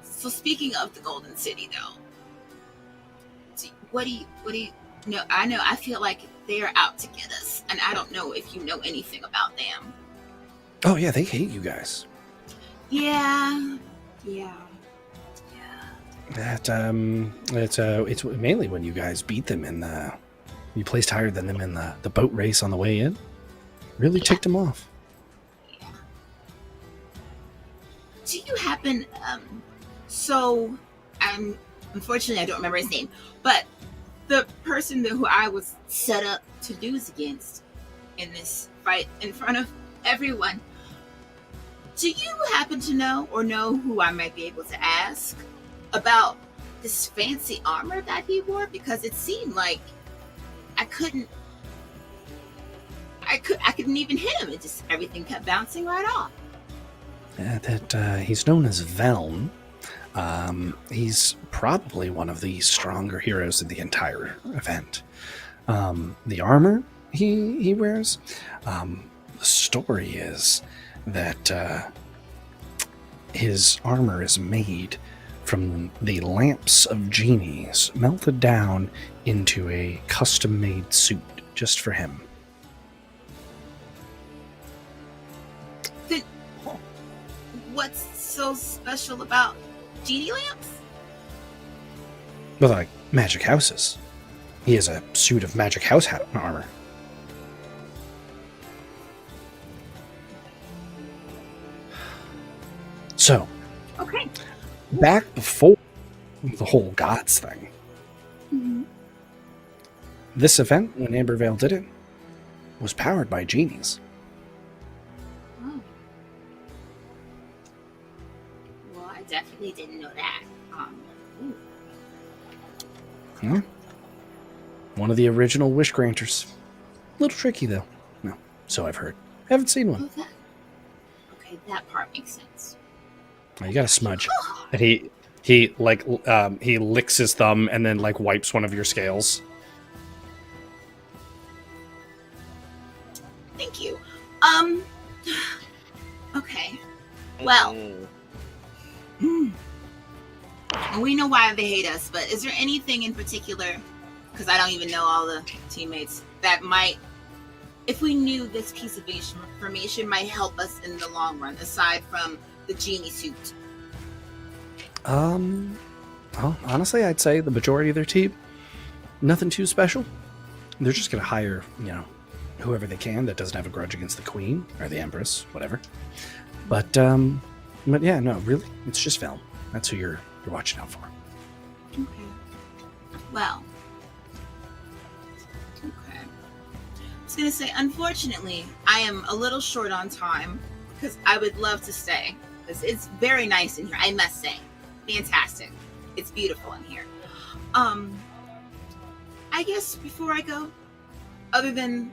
So speaking of the Golden City, though, what do you know? I feel like they are out to get us, and I don't know if you know anything about them. Oh yeah, they hate you guys. Yeah. That it's mainly when you guys beat them you placed higher than them in the boat race on the way in. Really ticked them off. Do you happen? So, unfortunately I don't remember his name, but the person who I was set up to lose against in this fight in front of everyone. Do you happen to know who I might be able to ask about this fancy armor that he wore? Because it seemed like I couldn't I couldn't even hit him. It just everything kept bouncing right off. He's known as Velm. He's probably one of the stronger heroes in the entire event. The armor he wears, the story is that his armor is made from the lamps of genies melted down into a custom-made suit just for him. What's so special about genie lamps? Well, like magic houses. He has a suit of magic house armor. So, Okay. back before the whole gods thing, this event, when Ambervale did it, was powered by genies. Oh. Well, I definitely didn't know that. Ooh. One of the original wish granters. Little tricky, though. No, so I've heard. Haven't seen one. Okay, that part makes sense. Oh, you got a smudge. And he licks his thumb and then like wipes one of your scales. Thank you. Okay. Well, we know why they hate us, but is there anything in particular, because I don't even know all the teammates, that might, if we knew this piece of information, might help us in the long run, aside from the genie suit? Well, honestly, I'd say the majority of their team, nothing too special. They're just going to hire, whoever they can that doesn't have a grudge against the queen or the empress, whatever. But yeah, no, really, it's just Velm. That's who you're watching out for. Okay. Well. Okay. I was going to say, unfortunately, I am a little short on time because I would love to stay. Because it's very nice in here, I must say. Fantastic. It's beautiful in here. I guess before I go, other than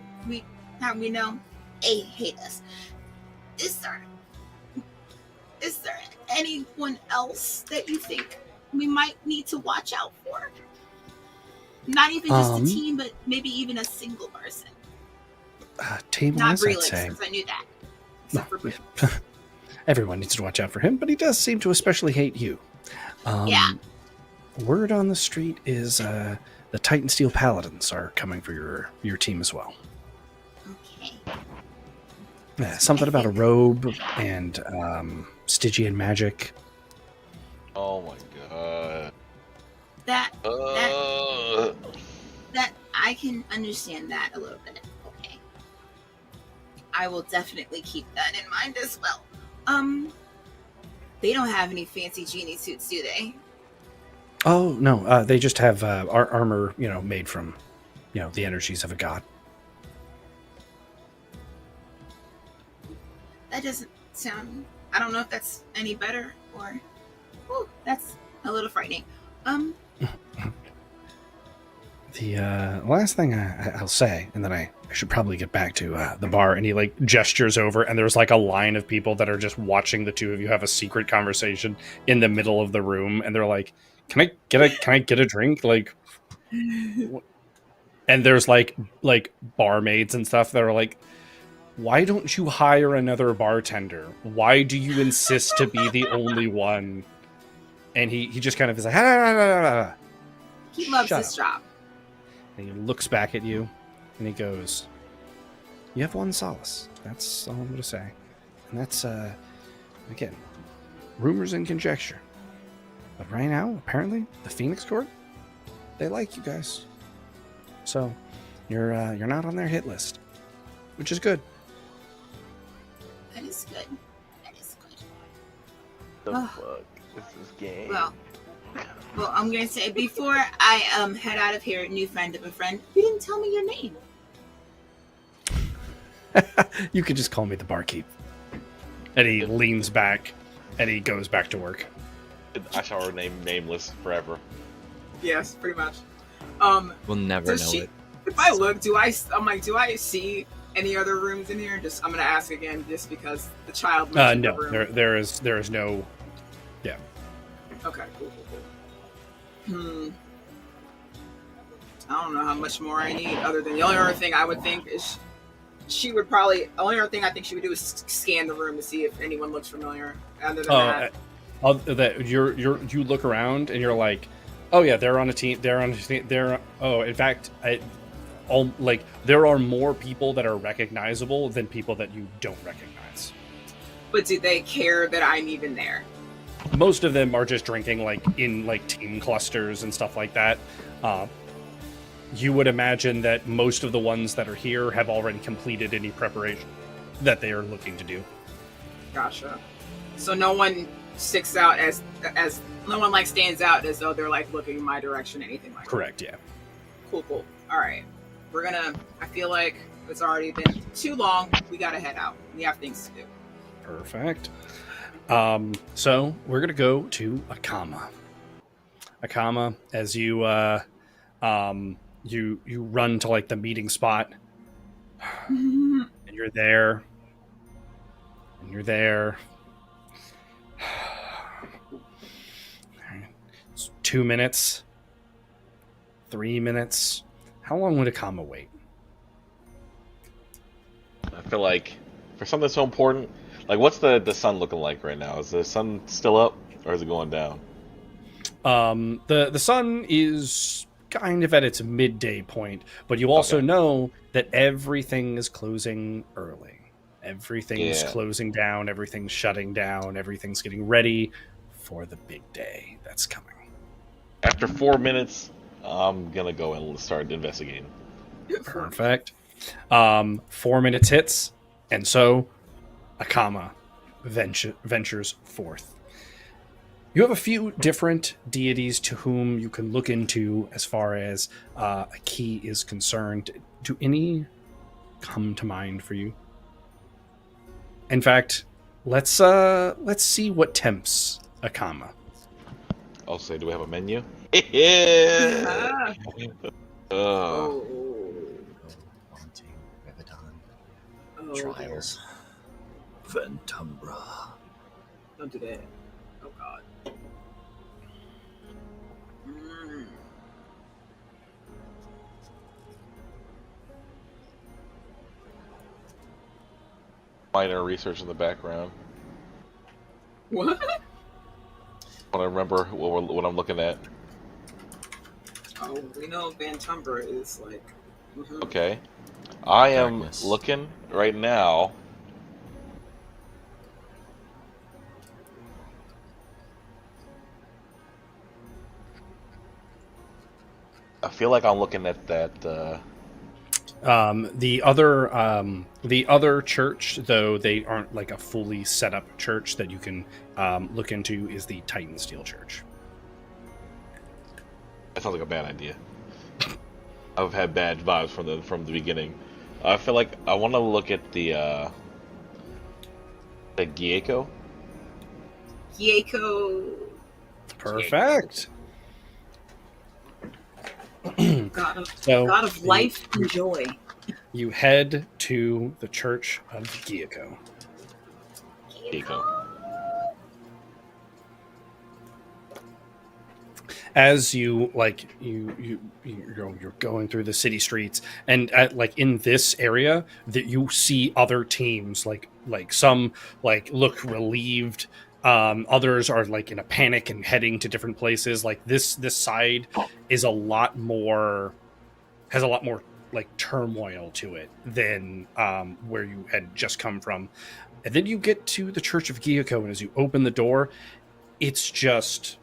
how we know they hate us, is there anyone else that you think we might need to watch out for? Not even just a team, but maybe even a single person. Team-wise, Not I'd Brelix, say. since I knew that. Except for Brelix. Everyone needs to watch out for him, but he does seem to especially hate you. Yeah. Word on the street is the Titan Steel Paladins are coming for your team as well. Okay. Yeah, something about a robe and Stygian magic. Oh my god. That I can understand that a little bit. Okay. I will definitely keep that in mind as well. They don't have any fancy genie suits, do they? Oh no, they just have armor, made from, the energies of a god. That doesn't sound. I don't know if that's any better or. Ooh, that's a little frightening. The last thing I'll say, and then I should probably get back to the bar, and he like gestures over, and there's like a line of people that are just watching the two of you have a secret conversation in the middle of the room, and they're like, "Can I get a drink?" Like, and there's like barmaids and stuff that are like, "Why don't you hire another bartender? Why do you insist to be the only one?" And he just kind of is like, "Ah." He loves Shut his up. job. And he looks back at you, and he goes, "You have one solace. That's all I'm going to say. And that's, again, rumors and conjecture. But right now, apparently, the Phoenix Court, they like you guys. So, you're not on their hit list, which is good." That is good. That is good. The Oh. fuck? This is gay. Well, I'm gonna say before I head out of here, new friend of a friend, you didn't tell me your name. You could just call me the barkeep. And he leans back, and he goes back to work. I shall remain nameless forever. Yes, pretty much. We'll never Does know she? it. If I look, do I see any other rooms in here? Just I'm gonna ask again, just because the child mentioned No, the room. there is no. Yeah. Okay, cool. I don't know how much more I need, other than the only other thing I would think is she would probably. The only other thing I think she would do is scan the room to see if anyone looks familiar. Other than that, You look around and you're like, oh yeah, they're on a team. In fact, there are more people that are recognizable than people that you don't recognize. but do they care that I'm even there? Most of them are just drinking in team clusters and stuff like that. You would imagine that most of the ones that are here have already completed any preparation that they are looking to do. Gotcha. So no one sticks out as no one stands out as though they're looking in my direction, anything like Correct, that. yeah. Cool. All right. I feel like it's already been too long. We gotta head out. We have things to do. Perfect. So we're gonna go to Akama. Akama, as you you run to the meeting spot, and you're there. It's 2 minutes, 3 minutes. How long would Akama wait? I feel like for something so important, what's the sun looking like right now? Is the sun still up or is it going down? The sun is kind of at its midday point, but you also know that everything is closing early. Everything's closing down, everything's shutting down, everything's getting ready for the big day that's coming. After 4 minutes, I'm gonna go and start investigating. Perfect. 4 minutes hits, and so Akama ventures forth. You have a few different deities to whom you can look into as far as a key is concerned. Do any come to mind for you? In fact, let's see what tempts Akama. I'll say, do we have a menu? Yeah. Oh, Wanting, Revedon, oh, Trials, Ventumbra. Don't do that. Oh God. Minor research in the background. What? When I remember what I'm looking at. Oh, we know Ventumbra is Okay. I am Darkness. looking right now. I feel like I'm looking at that. The other church, though they aren't a fully set up church that you can look into, is the Titan Steel Church. That sounds like a bad idea. I've had bad vibes from the beginning. I feel like I want to look at the Gieko. Gieko. Perfect. God of life and joy. You head to the Church of Gieko. Gieko. As you're going through the city streets, and in this area that you see other teams, some look relieved, others are in a panic and heading to different places. This side is has a lot more turmoil to it than where you had just come from. And then you get to the Church of Gieko, and as you open the door, it's just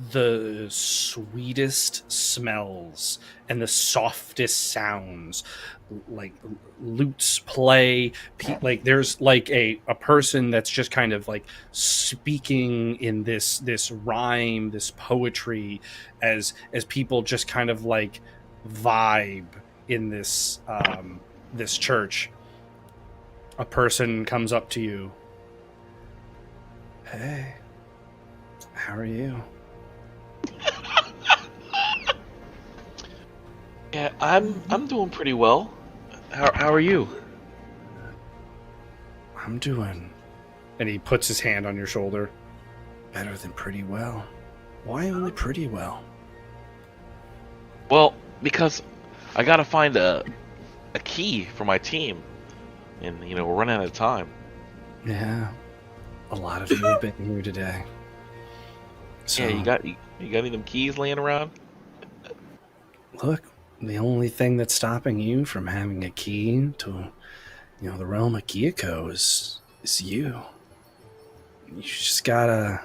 the sweetest smells and the softest sounds, lutes play, there's a person that's just kind of speaking in this rhyme, this poetry, as people just kind of vibe in this this church. A person comes up to you. Hey, how are you? Yeah, I'm doing pretty well. How are you? I'm doing. And he puts his hand on your shoulder. Better than pretty well. Why only pretty well? Well, because I gotta find a key for my team, and we're running out of time. Yeah. A lot of you have been here today. So, Yeah, you got any of them keys laying around? look, the only thing that's stopping you from having a key to, the realm of Gyoko is you. You just gotta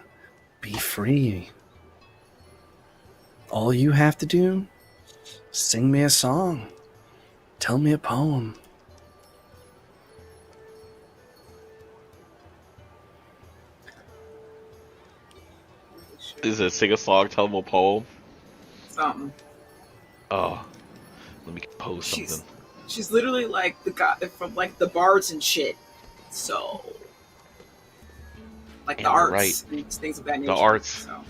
be free. All you have to do, sing me a song, tell me a poem. Is it sing a song, tell them a poem? Something. Oh, let me compose something. She's literally like the guy from like the bards and shit. So, like the Yeah, arts, right. and things of that nature. The arts. So,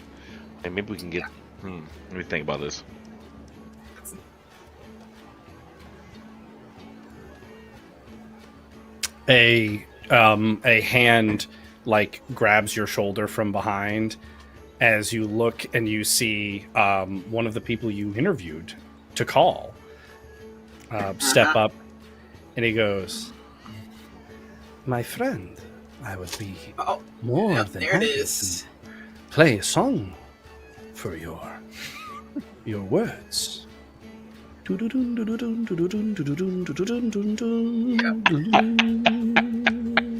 And maybe we can get. Let me think about this. A hand like grabs your shoulder from behind as you look and you see one of the people you interviewed to call step up, and he goes, "My friend, I would be more yep, than there it happy is. to play a song for your words."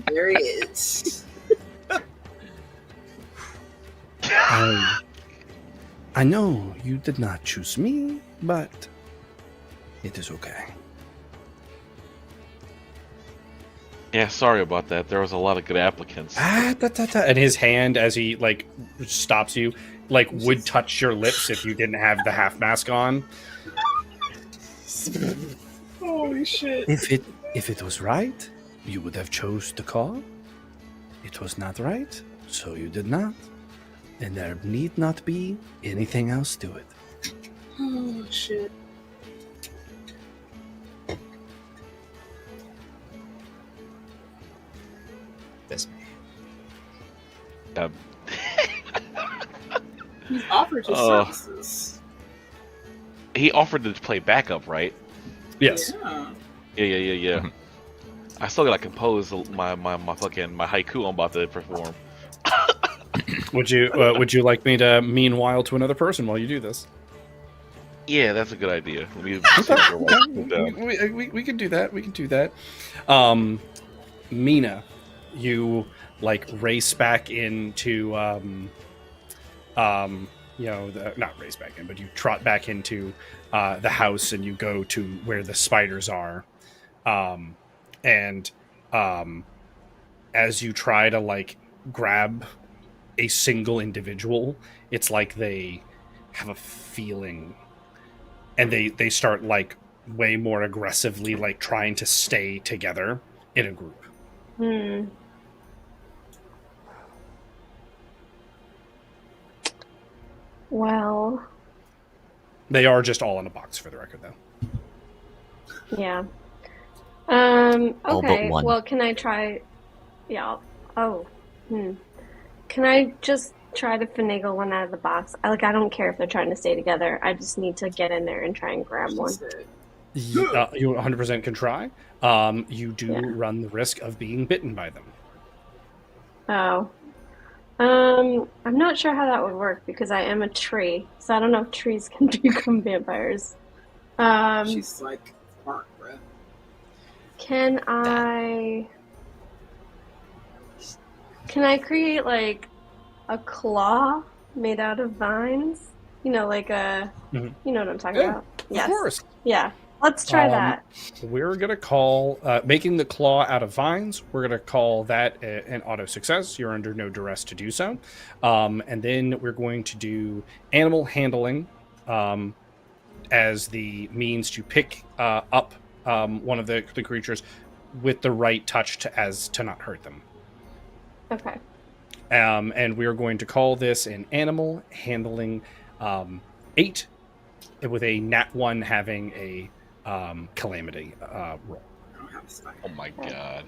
There he is. I know you did not choose me, but it is okay. Yeah, sorry about that. There was a lot of good applicants. And his hand, as he like stops you, like would touch your lips if you didn't have the half mask on. Holy shit. If it was right, you would have chose the call. It was not right, so you did not. And there need not be anything else to it. Oh shit. This He's offered his services. He offered to play backup, right? Yes. Yeah. I still gotta compose my haiku I'm about to perform. Would you like me to meanwhile to another person while you do this? Yeah, that's a good idea. Let me We can do that. We can do that. Mina, you like race back into not race back in, but you trot back into the house and you go to where the spiders are. And as you try to like grab a single individual, it's like they have a feeling and they start like way more aggressively like trying to stay together in a group. Well, They are just all in a box for the record though. yeah. All but Okay. one. Well, can I try? Yeah. Can I just try to finagle one out of the box? I don't care if they're trying to stay together. I just need to get in there and try and grab one. You 100% can try. You do run the risk of being bitten by them. Oh. I'm not sure how that would work because I am a tree, so I don't know if trees can become vampires. She's like bark, bro. Can I create like a claw made out of vines? You know, like a you know what I'm talking about? Of course. Yeah. Let's try that. We're going to call making the claw out of vines. We're going to call that an auto success. You're under no duress to do so. And then we're going to do animal handling as the means to pick up one of the creatures with the right touch to not hurt them. Okay. And we are going to call this an animal handling 8 with a nat 1 having a calamity roll. I don't have a spider. Oh my god.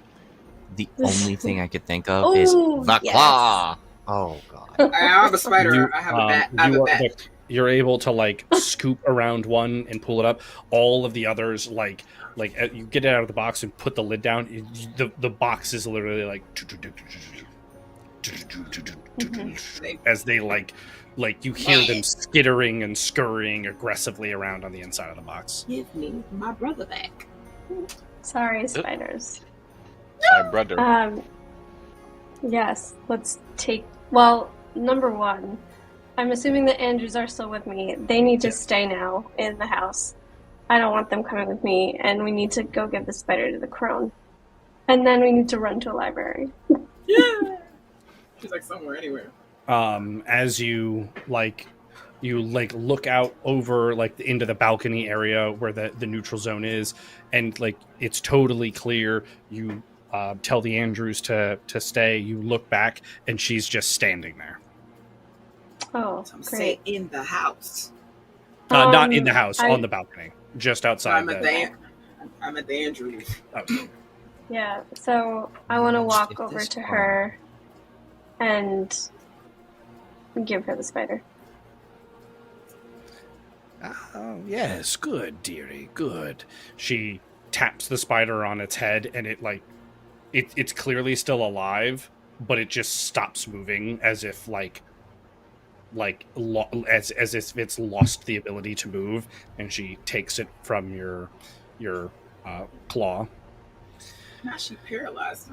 The only thing I could think of is Ooh, the yes. claw. Oh god. I have a spider. I have a bat. I have a bat. You're able to like scoop around one and pull it up. All of the others, like you get it out of the box and put the lid down. The box is literally like as they like you hear them skittering and scurrying aggressively around on the inside of the box. Give me my brother back. Sorry, spiders. My brother. Yes, let's take. Well, number one, I'm assuming the Andrews are still with me. They need to stay now in the house. I don't want them coming with me, and we need to go give the spider to the crone. And then we need to run to a library. Yeah. She's like somewhere anywhere. As you look out over like into the balcony area where the neutral zone is, and like it's totally clear. You tell the Andrews to stay. You look back, and she's just standing there. Oh, So I'm great. saying in the house. Not in the house, I- on the balcony, just outside. I'm at the Andrews. Yeah, so I want to walk If over this to crone- her and give her the spider. Oh, yes, good, dearie, good. She taps the spider on its head, and it's clearly still alive, but it just stops moving as if as if it's lost the ability to move, and she takes it from your claw. Now she paralyzed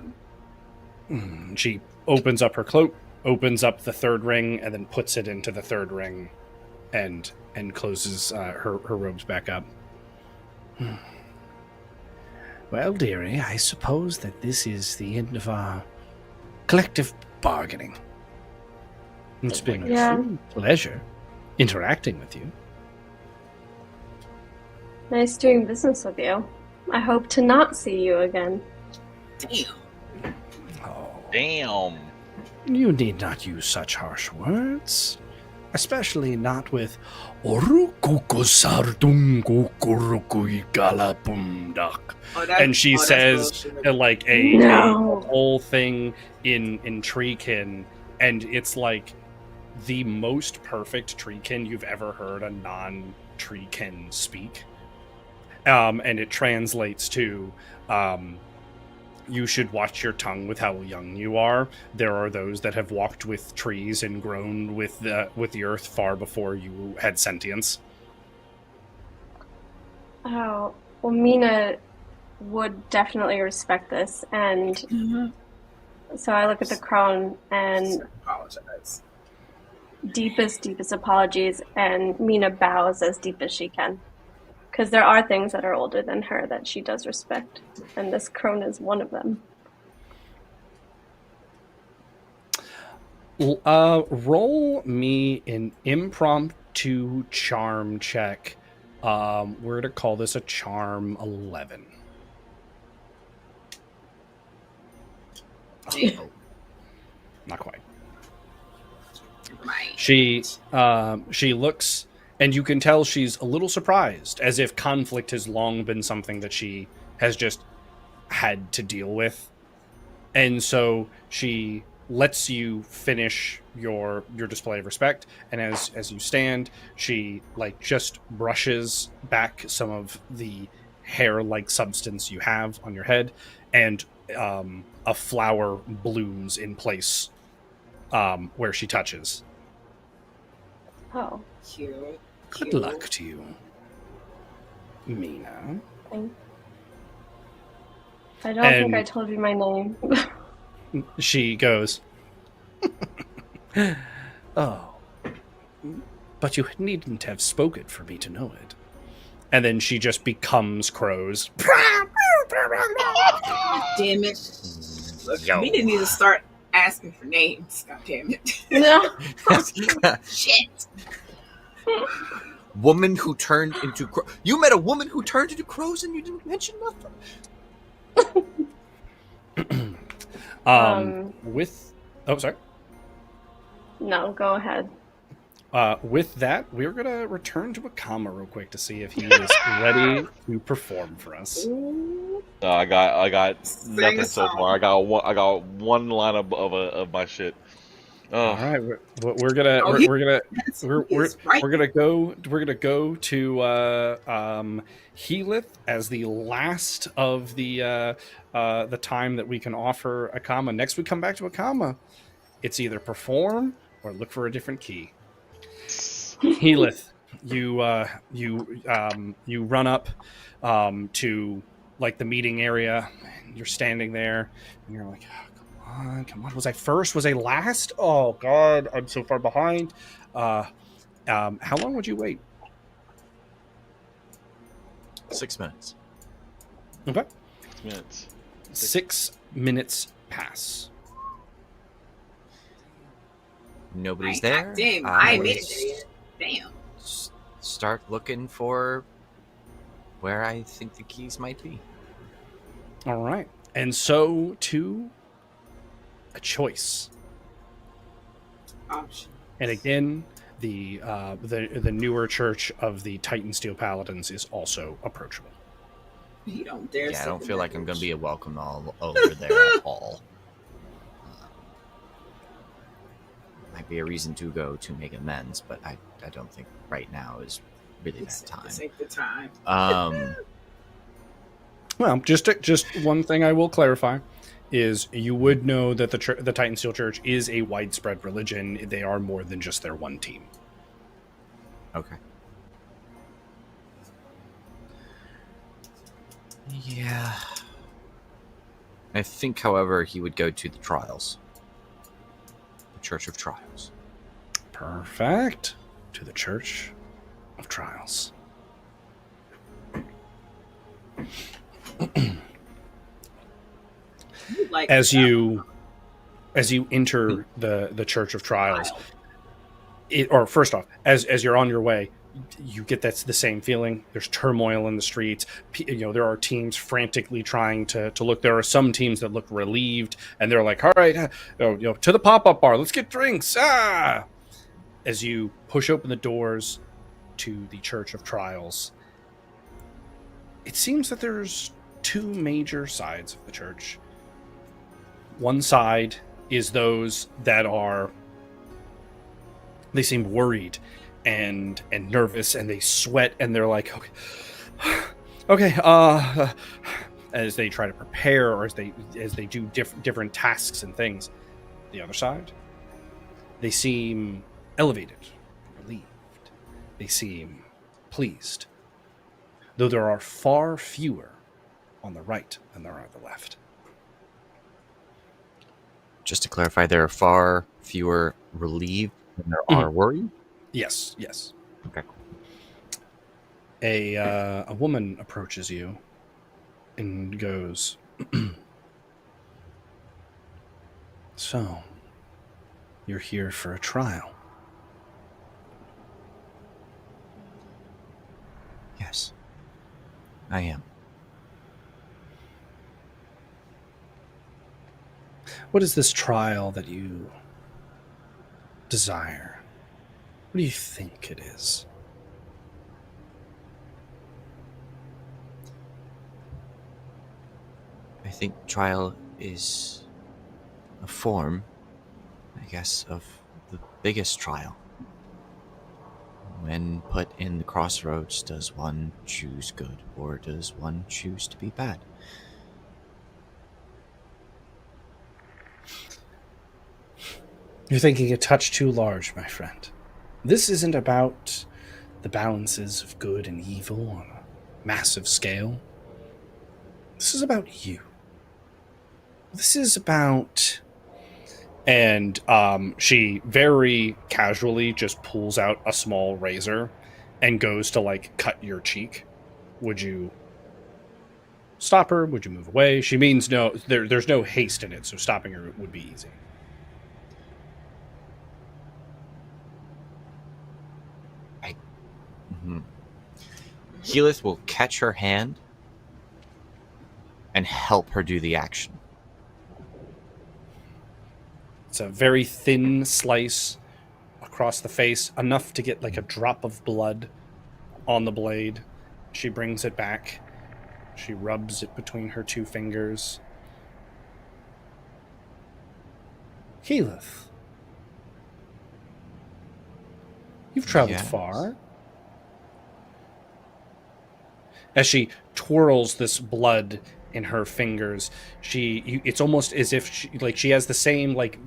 him. She opens up her cloak, opens up the third ring, and then puts it into the third ring, and closes her robes back up. Well, dearie, I suppose that this is the end of our collective bargaining. It's been a Yeah. true pleasure interacting with you. Nice doing business with you. I hope to not see you again. Damn. Oh, Damn. you need not use such harsh words, especially not with and she says like a No. whole thing in treekin, and it's like the most perfect treekin you've ever heard a non-treekin speak. And it translates to you should watch your tongue with how young you are. There are those that have walked with trees and grown with the earth far before you had sentience. Oh, well, Mina would definitely respect this, and so I look at the crone and Apologize. deepest apologies, and Mina bows as deep as she can. Because there are things that are older than her that she does respect, and this crone is one of them. Roll me an impromptu charm check. We're to call this a charm 11. Damn. Not quite. Right. She looks, and you can tell she's a little surprised, as if conflict has long been something that she has just had to deal with. And so she lets you finish your display of respect, and as you stand, she like just brushes back some of the hair-like substance you have on your head, and a flower blooms in place where she touches. Oh, Cute. Good luck to you, Mina. I don't think And- I told you my name. She goes, "Oh, but you needn't have spoken for me to know it." And then she just becomes crows. Damn it. Look, we didn't need to start asking for names. God damn it. No. Shit. Woman who turned into you met a woman who turned into crows and you didn't mention nothing. With sorry. No, go ahead. with that, we're gonna return to Akama real quick to see if he is ready to perform for us. I got Sing nothing a so song. far. I got one line of my shit. All Oh, right, we're gonna Oh, we're gonna go to Healyth as the last of the time that we can offer Akama. Next, we come back to Akama. It's either perform or look for a different key. Healyth, you run up to like the meeting area. And you're standing there, and you're like, oh, come on. Was I first? Was I last? Oh God, I'm so far behind. How long would you wait? 6 minutes. Okay, 6 minutes. 6 minutes pass. Nobody's there. Damn, I I made would it there yet. Damn. start looking for where I think the keys might be. All right, and so to a choice. Oh, shit. And again, the newer church of the Titan Steel Paladins is also approachable. You don't dare. Yeah, I sit don't in feel that like I'm going to bitch. be a welcome all over there at all. Might be a reason to go to make amends, but I don't think right now is really that time. This ain't the time. Well, just one thing I will clarify is you would know that the Titan Steel Church is a widespread religion. They are more than just their one team. Okay. Yeah. I think, however, he would go to the trials. The Church of Trials. Perfect. To the Church of Trials. Like As you enter the Church of Trials, or first off, as you're on your way, you get that's the same feeling. There's turmoil in the streets. There are teams frantically trying to look. There are some teams that look relieved, and they're like, "All right, to the pop-up bar. Let's get drinks." Ah! As you push open the doors to the Church of Trials, it seems that there's two major sides of the church. One side is those that they seem worried and nervous, and they sweat, and they're like, okay, as they try to prepare, or as they do different tasks and things. The other side, they seem elevated, relieved. They seem pleased, though there are far fewer on the right than there are on the left. Just to clarify, there are far fewer relieved than there are worried? Yes. Okay. A woman approaches you and goes, "So, you're here for a trial?" Yes, I am. What is this trial that you desire? What do you think it is? I think trial is a form, I guess, of the biggest trial. When put in the crossroads, does one choose good, or does one choose to be bad? You're thinking a touch too large, my friend. This isn't about the balances of good and evil on a massive scale. This is about you. This is about... And she very casually just pulls out a small razor and goes to, like, cut your cheek. Would you stop her? Would you move away? She means no. There's no haste in it, so stopping her would be easy. Healyth will catch her hand and help her do the action. It's a very thin slice across the face, enough to get like a drop of blood on the blade. She brings it back. She rubs it between her two fingers. Keyleth, you've traveled Yes. far. As she twirls this blood in her fingers, it's almost as if she has the same like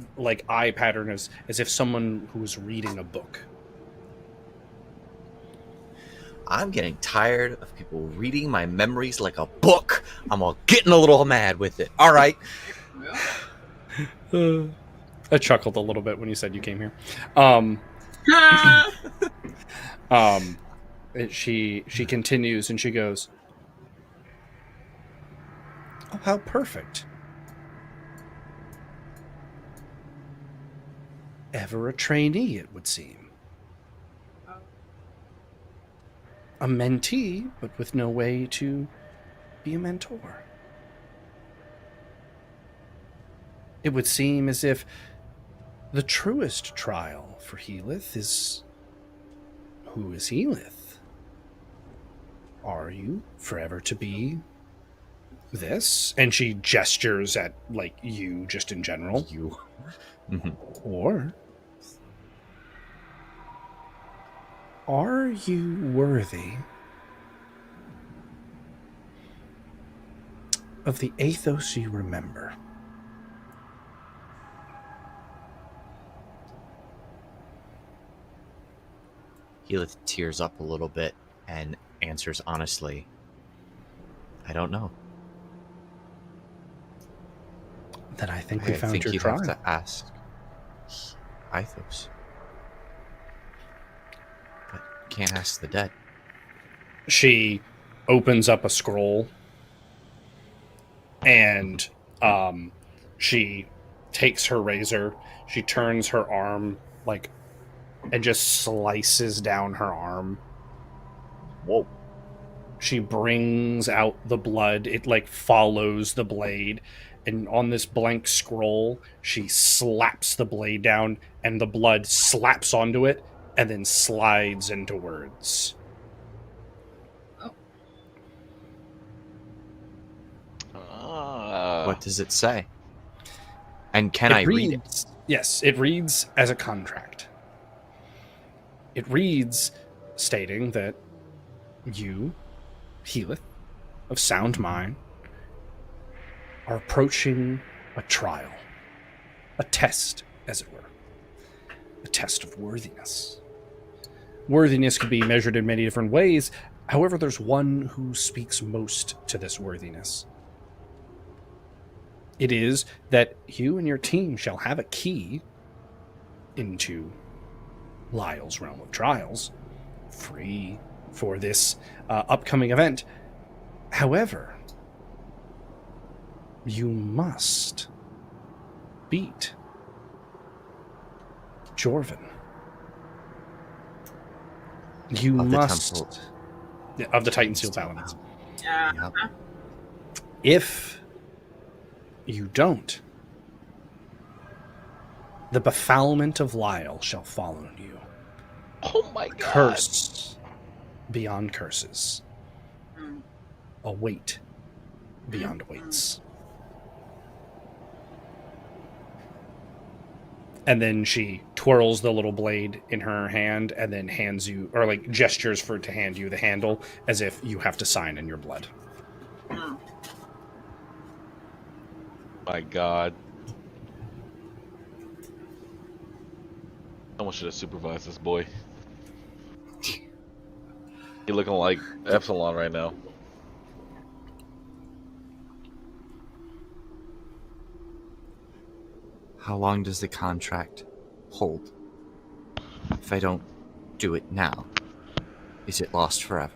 eye pattern as if someone who was reading a book. I'm getting tired of people reading my memories like a book. I'm all getting a little mad with it. All right. I chuckled a little bit when you said you came here. She continues and she goes, "Oh, how perfect. Ever a trainee, it would seem. A mentee, but with no way to be a mentor. It would seem as if the truest trial for Healith is, who is Healith? Are you forever to be this?" And she gestures at, like, you just in general. You. Or are you worthy of the ethos you remember? Healith tears up a little bit and answers honestly, "I don't know." Then I think we found your you trial. have to ask Ithos. But can't ask the dead. She opens up a scroll and she takes her razor, she turns her arm like and just slices down her arm. Whoa. She brings out the blood. It like follows the blade, and on this blank scroll she slaps the blade down and the blood slaps onto it and then slides into words. What does it say? And can I read it? Yes, it reads as a contract. It reads stating that you, Healith, of sound mind, are approaching a trial, a test, as it were, a test of worthiness. Worthiness could be measured in many different ways. However, there's one who speaks most to this worthiness. It is that you and your team shall have a key into Lyle's realm of trials, free for this upcoming event. However, you must beat Jorvin. You Of the must temple. Yeah, of the Titan Seal Paladins. Yep. If you don't, the befoulment of Lyle shall fall on you. Oh my god. Curse beyond curses. A weight beyond weights. And then she twirls the little blade in her hand and then hands you, or like gestures for it to hand you the handle as if you have to sign in your blood. My god. Someone should have supervised this boy. He looking like Epsilon right now. How long does the contract hold? If I don't do it now, is it lost forever?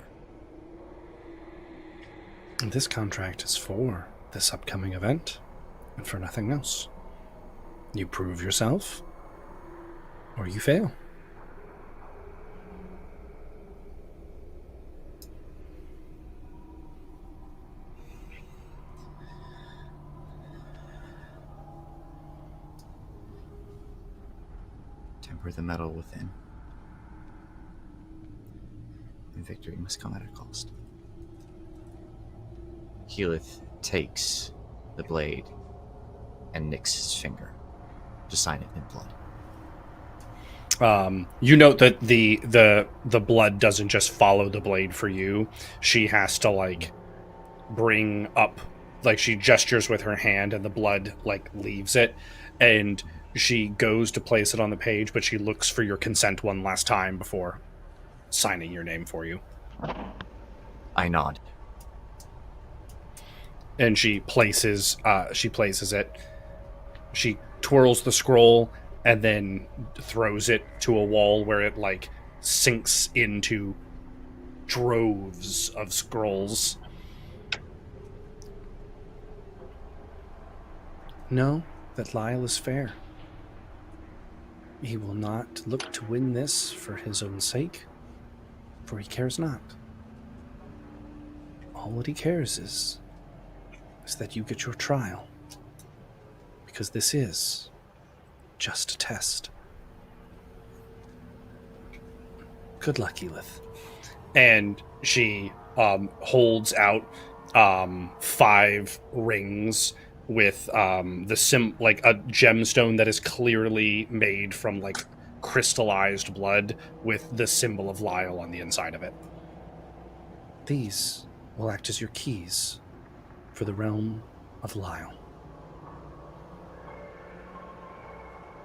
And this contract is for this upcoming event and for nothing else. You prove yourself or you fail. Temper the metal within. And victory must come at a cost. Healith takes the blade and nicks his finger to sign it in blood. You note that the blood doesn't just follow the blade for you. She has to like bring up, like she gestures with her hand and the blood like leaves it, and she goes to place it on the page, but she looks for your consent one last time before signing your name for you. I nod. And she places it. She twirls the scroll and then throws it to a wall where it like sinks into droves of scrolls. Know that Lyle is fair. He will not look to win this for his own sake, for he cares not. All that he cares is that you get your trial, because this is just a test. Good luck, Elith. And she holds out 5 rings with like a gemstone that is clearly made from like crystallized blood with the symbol of Lyle on the inside of it. These will act as your keys for the realm of Lyle.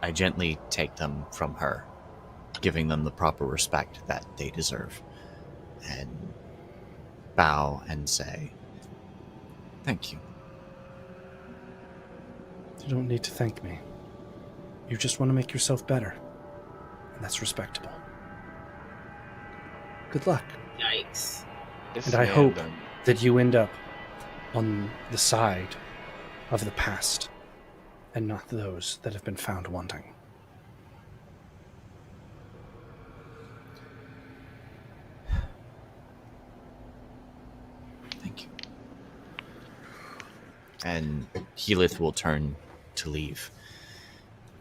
I gently take them from her, giving them the proper respect that they deserve, and bow and say, thank you. You don't need to thank me. You just want to make yourself better, and that's respectable. Good luck. Yikes. And I hope that you end up on the side of the past and not those that have been found wanting. Thank you. And Healith will turn to leave.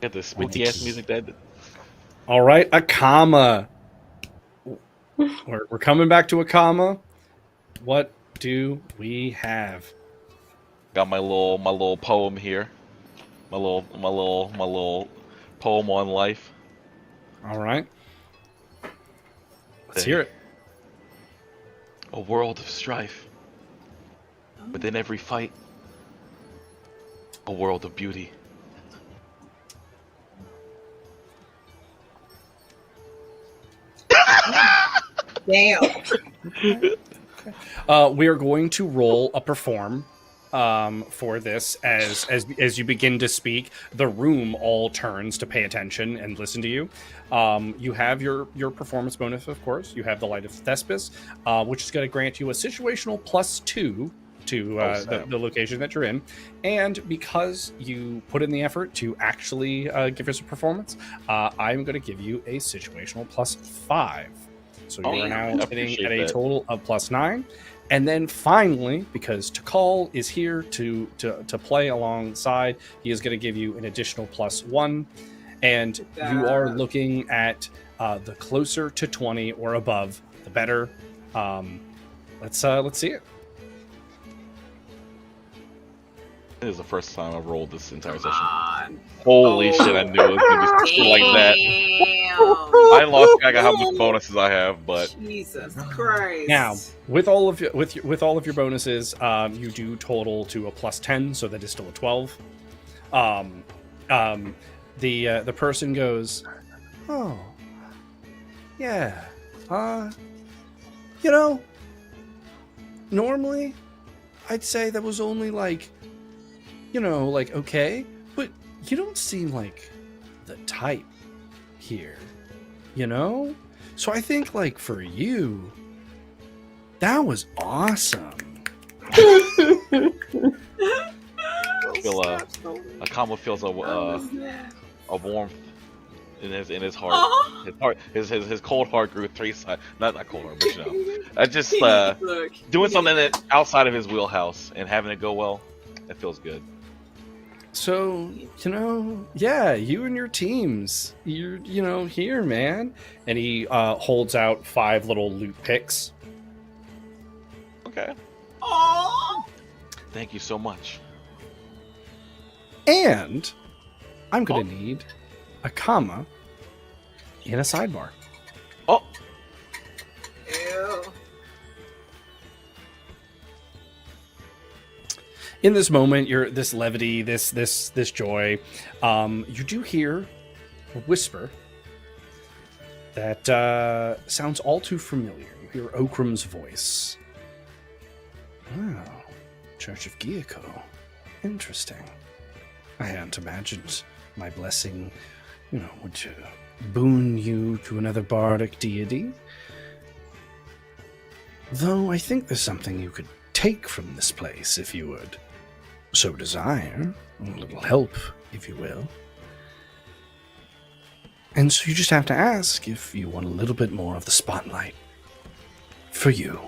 Got the spooky ass music that. All right, a comma. We're coming back to a comma. What do we have? Got my little poem here. My little poem on life. All right. Let's hear it. A world of strife. Within every fight, a world of beauty. Damn. We are going to roll a perform for this. As you begin to speak, the room all turns to pay attention and listen to you. You have your performance bonus, of course. You have the Light of Thespis, which is going to grant you a situational +2 to the location that you're in. And because you put in the effort to actually give us a performance, I'm going to give you a situational +5. So you are now sitting at a total of +9. And then finally, because Takal is here to play alongside, he is going to give you an additional +1. And you are looking at the closer to 20 or above, the better. Let's see it. This is the first time I've rolled this entire session. Holy shit, I knew it was going to be something like that. I lost track of how much bonuses I have, but Jesus Christ. Now, with all of your bonuses, you do total to a +10, so that is still a 12. The person goes, "Oh, yeah, normally I'd say that was only like okay, but you don't seem like the type here, So I think like for you, that was awesome." I feel Akama feels a warmth in his heart. His cold heart grew 3 sides. Not cold heart, but I just doing something that outside of his wheelhouse and having it go well. It feels good. So, yeah, you and your teams, you're, here, man. And he holds out 5 little loot picks. Okay. Aww. Thank you so much. And I'm going to need a comma in a sidebar. Oh. Ew. In this moment, this levity, this joy, you do hear a whisper that sounds all too familiar. You hear Okram's voice. Oh, Church of Gyako. Interesting. I hadn't imagined my blessing, would boon you to another bardic deity. Though I think there's something you could take from this place if you would so desire. A little help, if you will. And so you just have to ask if you want a little bit more of the spotlight for you.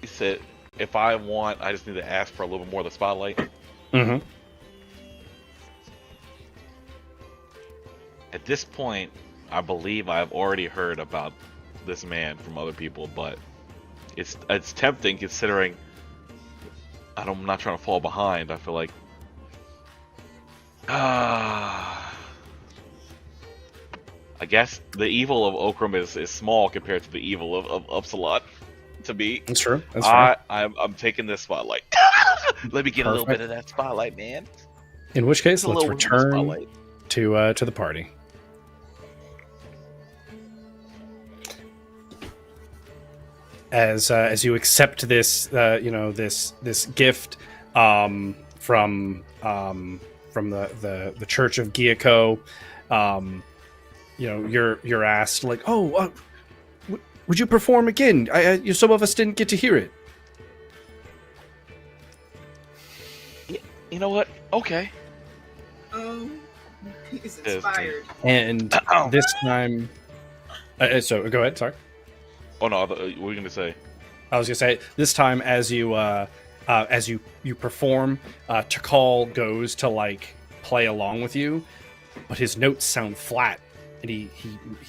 He said, if I want, I just need to ask for a little bit more of the spotlight. Mm-hmm. At this point, I believe I've already heard about this man from other people, but it's tempting considering I'm not trying to fall behind. I feel like I guess the evil of Okram is small compared to the evil of Upsilon. To me, That's true. That's right. I'm taking this spotlight. Let me get a little bit of that spotlight, man. In which case, Just a let's little return spotlight. to the party. As you accept this, this gift from the Church of Gyako, you're asked like, would you perform again? Some of us didn't get to hear it. You know what? Okay. He's inspired. And this time, so go ahead. Sorry. Oh no! What were you gonna say? I was gonna say this time, as you perform, Takal goes to like play along with you, but his notes sound flat, and he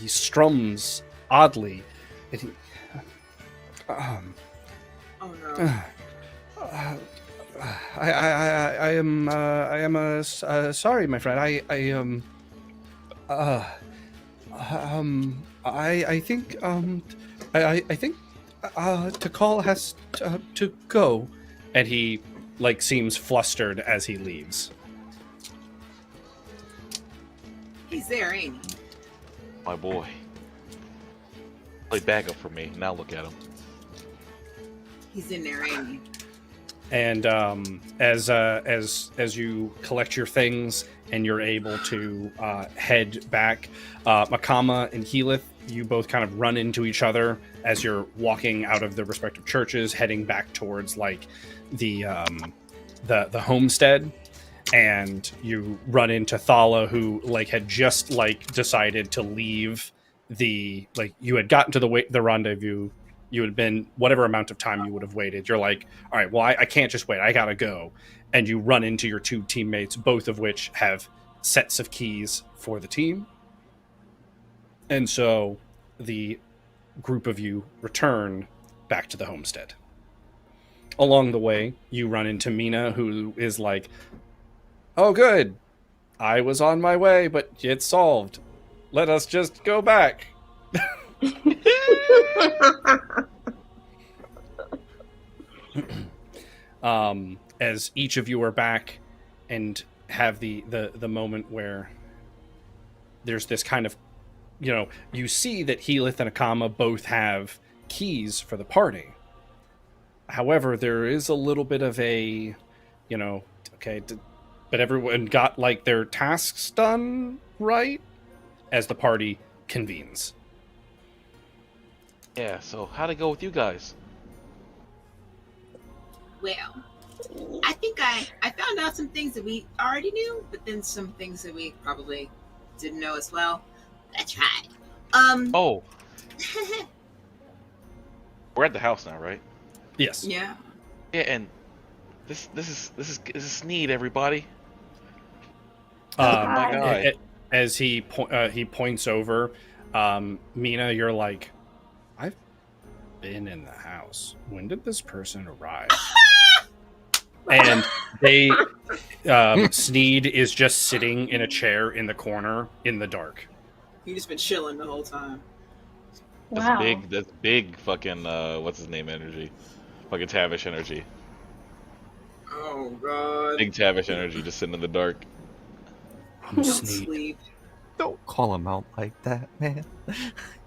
strums oddly, and he. Oh no. I am sorry, my friend. I think Takal has to go, and he like seems flustered as he leaves. He's there, ain't he? My boy. Play backup for me. Now look at him. He's in there, ain't he? And as you collect your things and you're able to head back, Makama and Healyth, you both kind of run into each other as you're walking out of the respective churches, heading back towards like the homestead, and you run into Thala, who like had just like decided to leave the you had gotten to the rendezvous. You had been whatever amount of time you would have waited. You're like, all right, well, I can't just wait. I gotta go. And you run into your 2 teammates, both of which have sets of keys for the team. And so the group of you return back to the homestead. Along the way, you run into Mina, who is like, oh, good. I was on my way, but it's solved. Let us just go back. As each of you are back and have the moment where there's this kind of, you see that Healyth and Akama both have keys for the party. However, there is a little bit of a, but everyone got like their tasks done right as the party convenes. Yeah, so how'd it go with you guys? Well, I think I found out some things that we already knew, but then some things that we probably didn't know as well. That's right. Oh. We're at the house now, right? Yes. Yeah. Yeah, and this is Sneed, everybody. Um, My Hi. guy. As he points over, Mina, you're like, I've been in the house. When did this person arrive? And they, Sneed is just sitting in a chair in the corner in the dark. You just been chilling the whole time. Wow. That's big fucking what's his name energy. Fucking Tavish energy. Oh god. Big Tavish energy just sitting in the dark. I'm Don't Sneed. sleep. Don't call him out like that, man.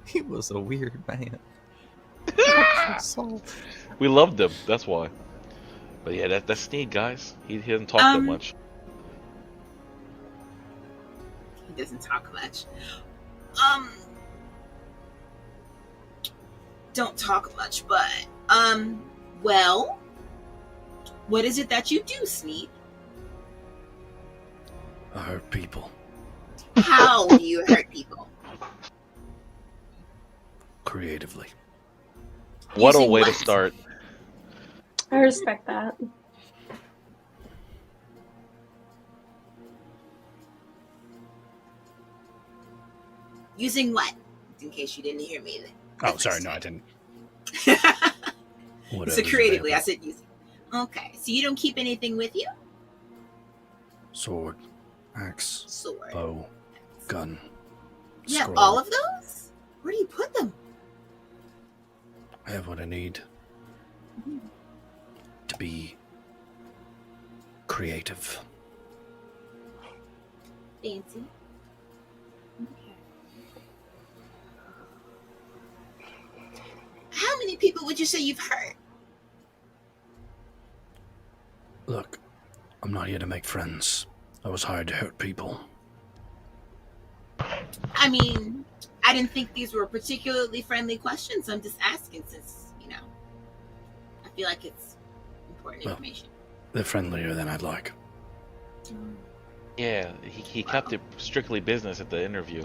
He was a weird man. So We loved him, that's why. But yeah, that's Sneed, guys. He doesn't talk that much. He doesn't talk much. Don't talk much, but well, what is it that you do, Sneed? I hurt people How do you hurt people? creatively. What a Using way to what? start. I respect that. Using what? In case you didn't hear me. Oh, sorry, no, I didn't. Whatever's So creatively, I available. said using. Okay, so you don't keep anything with you? Sword, axe, Sword. bow, gun, You have scroll. all of those? Where do you put them? I have what I need to be creative. Fancy. Okay. How many people would you say you've hurt? Look, I'm not here to make friends. I was hired to hurt people. I mean, I didn't think these were particularly friendly questions. I'm just asking since, I feel like it's important Well, information. They're friendlier than I'd like. Yeah, he kept it strictly business at the interview.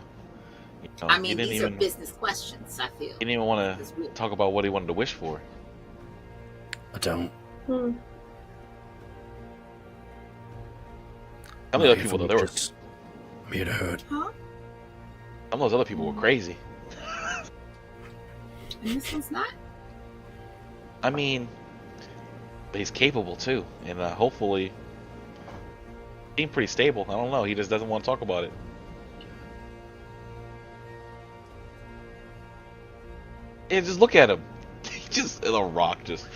I he mean, didn't these are even business questions, I feel. he didn't even want It's to weird. talk about what he wanted to wish for. I don't. Hmm. Some of I'm the not other here people for though, witches. I'm here to hurt. Huh? some of those other people were crazy. And this one's not? I mean, but he's capable too, and hopefully, he's pretty stable. I don't know. He just doesn't want to talk about it. Yeah, just look at him. He just a rock. Just.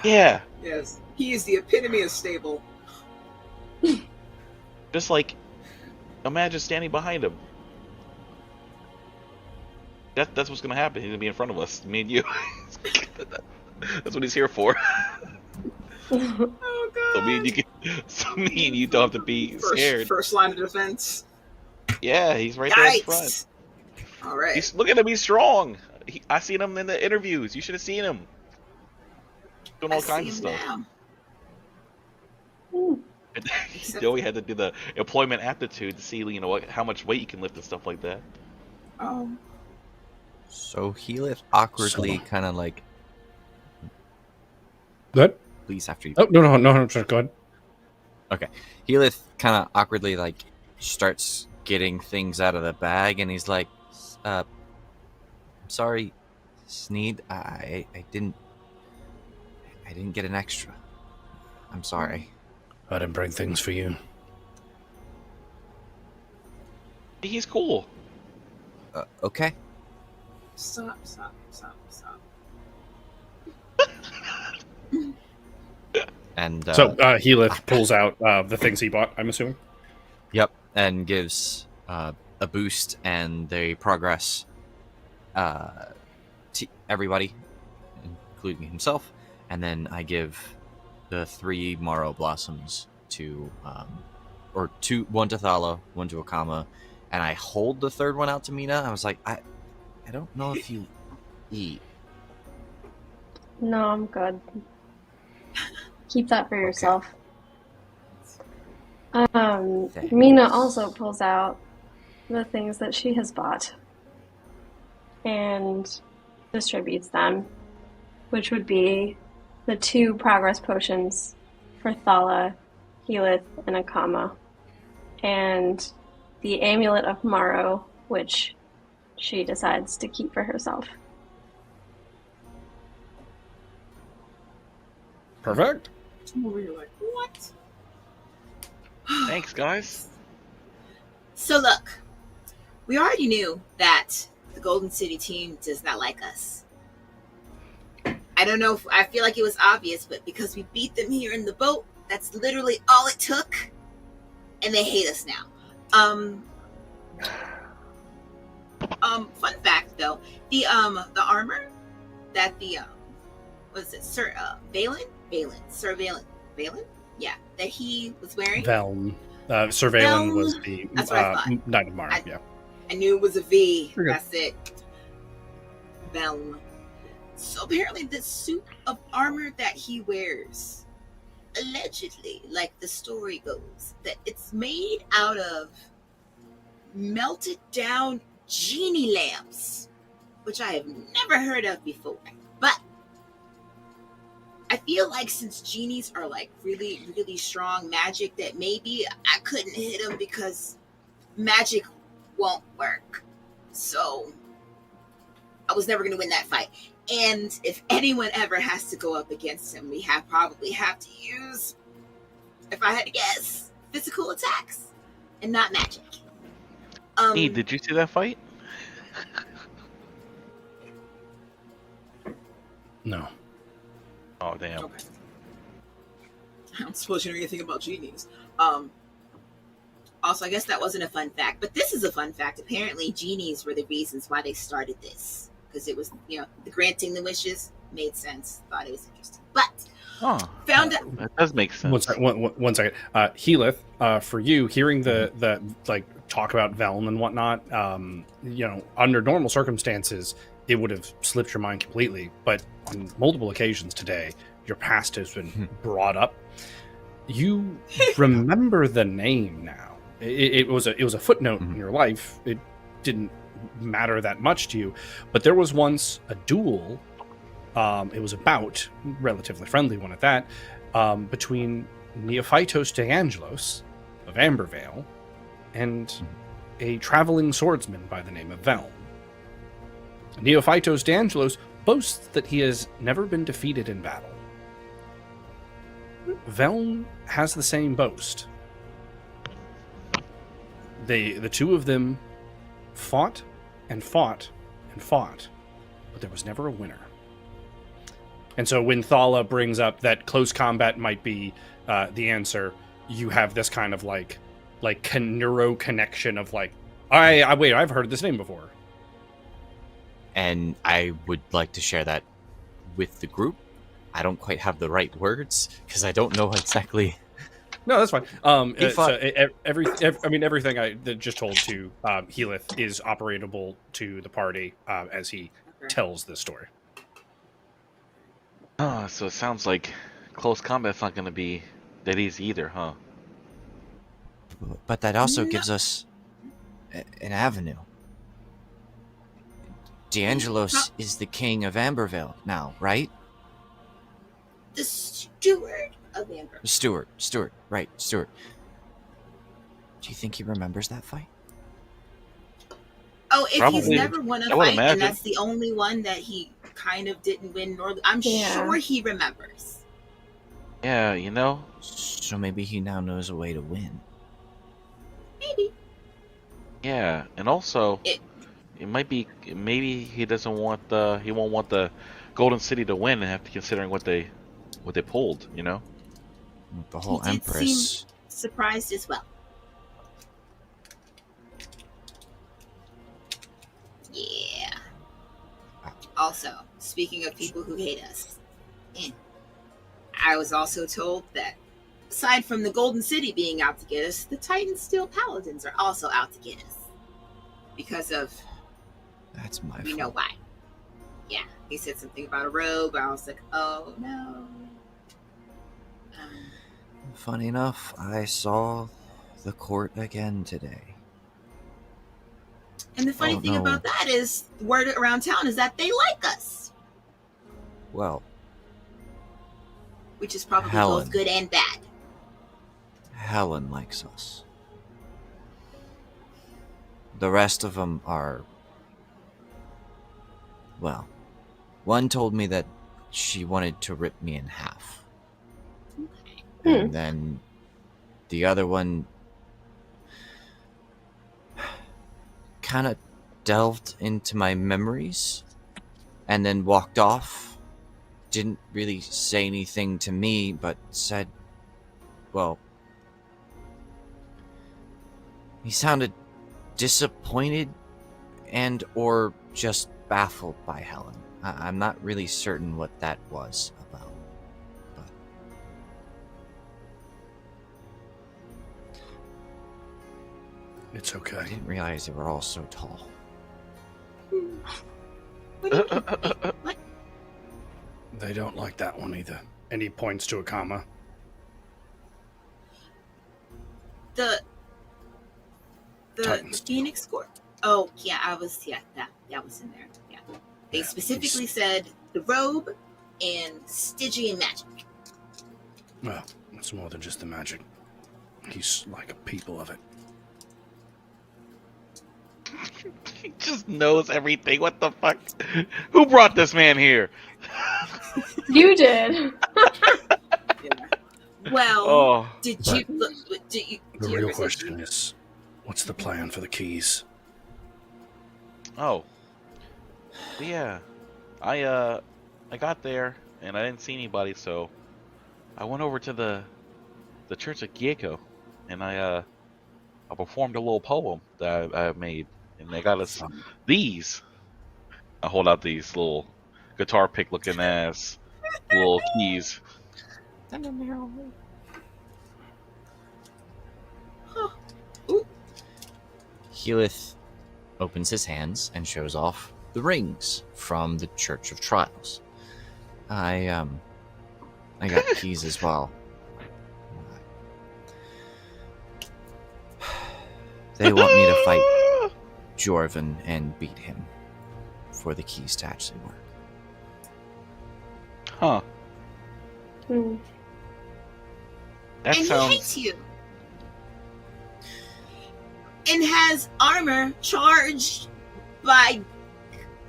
Yeah, Yes. He is the epitome of stable. just like imagine standing behind him. That's what's gonna happen. He's gonna be in front of us, me and you. That's what he's here for. Oh god. So me and you don't have to be scared. First line of defense. Yeah, he's right there in front. Yikes. All right. Look at him, he's strong. I seen him in the interviews. You should have seen him doing all I kinds of see stuff. him now. Joey had to do the employment aptitude to see, how much weight you can lift and stuff like that. Oh. So Heath awkwardly So- kind of like, What? please after you. Oh, no, sorry, go ahead. Okay. Heath kind of awkwardly like starts getting things out of the bag, and he's like, sorry, Sneed, I didn't get an extra. I'm sorry. I didn't bring things for you. He's cool. Okay. Stop. And So Heath pulls out the things he bought, I'm assuming. Yep, and gives a boost and they progress to everybody, including himself. And then I give the 3 Morrow Blossoms to, one to Thala, one to Akama, and I hold the third one out to Mina. I was like, I don't know if you eat. No, I'm good. Keep that for yourself. Thanks. Mina also pulls out the things that she has bought and distributes them, which would be the 2 progress potions for Thala, Helith, and Akama, and the Amulet of Morrow, which she decides to keep for herself. Perfect. Over here like, what? Thanks, guys. So look, we already knew that the Golden City team does not like us. I don't know if I feel like it was obvious, but because we beat them here in the boat, that's literally all it took, and they hate us now. Fun fact though, the armor that the was it Sir Sir Valen, yeah, that he was wearing. Velm. Sir Valen Velm. was the That's what I thought. Knight of Mara. Yeah. I knew it was a V. You're good. That's it. Velm. So apparently the suit of armor that he wears, allegedly, like the story goes, that it's made out of melted down genie lamps, which I have never heard of before. But I feel like since genies are like really, really strong magic, that maybe I couldn't hit him because magic won't work. So I was never going to win that fight. And if anyone ever has to go up against him, we probably have to use, if I had to guess, physical attacks and not magic. Hey, did you see that fight? No. Oh, damn. Okay. I don't suppose you know anything about genies. Also, I guess that wasn't a fun fact, but this is a fun fact. Apparently, genies were the reasons why they started this. Because it was, the granting the wishes made sense. Thought it was interesting. But, found out. That does make sense. One second. Helith, for you, hearing the talk about Velm and whatnot, under normal circumstances, it would have slipped your mind completely. But on multiple occasions today, your past has been brought up. You remember the name now. It was a footnote in your life. It didn't matter that much to you, but there was once a duel. It was a bout, relatively friendly one at that, between Neophytos de Angelos of Ambervale and a traveling swordsman by the name of Velm. Neophytos de Angelos boasts that he has never been defeated in battle. Velm has the same boast. The two of them fought and fought and fought, but there was never a winner. And so when Thala brings up that close combat might be the answer, you have this kind of like neuro connection of like, I've heard this name before. And I would like to share that with the group. I don't quite have the right words because I don't know exactly. No, that's fine. Everything I just told to Helith is operatable to the party as he tells this story. So it sounds like close combat's not going to be that easy either, huh? But that also gives us an avenue. D'Angelos is the king of Ambervale now, right? The steward of Amber. Stewart, right, Stewart. Do you think he remembers that fight? Oh, if Probably. he's never won a I would fight, imagine. and that's the only one that he kind of didn't win, I'm sure he remembers. Yeah, So maybe he now knows a way to win. Maybe. Yeah, and also it might be maybe he won't want the Golden City to win and have to considering what they pulled, The whole He did Empress. seem surprised as well. Yeah. Also, speaking of people who hate us, I was also told that aside from the Golden City being out to get us, the Titan Steel Paladins are also out to get us. Because of... That's my We fault. know why. Yeah, he said something about a robe. I was like, oh no. Funny enough, I saw the court again today. And the funny Oh, thing no. about that is, word around town is that they like us, Well, which is probably Helen. both good and bad. Helen likes us. The rest of them are... Well, one told me that she wanted to rip me in half. And then the other one kind of delved into my memories and then walked off. Didn't really say anything to me, but said, well, he sounded disappointed and or just baffled by Helen. I'm not really certain what that was about. But It's okay. I didn't realize they were all so tall. What do you mean? What? They don't like that one either. And he points to a comma. The Titans. Phoenix Court. Oh yeah, that was in there. Yeah, they Yeah, specifically said the robe and Stygian magic. Well, it's more than just the magic. He's like a people of it. He just knows everything. What the fuck? Who brought this man here? You did. Well, Oh, did you? The do you real ever- question is, what's the plan for the keys? oh, yeah. I got there and I didn't see anybody, so I went over to the Church of Gieko, and I performed a little poem that I made, and they got us these. I hold out these little guitar pick looking ass little keys. Healith opens his hands and shows off the rings from the Church of Trials. I got keys as well. They want me to fight Jorvin and beat him for the keys to actually work. Huh. Hmm. That and sounds. he hates you, and has armor charged by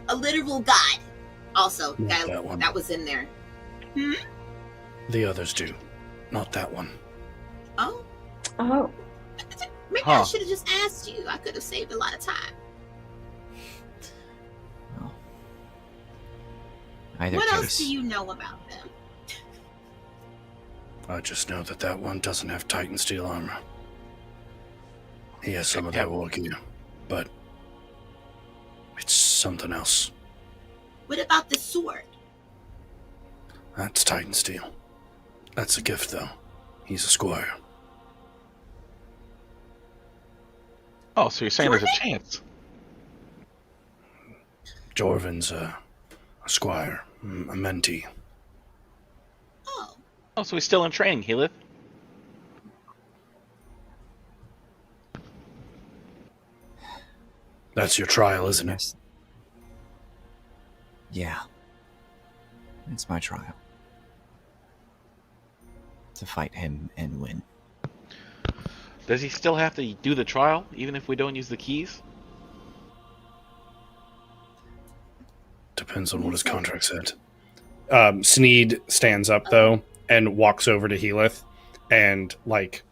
a literal god. Also, Not that one. that was in there. The others do. Not that one. Oh, Oh. maybe I Huh. should have just asked you. I could have saved a lot of time. Well, either What case, else do you know about them? I just know that that one doesn't have Titan steel armor. He has some of that war gear, but it's something else. What about the sword? That's Titan steel. That's a gift, though. He's a squire. Oh, so you're saying there's a chance? Jorvin's a squire, a mentee. Oh, Oh, so he's still in training, Healith. That's your trial, isn't it? yes. Yeah. It's my trial. To fight him and win. Does he still have to do the trial, even if we don't use the keys? Depends on what his contract said. Sneed stands up though and walks over to Healith, and like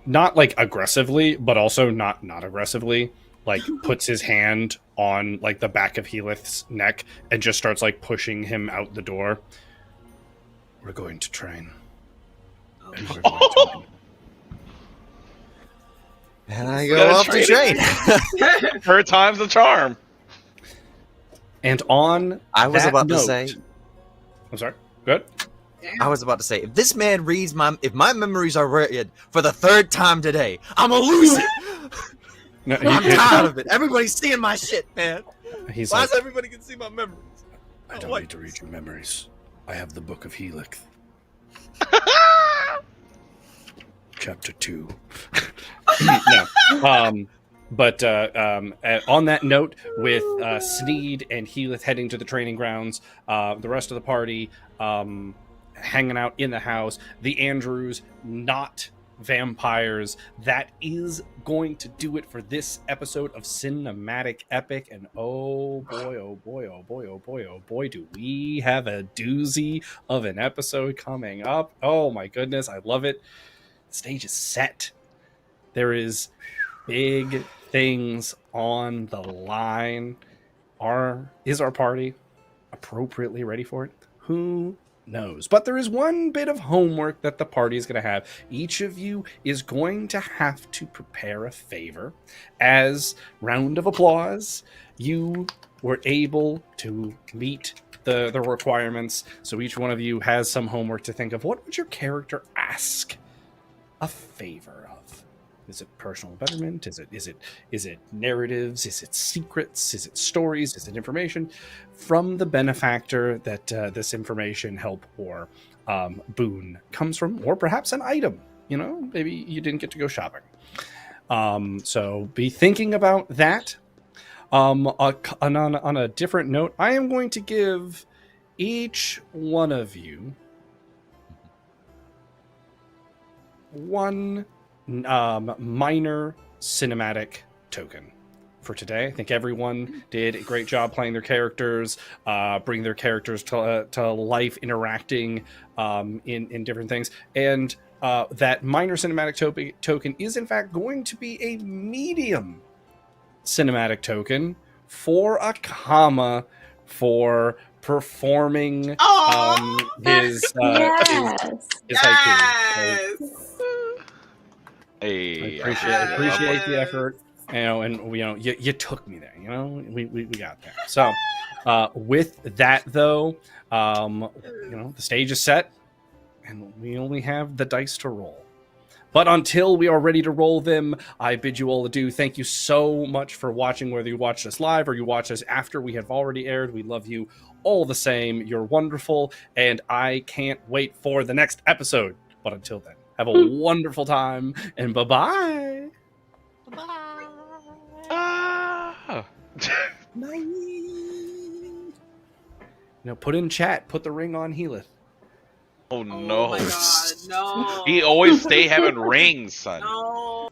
not like aggressively, but also not aggressively. Like puts his hand on like the back of Healith's neck and just starts like pushing him out the door. We're going to train. oh. And we're going to win. And I go off to train. Third time's the charm. And on I was that about to note- say, I'm sorry. Good. I was about to say, if this man reads if my memories are read for the third time today, I'm gonna lose it. No, I'm tired of it. Everybody's seeing my shit, man. he's Why like, is everybody can see my memories? I don't need to read your memories. I have the Book of Helix. Chapter 2. No. But on that note, with Sneed and Heath heading to the training grounds, the rest of the party hanging out in the house, the Andrews not vampires. That is going to do it for this episode of Cinematic Epic. And oh boy, oh boy, oh boy, oh boy, oh boy, do we have a doozy of an episode coming up. Oh my goodness, I love it. The stage is set. There is big things on the line. Is our party appropriately ready for it? Who knows? But there is one bit of homework that the party is going to have. Each of you is going to have to prepare a favor. As round of applause, you were able to meet the requirements. So each one of you has some homework to think of. What would your character ask a favor of? Is it personal betterment? Is it narratives? Is it secrets? Is it stories? Is it information from the benefactor that this information, help, or boon comes from? Or perhaps an item. You know, maybe you didn't get to go shopping. So be thinking about that. On a different note, I am going to give each one of you one minor cinematic token for today. I think everyone did a great job playing their characters, bring their characters to life, interacting in different things. And that minor cinematic token is in fact going to be a medium cinematic token for a comma for performing his haiku. Hey, I appreciate the effort, you took me there, we got there. So with that though, the stage is set and we only have the dice to roll. But until we are ready to roll them, I bid you all adieu. Thank you so much for watching, whether you watch us live or you watch us after we have already aired. We love you all the same. You're wonderful, and I can't wait for the next episode. But until then, have a wonderful time, and bye-bye. Put in chat. Put the ring on Heath. Oh no! Oh my God, no! He always stay having rings, son. No.